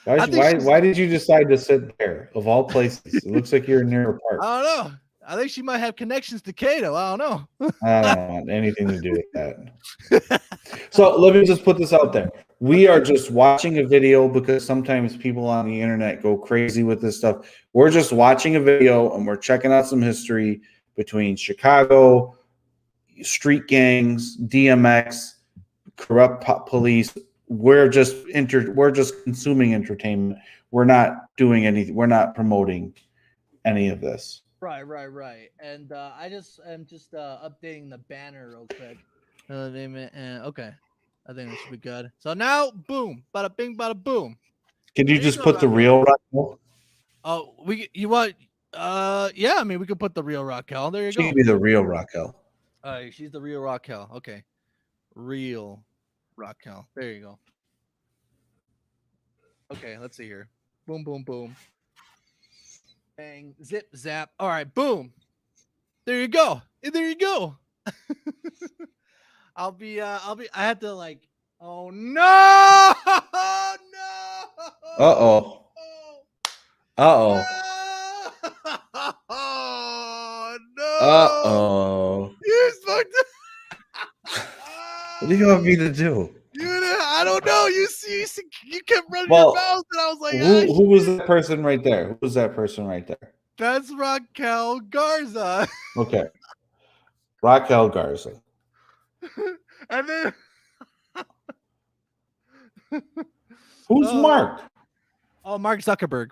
Why did you decide to sit there of all places? It looks like you're near a park. I don't know. I think she might have connections to Kato. I don't know. I don't want anything to do with that. So let me just put this out there. We are just watching a video because sometimes people on the internet go crazy with this stuff. We're just watching a video and we're checking out some history between Chicago, street gangs, DMX, corrupt police. We're just consuming entertainment. We're not doing anything. We're not promoting any of this. Right. And I just am updating the banner real quick. Okay. I think that should be good. So now, boom, bada bing, bada boom. Can you There just go, put the real Raquel? Oh, you want? Yeah. I mean, we could put the real Raquel. There you She go. can be the real Raquel. She's the real Raquel. Okay, real Raquel. There you go. Okay, let's see here. Boom, boom, boom. Bang, zip, zap. All right, boom. There you go. There you go. I had to like, oh no! No! Uh-oh. Uh-oh. Oh no! Uh-oh. You fucked What do you want me to do? I don't know. You kept running Well, your mouth, and I was like, who was that person right there? Who was that person right there? that's Raquel Garza. Okay. Raquel Garza. And then Who's Mark? Oh, Mark Zuckerberg.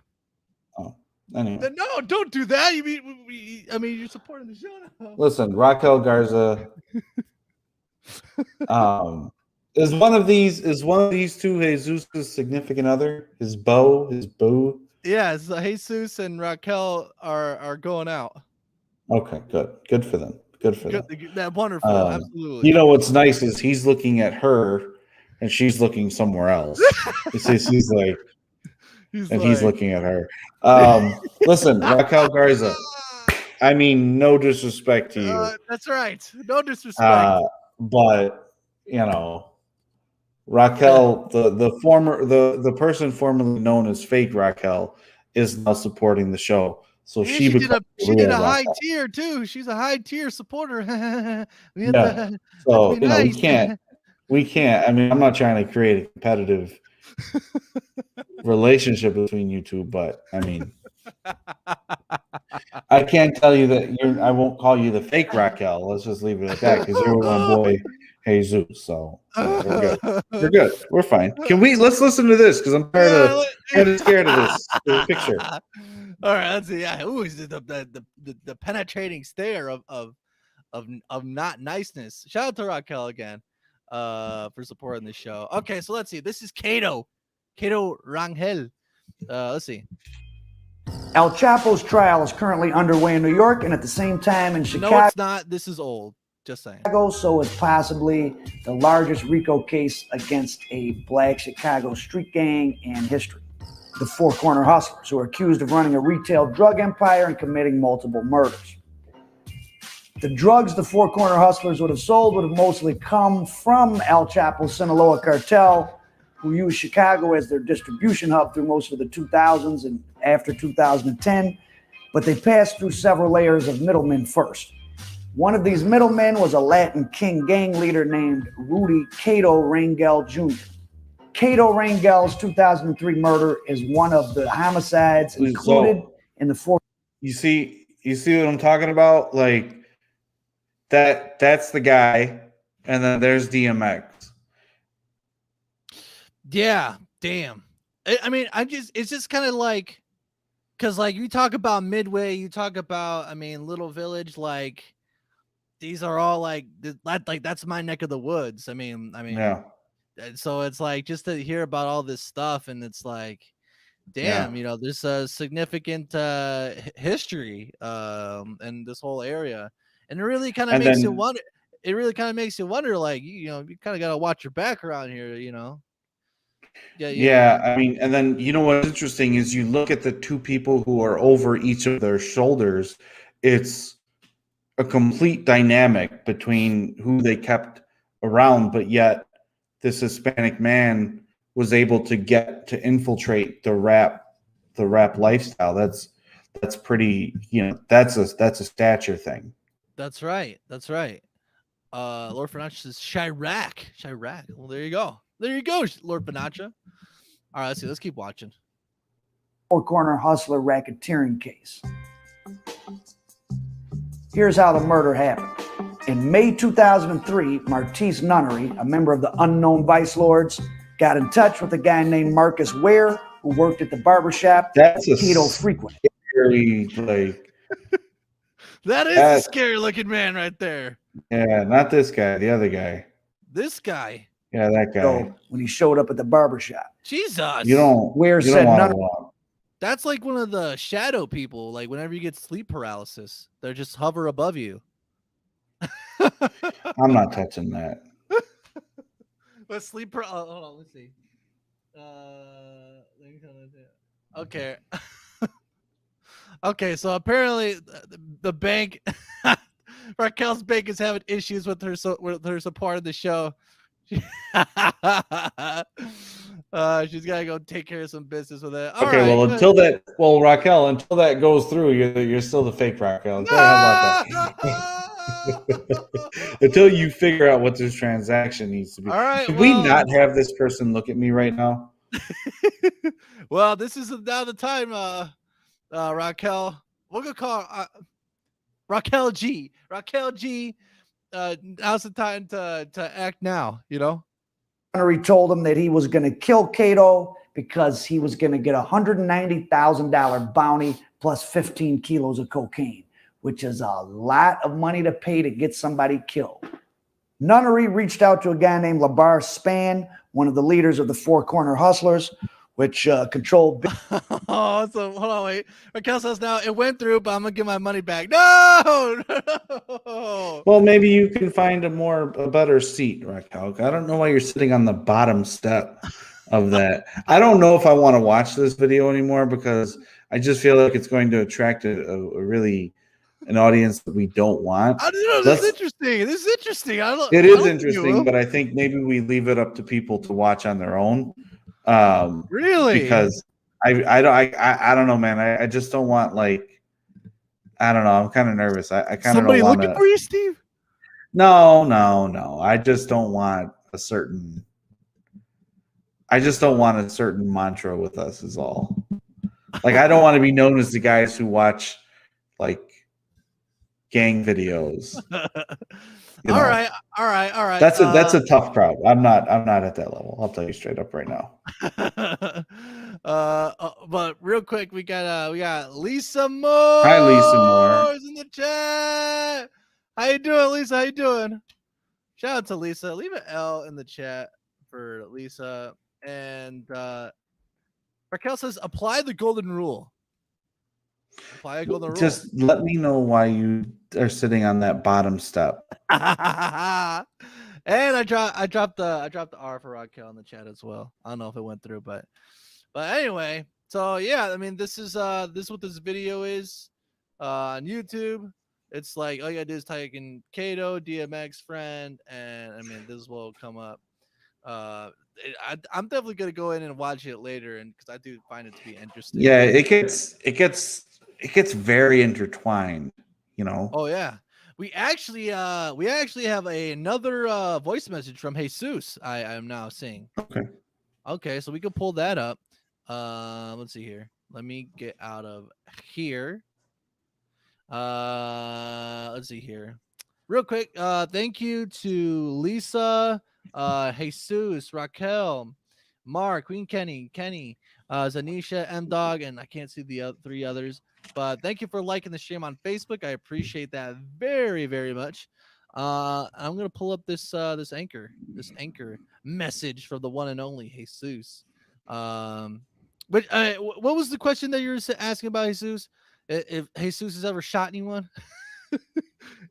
Oh, anyway. No, don't do that. You mean you're supporting the show now. Listen, Raquel Garza. Is one of these two Jesus' significant other? His boo? Yeah, so Jesus and Raquel are going out. Okay, good. Good for them. Good for them. That wonderful, absolutely. You know what's nice is he's looking at her and she's looking somewhere else. He's like, he's looking at her. Listen, Raquel Garza. I mean, no disrespect to you. That's right. No disrespect. But you know, Raquel, the person formerly known as Fake Raquel, is now supporting the show. So she did a high tier too. She's a high tier supporter. Yeah. So you know, we can't. I mean, I'm not trying to create a competitive relationship between you two, but I mean, I can't tell you that I won't call you the fake Raquel. Let's just leave it at that because you're my boy Jesus. So we're good. We're good. We're fine. Let's listen to this because I'm kind of scared of this picture. All right, let's see. Yeah, ooh, the penetrating stare of not niceness. Shout out to Raquel again, for supporting the show. Okay, so let's see. This is Kato Rangel. Let's see. El Chapo's trial is currently underway in New York and at the same time in Chicago. No, it's not. This is old. Just saying. So it's possibly the largest RICO case against a black Chicago street gang in history. The Four Corner Hustlers, who are accused of running a retail drug empire and committing multiple murders. The drugs the Four Corner Hustlers would have sold would have mostly come from El Chapo's Sinaloa cartel, who used Chicago as their distribution hub through most of the 2000s and after 2010, but they passed through several layers of middlemen first. One of these middlemen was a Latin King gang leader named Rudy Cato Rangel Jr. Cato Rangel's 2003 murder is one of the homicides included in the four. You see what I'm talking about? Like that's the guy, and then there's DMX. Yeah, damn. I mean, it's just kind of like, because like you talk about Midway, you talk about, Little Village, like these are all like that's my neck of the woods. Yeah. So it's like just to hear about all this stuff, and it's like, damn, there's a significant history in this whole area, and it really kind of makes you wonder. It really kind of makes you wonder, like you kind of got to watch your back around here, Yeah, I mean, and then what's interesting is you look at the two people who are over each of their shoulders. It's a complete dynamic between who they kept around, but yet this Hispanic man was able to get to infiltrate the rap lifestyle. That's pretty, that's a stature thing. That's right. Lord Fernandez says Chirac. Well, there you go, Lord Panacha. All right, let's see. Let's keep watching. Four Corner Hustler racketeering case. Here's how the murder happened. In May 2003, Martise Nunnery, a member of the Unknown Vice Lords, got in touch with a guy named Marcus Ware, who worked at the barbershop Tito frequent. Scary, like that is a scary looking man right there. Yeah, not this guy, the other guy. This guy. Yeah, that guy. So when he showed up at the barbershop. Jesus. You don't none to walk. That's like one of the shadow people. Like whenever you get sleep paralysis, they just hover above you. I'm not touching that. But sleep hold on, let's see. Okay. Okay, so apparently the bank Raquel's bank is having issues with her support of the show. She's gotta go take care of some business with it. All right, well, Raquel, until that goes through, you're still the fake Raquel. Okay, how about that? Until you figure out what this transaction needs to be. All right, Could we not have this person look at me right now? Well, this is now the time, Raquel. We're gonna call Raquel G. Raquel G. Now's the time to act now. You know. He told him that he was going to kill Cato because he was going to get $190,000 bounty plus 15 kilos of cocaine, which is a lot of money to pay to get somebody killed. Nunnery reached out to a guy named Labar Span, one of the leaders of the Four Corner Hustlers, which controlled. Oh, so hold on, wait. Raquel says now it went through, but I'm gonna get my money back. No. Well, maybe you can find a better seat, Raquel. I don't know why you're sitting on the bottom step of that. I don't know if I want to watch this video anymore because I just feel like it's going to attract an audience that we don't want. I don't know. This is interesting. This is interesting. It is interesting, but I think maybe we leave it up to people to watch on their own. Really? Because I don't know, man. I just don't want I don't know. I'm kind of nervous. I kind of don't want looking for you, Steve. No. I just don't want a certain. I just don't want a certain mantra with us. Is all. Like I don't want to be known as the guys who watch gang videos. All right. That's a tough crowd. I'm not at that level. I'll tell you straight up right now. But real quick, we got Lisa Moore. Hi, Lisa Moore. In the chat. How you doing, Lisa? How you doing? Shout out to Lisa. Leave an L in the chat for Lisa. And Raquel says, apply the golden rule. Apply a golden rule. Just let me know why you are sitting on that bottom step. And I dropped the R for Raquel in the chat as well. I don't know if it went through, but anyway, so yeah, I mean this is what this video is on YouTube. It's like all you gotta do is type in Kato DMX friend, and I mean this will come up. I'm definitely gonna go in and watch it later, and because I do find it to be interesting. Yeah, it gets very intertwined, you know. Oh yeah. We actually have another voice message from Jesus. I am now seeing. Okay, so we can pull that up. Let's see here. Let me get out of here. Let's see here. Real quick, thank you to Lisa, Jesus, Raquel, Mark, Queen Kenny, Zanisha, M Dog, and I can't see the three others. But thank you for liking the stream on Facebook. I appreciate that very, very much. I'm gonna pull up this anchor message from the one and only Jesus. But what was the question that you were asking about Jesus? If Jesus has ever shot anyone?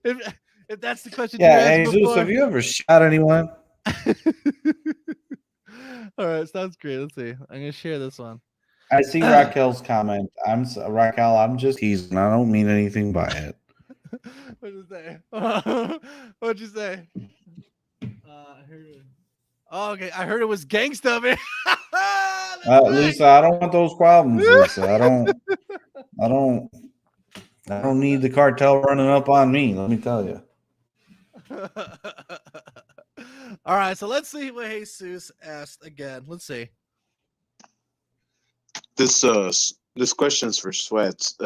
if that's the question. Yeah, Jesus, before. Have you ever shot anyone? All right, sounds great. Let's see. I'm gonna share this one. I see Raquel's comment. Raquel. I'm just teasing. I don't mean anything by it. What'd you say? What'd you say? I heard it. Oh, okay. I heard it was gangsta, man. Lisa, I don't want those problems, Lisa. I don't need the cartel running up on me. Let me tell you. All right, so let's see what Jesus asked again. Let's see. This question's for Sweats.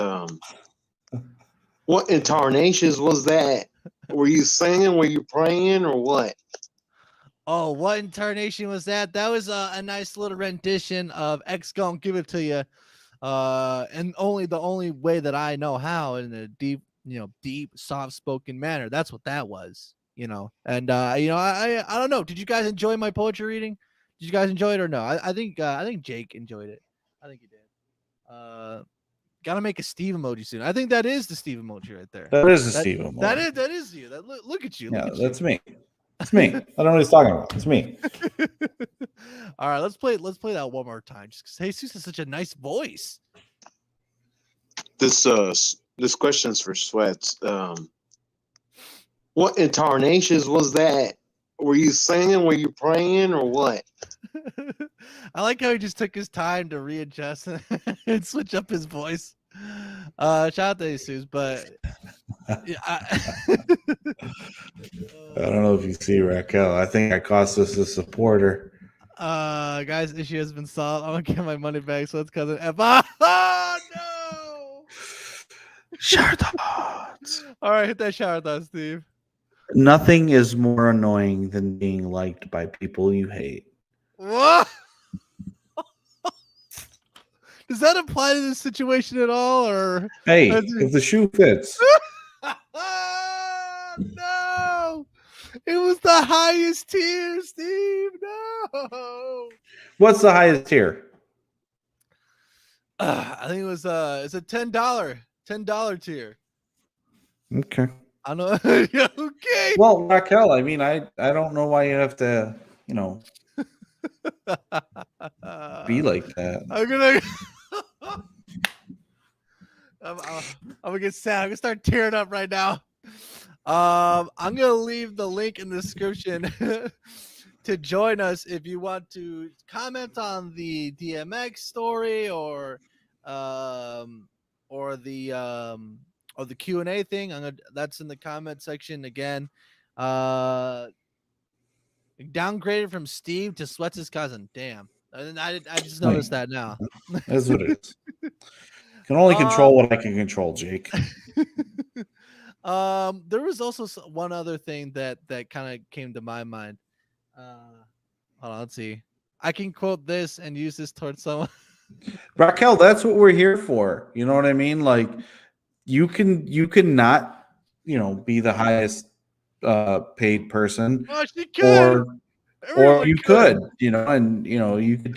What incarnations was that? Were you singing? Were you praying, or what? Oh, what incarnation was that? That was a nice little rendition of X Gon Give It To You, and the only way that I know how, in a deep, soft-spoken manner. That's what that was. And I don't know. Did you guys enjoy my poetry reading? Did you guys enjoy it or no? I think Jake enjoyed it. I think he did. Gotta make a Steve emoji soon. I think that is the Steve emoji right there. That is the Steve emoji. That is you. Look at you. Yeah, Look at that's you. me. It's me. I don't know what he's talking about. It's me. All right, let's play that one more time. Just because Jesus has such a nice voice. This question's for Sweats. What intonations was that? Were you singing? Were you praying, or what? I like how he just took his time to readjust and switch up his voice. Shout out to Jesus, but yeah, I don't know if you see Raquel. I think I cost us a supporter. Guys, issue has been solved. I'm gonna get my money back. So it's cousin F. Oh no! Shower thoughts. All right, hit that shower thought, Steve. Nothing is more annoying than being liked by people you hate. What? Does that apply to this situation at all, or hey, if the shoe fits? No, it was the highest tier, Steve. No. What's the highest tier? I think it was it's a $10 tier. Okay. I know. Okay. Well, Raquel, I mean, I don't know why you have to, be like that. I'm gonna get sad. I'm gonna start tearing up right now. I'm gonna leave the link in the description to join us if you want to comment on the DMX story or the Q&A thing. That's in the comment section again. Downgraded from Steve to Sweats' cousin. Damn. I just noticed that now. That's what it is. Can only control what I can control, Jake. There was also one other thing that kind of came to my mind. Hold on, let's see. I can quote this and use this towards someone. Raquel, that's what we're here for. You know what I mean? Like you can not, be the highest paid person, Oh, she could. or you could, and you could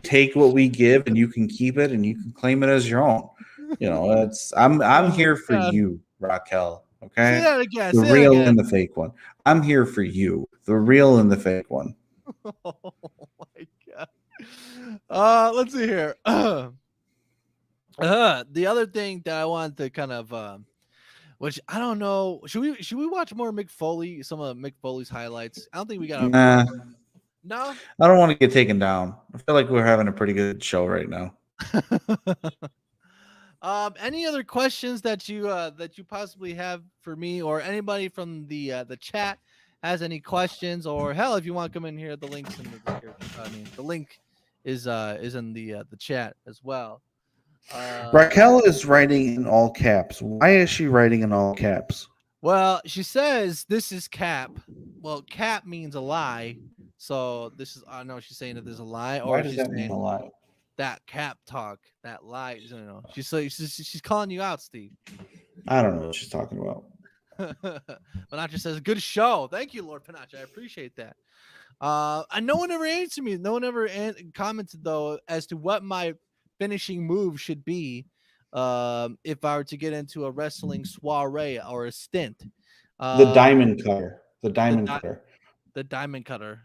take what we give and you can keep it and you can claim it as your own. I'm here for you, Raquel. Okay. Say that again. The real and the fake one. I'm here for you. The real and the fake one. Oh my god. Let's see here. The other thing that I wanted to kind of which I don't know. Should we watch more Mick Foley, some of Mick Foley's highlights? I don't think we got Nah. No? I don't want to get taken down. I feel like we're having a pretty good show right now. Any other questions that you possibly have for me or anybody from the chat has any questions, or hell, if you want to come in here, the link's in the description. I mean, the link is in the chat as well. Raquel is writing in all caps. Why is she writing in all caps? Well, she says this is cap. Well, cap means a lie. So this is, I know she's saying that there's a lie. Why or does she's that mean a lie? That cap talk, that lie. She's calling you out, Steve. I don't know what she's talking about. Panacha says, good show. Thank you, Lord Panacha. I appreciate that. And no one ever answered me. No one ever commented, though, as to what my finishing move should be if I were to get into a wrestling soiree or a stint. The diamond cutter. The diamond cutter. The diamond cutter.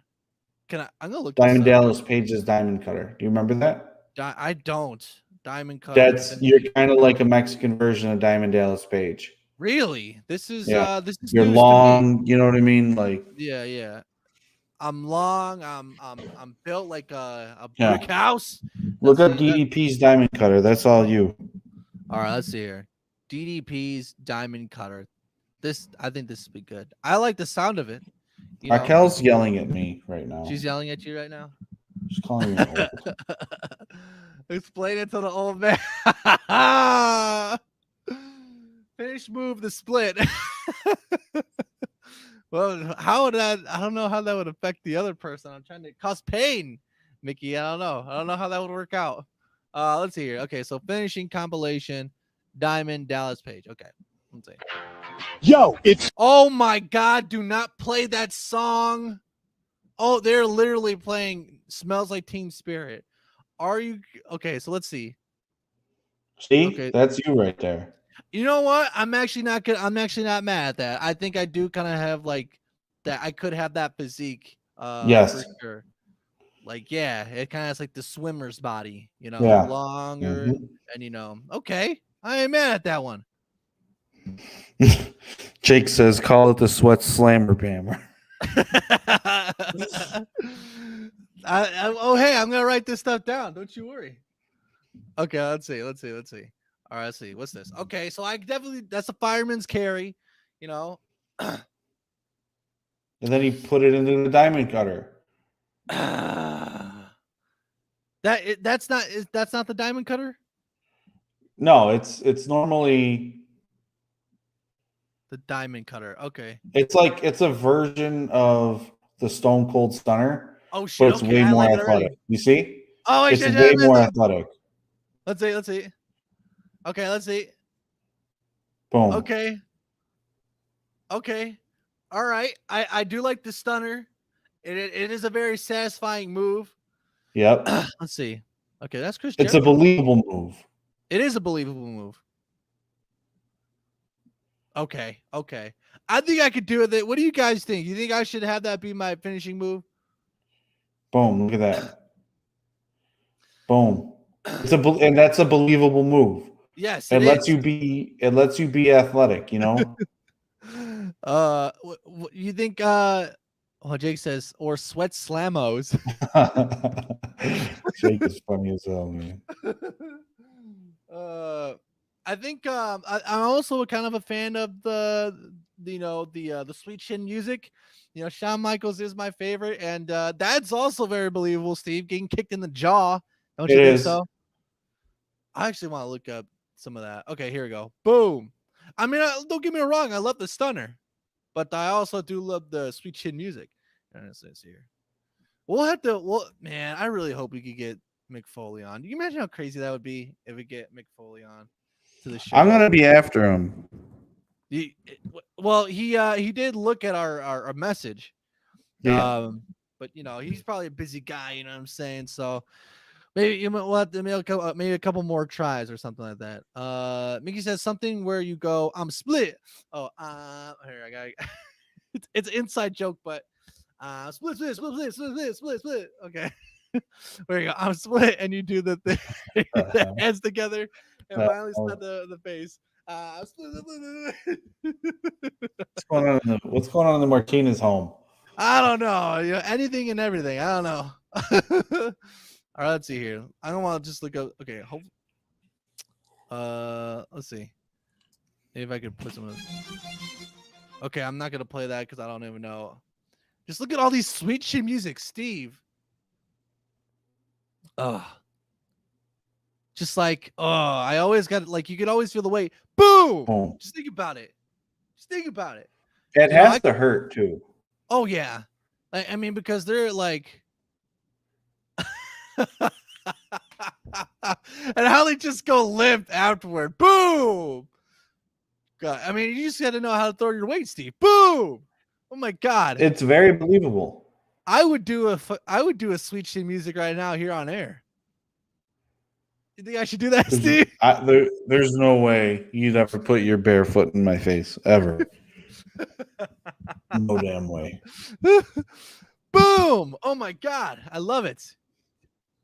I'm gonna look. Diamond Dallas Page's diamond cutter. Do you remember that? I don't. Diamond cutter. You're kind of like a Mexican version of Diamond Dallas Page. Really? This is you're long. You know what I mean? Like yeah. I'm long. I'm built like a brick house. Look up DDP's diamond cutter. That's all you. All right, let's see here. DDP's diamond cutter. I think this would be good. I like the sound of it. Raquel's yelling at me right now. She's yelling at you right now. She's calling me old. Explain it to the old man. Finish move the split. Well, how would that? I don't know how that would affect the other person. I'm trying to cause pain, Mickey. I don't know. I don't know how that would work out. Let's see here. Okay, so finishing compilation, Diamond Dallas Page. Okay, let's see. Yo, it's Oh my God, do not play that song. Oh, they're literally playing Smells Like Teen Spirit. Are you okay? So let's see. See, Okay. that's you right there. You know what? I'm actually not good. I'm actually not mad at that. I think I do kind of have like that. I could have that physique. Yes. For sure. Like, yeah, it kind of has like the swimmer's body, Yeah. longer, and okay. I ain't mad at that one. Jake says, "Call it the sweat slammer bammer." Oh, hey, I'm gonna write this stuff down. Don't you worry. Okay, let's see. All right, let's see. What's this? Okay, so that's a fireman's carry, And then he put it into the diamond cutter. That's not the diamond cutter. No, it's normally The diamond cutter. Okay. it's a version of the Stone Cold Stunner. Oh shit! But it's Okay, way I more like it athletic. already. You see? Oh, it's way more athletic. Let's see. Okay, let's see. Boom. Okay. All right. I do like the stunner. It is a very satisfying move. Yep. Let's see. Okay, that's Chris It's a Jericho. believable move. It is a believable move. Okay. I think I could do it. What do you guys think? You think I should have that be my finishing move? Boom! Look at that. Boom! And that's a believable move. Yes, it lets you be athletic. You think? Jake says, or sweat slamos. Jake is funny as hell, man. I think I'm also kind of a fan of the sweet chin music. Shawn Michaels is my favorite, and that's also very believable. Steve getting kicked in the jaw, don't you think so? I actually want to look up some of that. Okay, here we go. Boom. I mean, don't get me wrong, I love the stunner, but I also do love the sweet chin music. And it says here, man, I really hope we could get Mick Foley on. Do you imagine how crazy that would be if we get Mick Foley on to the show? I'm gonna be after him. He did look at our message. Yeah. But he's probably a busy guy, you know what I'm saying? So maybe we'll have to maybe a couple more tries or something like that. Mickey says something where you go, I'm split. Oh, here I got it's an inside joke, but split. Okay. Where you go, I'm split, and you do the thing, the hands together, and finally start the face. What's going on in the Martinez home? I don't know. Anything and everything. I don't know. All right, let's see here. I don't want to just look up. Okay, let's see. Maybe if I could put some of this. Okay, I'm not gonna play that because I don't even know. Just look at all these sweet chin music, Steve. Just like, I always got like you could always feel the weight. Boom! Boom. Just think about it. It has to hurt too. Oh yeah. I mean, because they're like and how they just go limp afterward. Boom! God, I mean, you just got to know how to throw your weight, Steve. Boom! Oh my God! It's very believable. I would do a sweet chin music right now here on air. You think I should do that, Steve? There's no way you'd ever put your bare foot in my face ever. No damn way. Boom! Oh my God, I love it.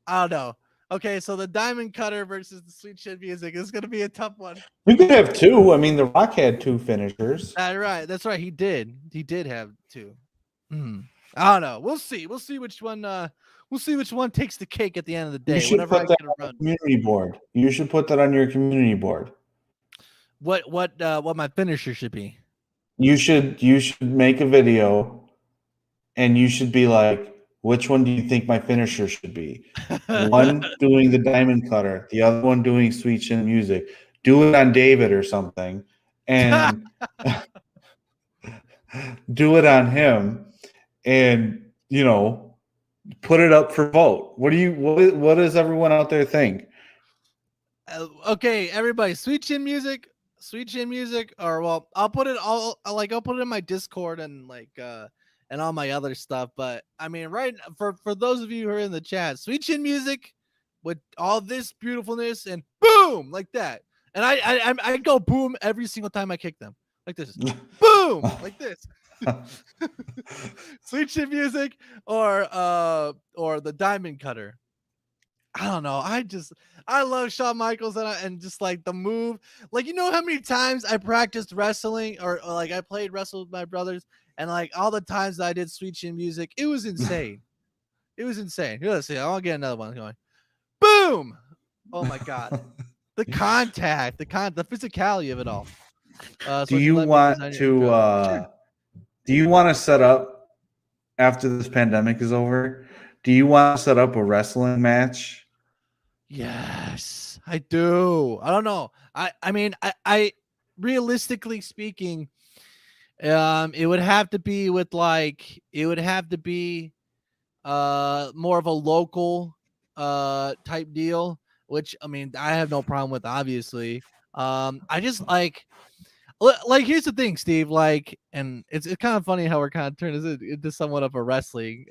I don't know. Okay, so the diamond cutter versus the sweet chin music is going to be a tough one. We could have two. I mean, The Rock had two finishers. That's right. He did have two. I don't know. We'll see. We'll see which one. We'll see which one takes the cake at the end of the day. You should put that on the community board. You should put that on your community board. What my finisher should be. You should make a video, and you should be like, which one do you think my finisher should be? One doing the diamond cutter, the other one doing sweet chin music. Do it on David or something, and do it on him, and put it up for vote. What does everyone out there think? Okay, everybody, sweet chin music Sweet Chin Music, or well, I'll put it in my Discord and and all my other stuff. But I mean, right, for those of you who are in the chat, Sweet Chin Music with all this beautifulness and boom like that, and I go boom every single time I kick them like this, boom like this. Sweet Chin Music or the Diamond Cutter. I don't know. I love Shawn Michaels and just like the move. Like, you know how many times I practiced wrestling or like I played wrestle with my brothers, and like all the times that I did Sweet Chin Music, it was insane. It was insane. Here, let's see. I'll get another one going. Boom! Oh my god. The contact, the physicality of it all. Do you want to set up after this pandemic is over? Do you want to set up a wrestling match? Yes, I do. I don't know. I mean, I realistically speaking, it would have to be with more of a local type deal, which I mean, I have no problem with, obviously. I just like here's the thing, Steve, and it's kind of funny how we're kind of turning this into somewhat of a wrestling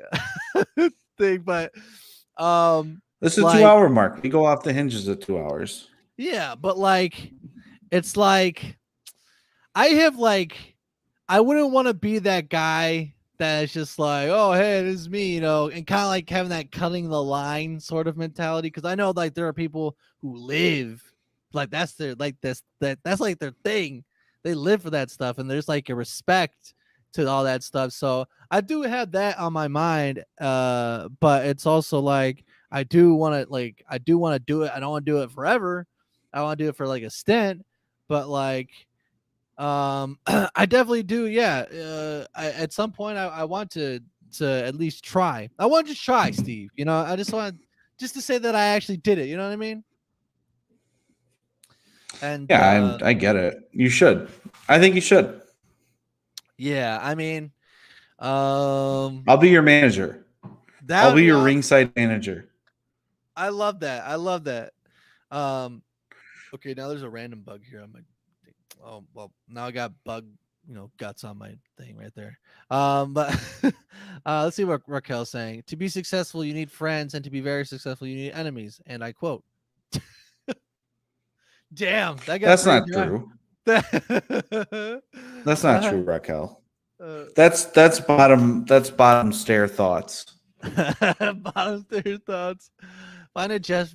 thing, but this is a 2-hour mark. We go off the hinges at 2 hours. Yeah, but it's like I wouldn't want to be that guy that is just like, oh hey, this is me, and kind of like having that cutting the line sort of mentality, because I know there are people who live that's their that's like their thing. They live for that stuff, and there's a respect to all that stuff. So I do have that on my mind, but it's also I do want to do it. I don't want to do it forever. I want to do it for a stint, but I definitely do. Yeah. At some point I want to at least try. I want to just try, Steve. I just want just to say that I actually did it. You know what I mean? And yeah, I get it. You should. I think you should. Yeah, I mean, I'll be your manager. I'll be your ringside manager. I love that. Okay, now there's a random bug here on my thing. Oh well, now I got bug, guts on my thing right there. But let's see what Raquel's saying. To be successful, you need friends, and to be very successful, you need enemies. And I quote. Damn, that's not true. That's not true, Raquel. That's bottom stair thoughts. Bottom stair thoughts. Find a Def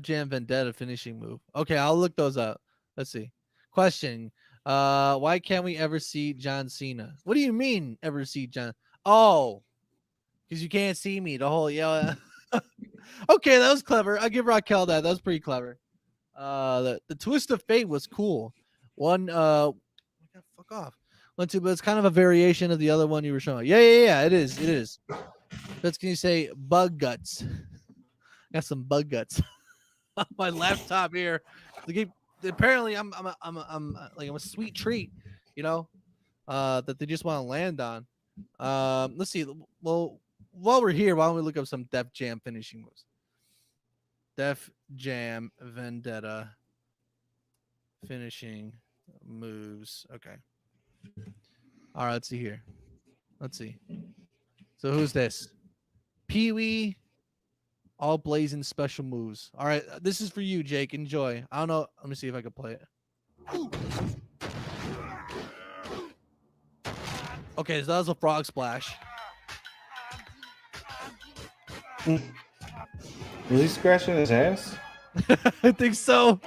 Jam Vendetta finishing move. Okay, I'll look those up. Let's see. Question: why can't we ever see John Cena? What do you mean ever see John? Oh, because you can't see me. The whole yeah. Okay, that was clever. I'll give Raquel that. That was pretty clever. The twist of fate was cool. One fuck off. One, two, but it's kind of a variation of the other one you were showing. Yeah. It is. That's, can you say bug guts? Got some bug guts on my laptop here. Apparently I'm a sweet treat, that they just want to land on. Let's see. Well, while we're here, why don't we look up some Def Jam finishing moves? Def Jam Vendetta finishing moves. Okay. All right, let's see here. Let's see. So who's this? Pee-wee all blazing special moves. All right, this is for you, Jake. Enjoy. I don't know. Let me see if I can play it. Okay, so that was a frog splash. Was he scratching his ass? I think so.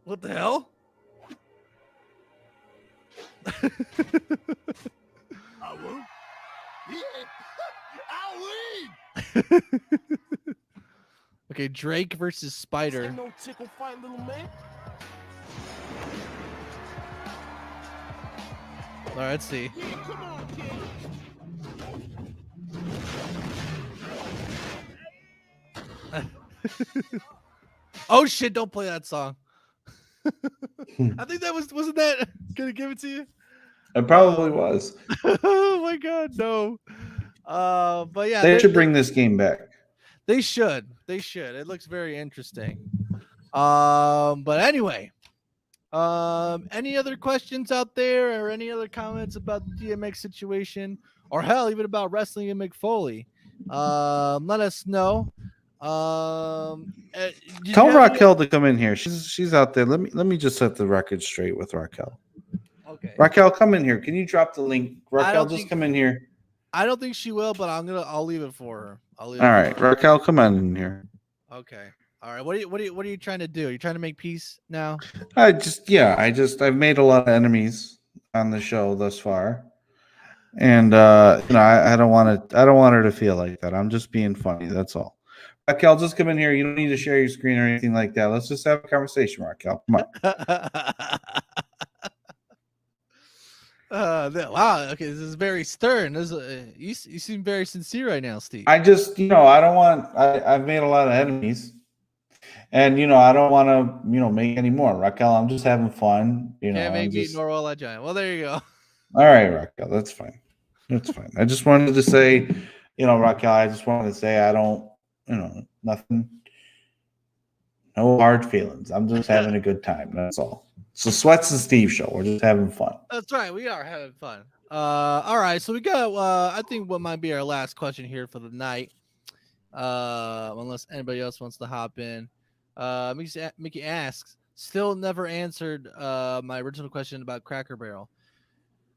What the hell? I will. Yeah. I win. Okay, Drake versus Spider. No tickle fight, little man. All right, let's see. Yeah, come on, kid. Oh shit! Don't play that song. I think that wasn't that gonna give it to you. It probably was. Oh my god, no. But yeah, they should bring this game back. They should. It looks very interesting. But anyway, any other questions out there, or any other comments about the DMX situation, or hell, even about wrestling and McFoley? Let us know. Did you Tell have any- Raquel to come in here. She's out there. Let me just set the record straight with Raquel. Okay. Raquel, come in here. Can you drop the link? Raquel, just come in here. I don't think she will, but I'll leave it for her. All right, Raquel, come on in here. Okay. All right. What are you trying to do? Are you trying to make peace now? I've made a lot of enemies on the show thus far. And I don't want her to feel like that. I'm just being funny. That's all. Raquel, just come in here. You don't need to share your screen or anything like that. Let's just have a conversation, Raquel. Come on. Wow. Okay, this is very stern. You seem very sincere right now, Steve. I just, I don't want. I've made a lot of enemies, and I don't want to, make any more. Raquel, I'm just having fun. Can't make me nor will I giant. Well, there you go. All right, Raquel, that's fine. That's fine. I just wanted to say, Raquel, I just wanted to say I don't, nothing, no hard feelings. I'm just having a good time. That's all. So Sweats and Steve show. We're just having fun. That's right. We are having fun. All right. So we got, I think what might be our last question here for the night. Unless anybody else wants to hop in. Mickey asks, still never answered my original question about Cracker Barrel.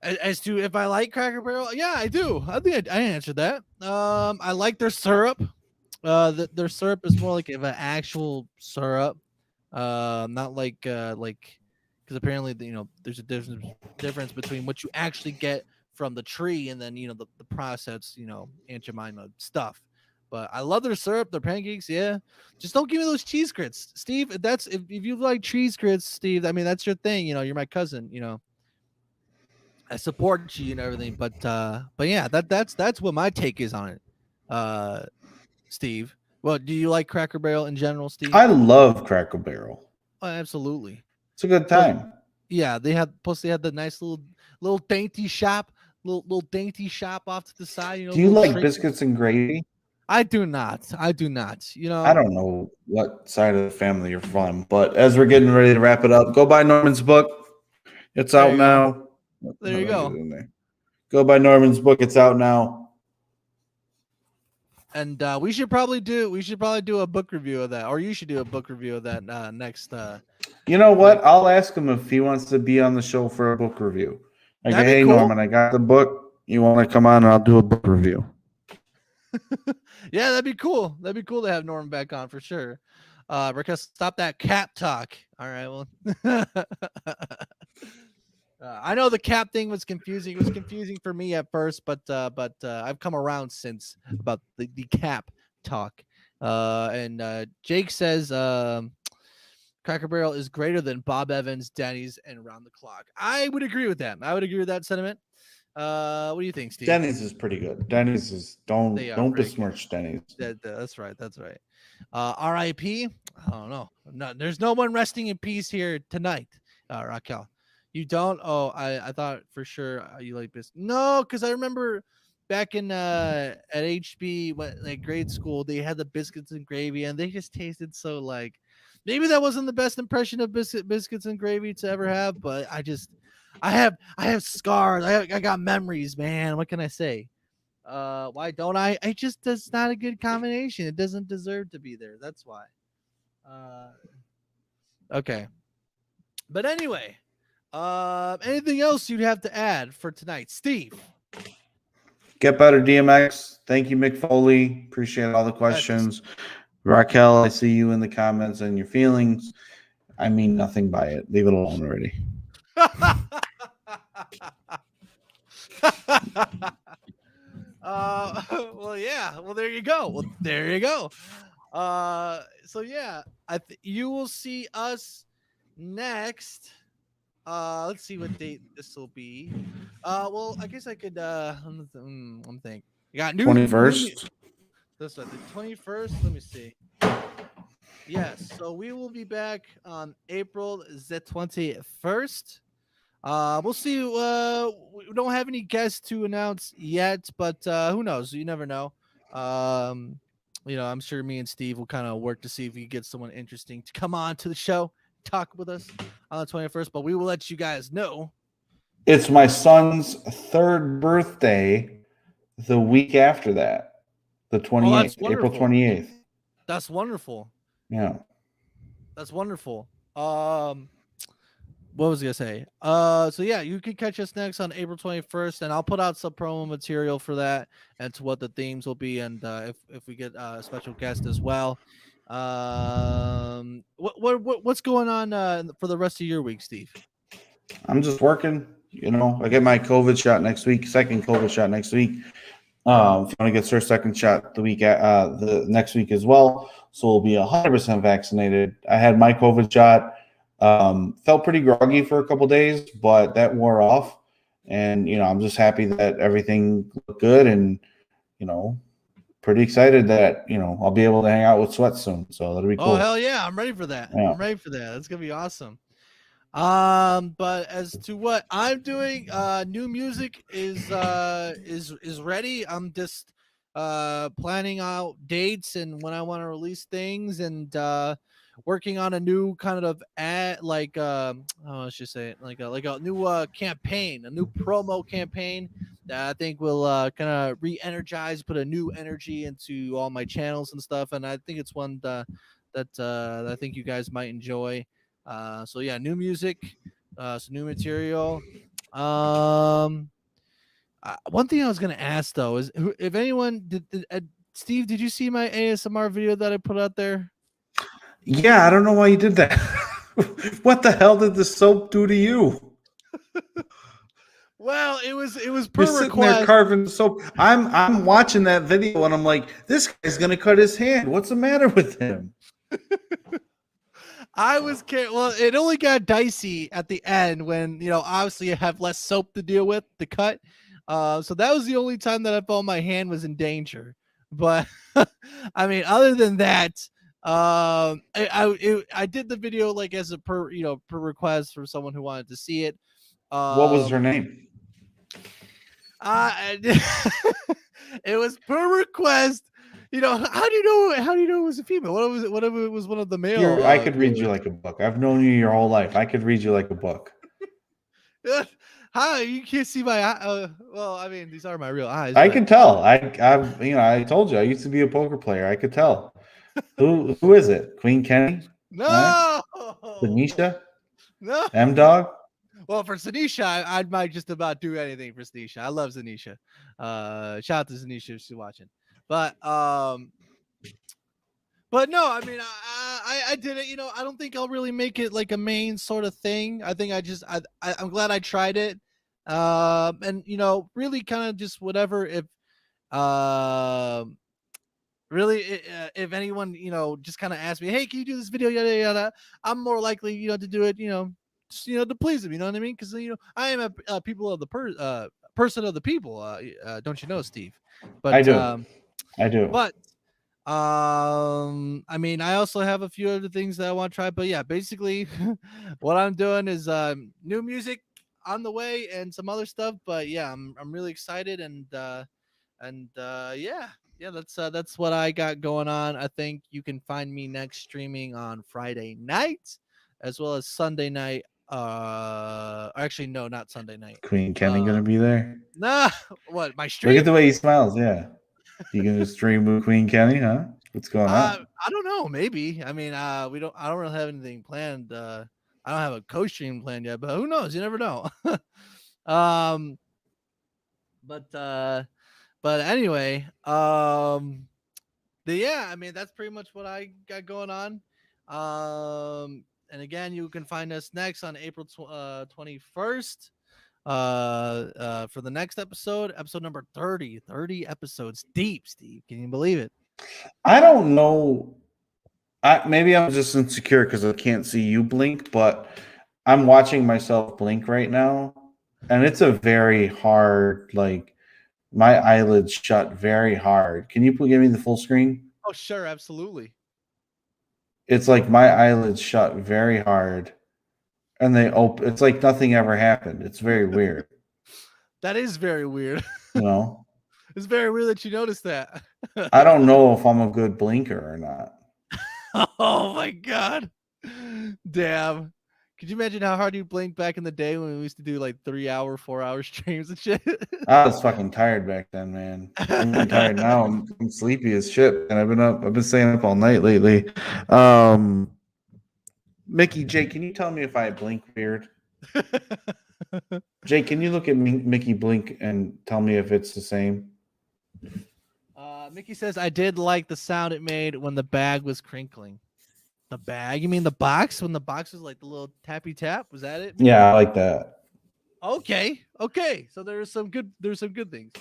As to if I like Cracker Barrel, yeah, I do. I think I answered that. I like their syrup. Their syrup is more like an actual syrup, not like because apparently there's a difference between what you actually get from the tree and then the processed Aunt Jemima stuff. But I love their syrup, their pancakes. Yeah, just don't give me those cheese grits, Steve. If you like cheese grits, Steve, I mean that's your thing. You're my cousin. I support you and everything, but yeah, that's what my take is on it, Steve. Well, do you like Cracker Barrel in general, Steve? I love Cracker Barrel. Oh, absolutely, it's a good time. So, yeah, they had the nice little dainty shop, little dainty shop off to the side. Do you like biscuits and gravy? I do not. I don't know what side of the family you're from, but as we're getting ready to wrap it up, go buy Norman's book. It's out now. There you go. Go buy Norman's book. It's out now. And we should probably do a book review of that, or you should do a book review of that next. You know what? I'll ask him if he wants to be on the show for a book review. Like, hey, cool. Norman, I got the book. You want to come on and I'll do a book review. Yeah, that'd be cool. That'd be cool to have Norman back on for sure. Because stop that cap talk. All right, well. I know the cap thing was confusing. It was confusing for me at first, but I've come around since about the cap talk. And Jake says Cracker Barrel is greater than Bob Evans, Denny's, and Round the Clock. I would agree with that. I would agree with that sentiment. What do you think, Steve? Denny's is pretty good. Denny's is don't besmirch Denny's. That's right. That's right. R.I.P. I don't know. No, there's no one resting in peace here tonight, Raquel. You don't? Oh, I thought for sure you like this. No, because I remember back in at HB, like grade school, they had the biscuits and gravy, and they just tasted so like. Maybe that wasn't the best impression of biscuits and gravy to ever have, but I have scars. I got memories, man. What can I say? Why don't I? It's not a good combination. It doesn't deserve to be there. That's why. Okay. But anyway, anything else you'd have to add for tonight, Steve? Get better, DMX. Thank you, Mick Foley. Appreciate all the questions. Raquel, I see you in the comments and your feelings. I mean nothing by it. Leave it alone already. Well, yeah. Well, there you go. So yeah, you will see us next. Let's see what date this will be. Well, I guess I could. I'm thinking. You got new 21st. That's right, the 21st. Let me see. Yes, so we will be back on April the 21st. We'll see. We don't have any guests to announce yet, but who knows? You never know. I'm sure me and Steve will kind of work to see if we get someone interesting to come on to the show, talk with us on the 21st. But we will let you guys know. It's my son's 3rd birthday the week after that, the 28th, April 28th. That's wonderful. Yeah. That's wonderful. What was I gonna say? So yeah, you can catch us next on April 21st, and I'll put out some promo material for that and to what the themes will be, and if we get a special guest as well. What's going on for the rest of your week, Steve? I'm just working. I get my COVID shot next week, second COVID shot next week. Fiona gets her second shot the next week as well, so we'll be 100% vaccinated. I had my COVID shot. Felt pretty groggy for a couple days, but that wore off. And, I'm just happy that everything looked good and, pretty excited that, I'll be able to hang out with Sweat soon. So that'll be cool. Oh, hell yeah. I'm ready for that. Yeah. I'm ready for that. That's going to be awesome. But as to what I'm doing, new music is ready. I'm just planning out dates and when I want to release things, and working on a new kind of let's just say it, like a new campaign, a new promo campaign that I think will kind of re-energize, put a new energy into all my channels and stuff. And I think it's one that I think you guys might enjoy. So yeah, new music, some new material. One thing I was gonna ask though is if anyone did Steve, did you see my ASMR video that I put out there? Yeah, I don't know why you did that. What the hell did the soap do to you? Well, it was per You're sitting request. there carving soap. I'm watching that video and I'm like, this guy's gonna cut his hand. What's the matter with him? Well, it only got dicey at the end when obviously you have less soap to deal with to cut. So that was the only time that I felt my hand was in danger. But I mean, other than that, I did the video like as a per request for someone who wanted to see it. What was her name? It was per request. How do you know it was a female? What if it was one of the male? I could read you like a book. I've known you your whole life. I could read you like a book. Hi, you can't see my eye. Well, I mean, these are my real eyes. I can tell. I told you I used to be a poker player. I could tell. Who is it? Queen Kenny? No. Huh? Tanisha? No. M-Dog? Well, for Zanisha, I might just about do anything for Zanisha. I love Zanisha. Shout out to Zanisha if she's watching. But no, I mean, I did it. I don't think I'll really make it like a main sort of thing. I think I'm glad I tried it. And really kind of just whatever. If really, if anyone just kind of asked me, hey, can you do this video? Yada yada. I'm more likely to do it. Just, to please them. You know what I mean? Because I am a people of the person of the people. Don't you know, Steve? But I do. I do. But I mean, I also have a few other things that I want to try. But yeah, basically, what I'm doing is new music on the way and some other stuff. But yeah, I'm really excited and yeah, that's what I got going on. I think you can find me next streaming on Friday night as well as Sunday night. Actually, no, not Sunday night. Queen Kenny gonna be there? Nah, what my stream? Look at the way he smiles. Yeah, you gonna stream with Queen Kenny, huh? What's going on? I don't know. Maybe. I mean, I don't really have anything planned. I don't have a co-stream planned yet, but who knows? You never know. But anyway, yeah, I mean, that's pretty much what I got going on. And again, you can find us next on April 21st for the next episode number 30 episodes deep. Steve, can you believe it? I don't know. Maybe I'm just insecure because I can't see you blink, but I'm watching myself blink right now, and it's a very hard, like, my eyelids shut very hard. Can you give me the full screen? Oh, sure, absolutely. It's like my eyelids shut very hard, and they open. It's like nothing ever happened. It's very weird. That is very weird. It's very weird that you noticed that. I don't know if I'm a good blinker or not. Oh my god. Damn. Could you imagine how hard you blinked back in the day when we used to do like 3-hour, 4-hour streams and shit? I was fucking tired back then, man. I'm even tired now. I'm sleepy as shit, and I've been staying up all night lately. Mickey, Jake, can you tell me if I blink weird? Jake, can you look at Mickey blink and tell me if it's the same? Mickey says, I did like the sound it made when the bag was crinkling. The bag? You mean the box? When the box was like the little tappy tap? Was that it? Yeah, I like that. Okay. So there's some good things.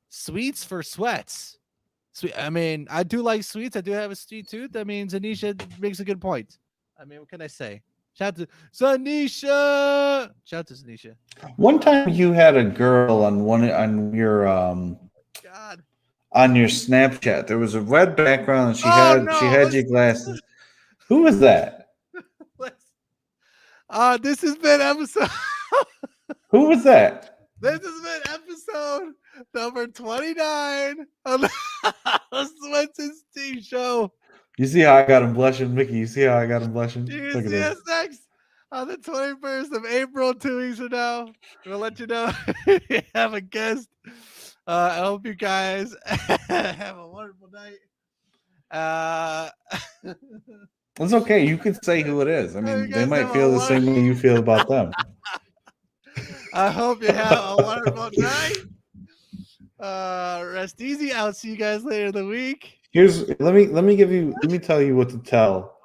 Sweets for sweats. Sweet. I mean, I do like sweets. I do have a sweet tooth. I mean, Zanisha makes a good point. I mean, what can I say? Shout out to Zanisha. Shout out to Zanisha. One time you had a girl on your God. On your Snapchat. There was a red background and she had your glasses. Who was that? This has been episode. Who was that? This has been episode number 29 of the Sns Show. You see how I got him blushing, Mickey? You see how I got him blushing? You Look can at see this. us next on the 21st of April, 2 weeks from now. We'll let you know if we have a guest. I hope you guys have a wonderful night. It's okay. You can say who it is. I mean, they might feel the same way you feel about them. I hope you have a wonderful night. Rest easy. I'll see you guys later in the week. Let me tell you what to tell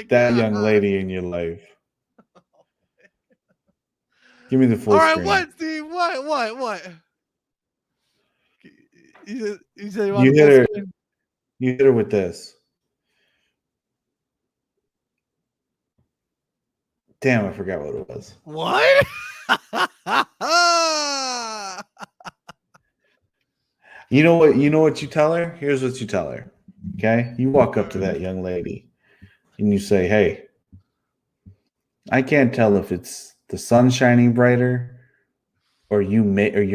that young lady in your life. Give me the full screen. All right, what, Steve? What? You said You hit her. You hit her with this. Damn, I forgot what it was. What? You know what you tell her? Here's what you tell her. Okay? You walk up to that young lady and you say, "Hey, I can't tell if it's the sun shining brighter or you're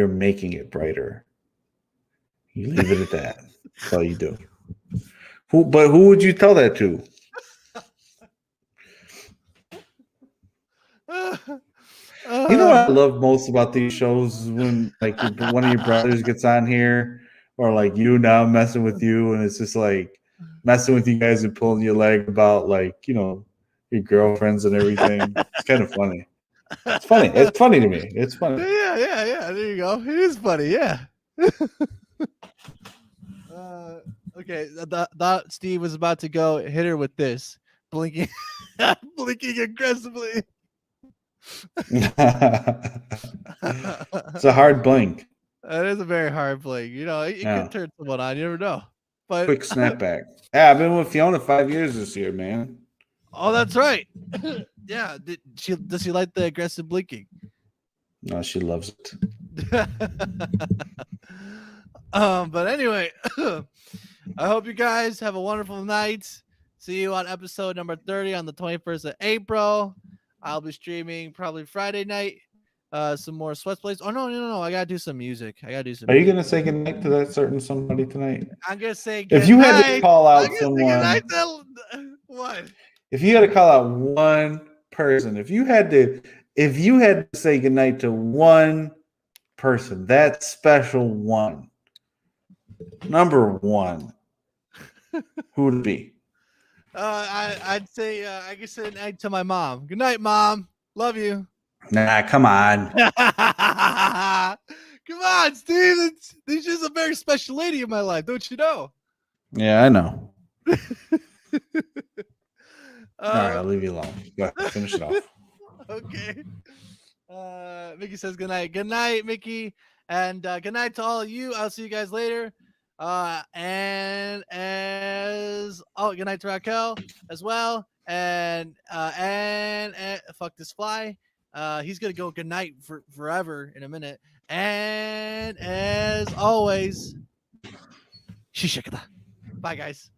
making it brighter." You leave it at that. That's all you do. Who would you tell that to? You know what I love most about these shows is when like one of your brothers gets on here, or like you now messing with you, and it's just like messing with you guys and pulling your leg about like, you know, your girlfriends and everything. It's kind of funny. It's funny. It's funny to me. It's funny. Yeah. There you go. It is funny. Yeah. Okay. That Steve was about to go hit her with this, blinking aggressively. It's a hard blink. It is a very hard blink. You know, it could turn someone on. You never know. But quick snapback. Yeah, I've been with Fiona 5 years this year, man. Oh, that's right. Yeah. Does she like the aggressive blinking? No, she loves it. But anyway, I hope you guys have a wonderful night. See you on episode number 30 on the 21st of April. I'll be streaming probably Friday night. Some more Sweats Plays. Oh no! I gotta do some music. Are you gonna say goodnight to that certain somebody tonight? I'm gonna say if you had to call out someone. What? If you had to call out one person, if you had to say goodnight to one person, that special one, number one, who would it be? I'd say I could say goodnight to my mom. Good night, Mom. Love you. Nah, come on. Come on, Steve. This is a very special lady in my life, don't you know? Yeah, I know. All right, I'll leave you alone. Go ahead, finish it off. Okay. Mickey says good night. Good night, Mickey. And good night to all of you. I'll see you guys later. Good night to Raquel as well. And fuck this fly. He's gonna go good night for forever in a minute. And as always, bye guys.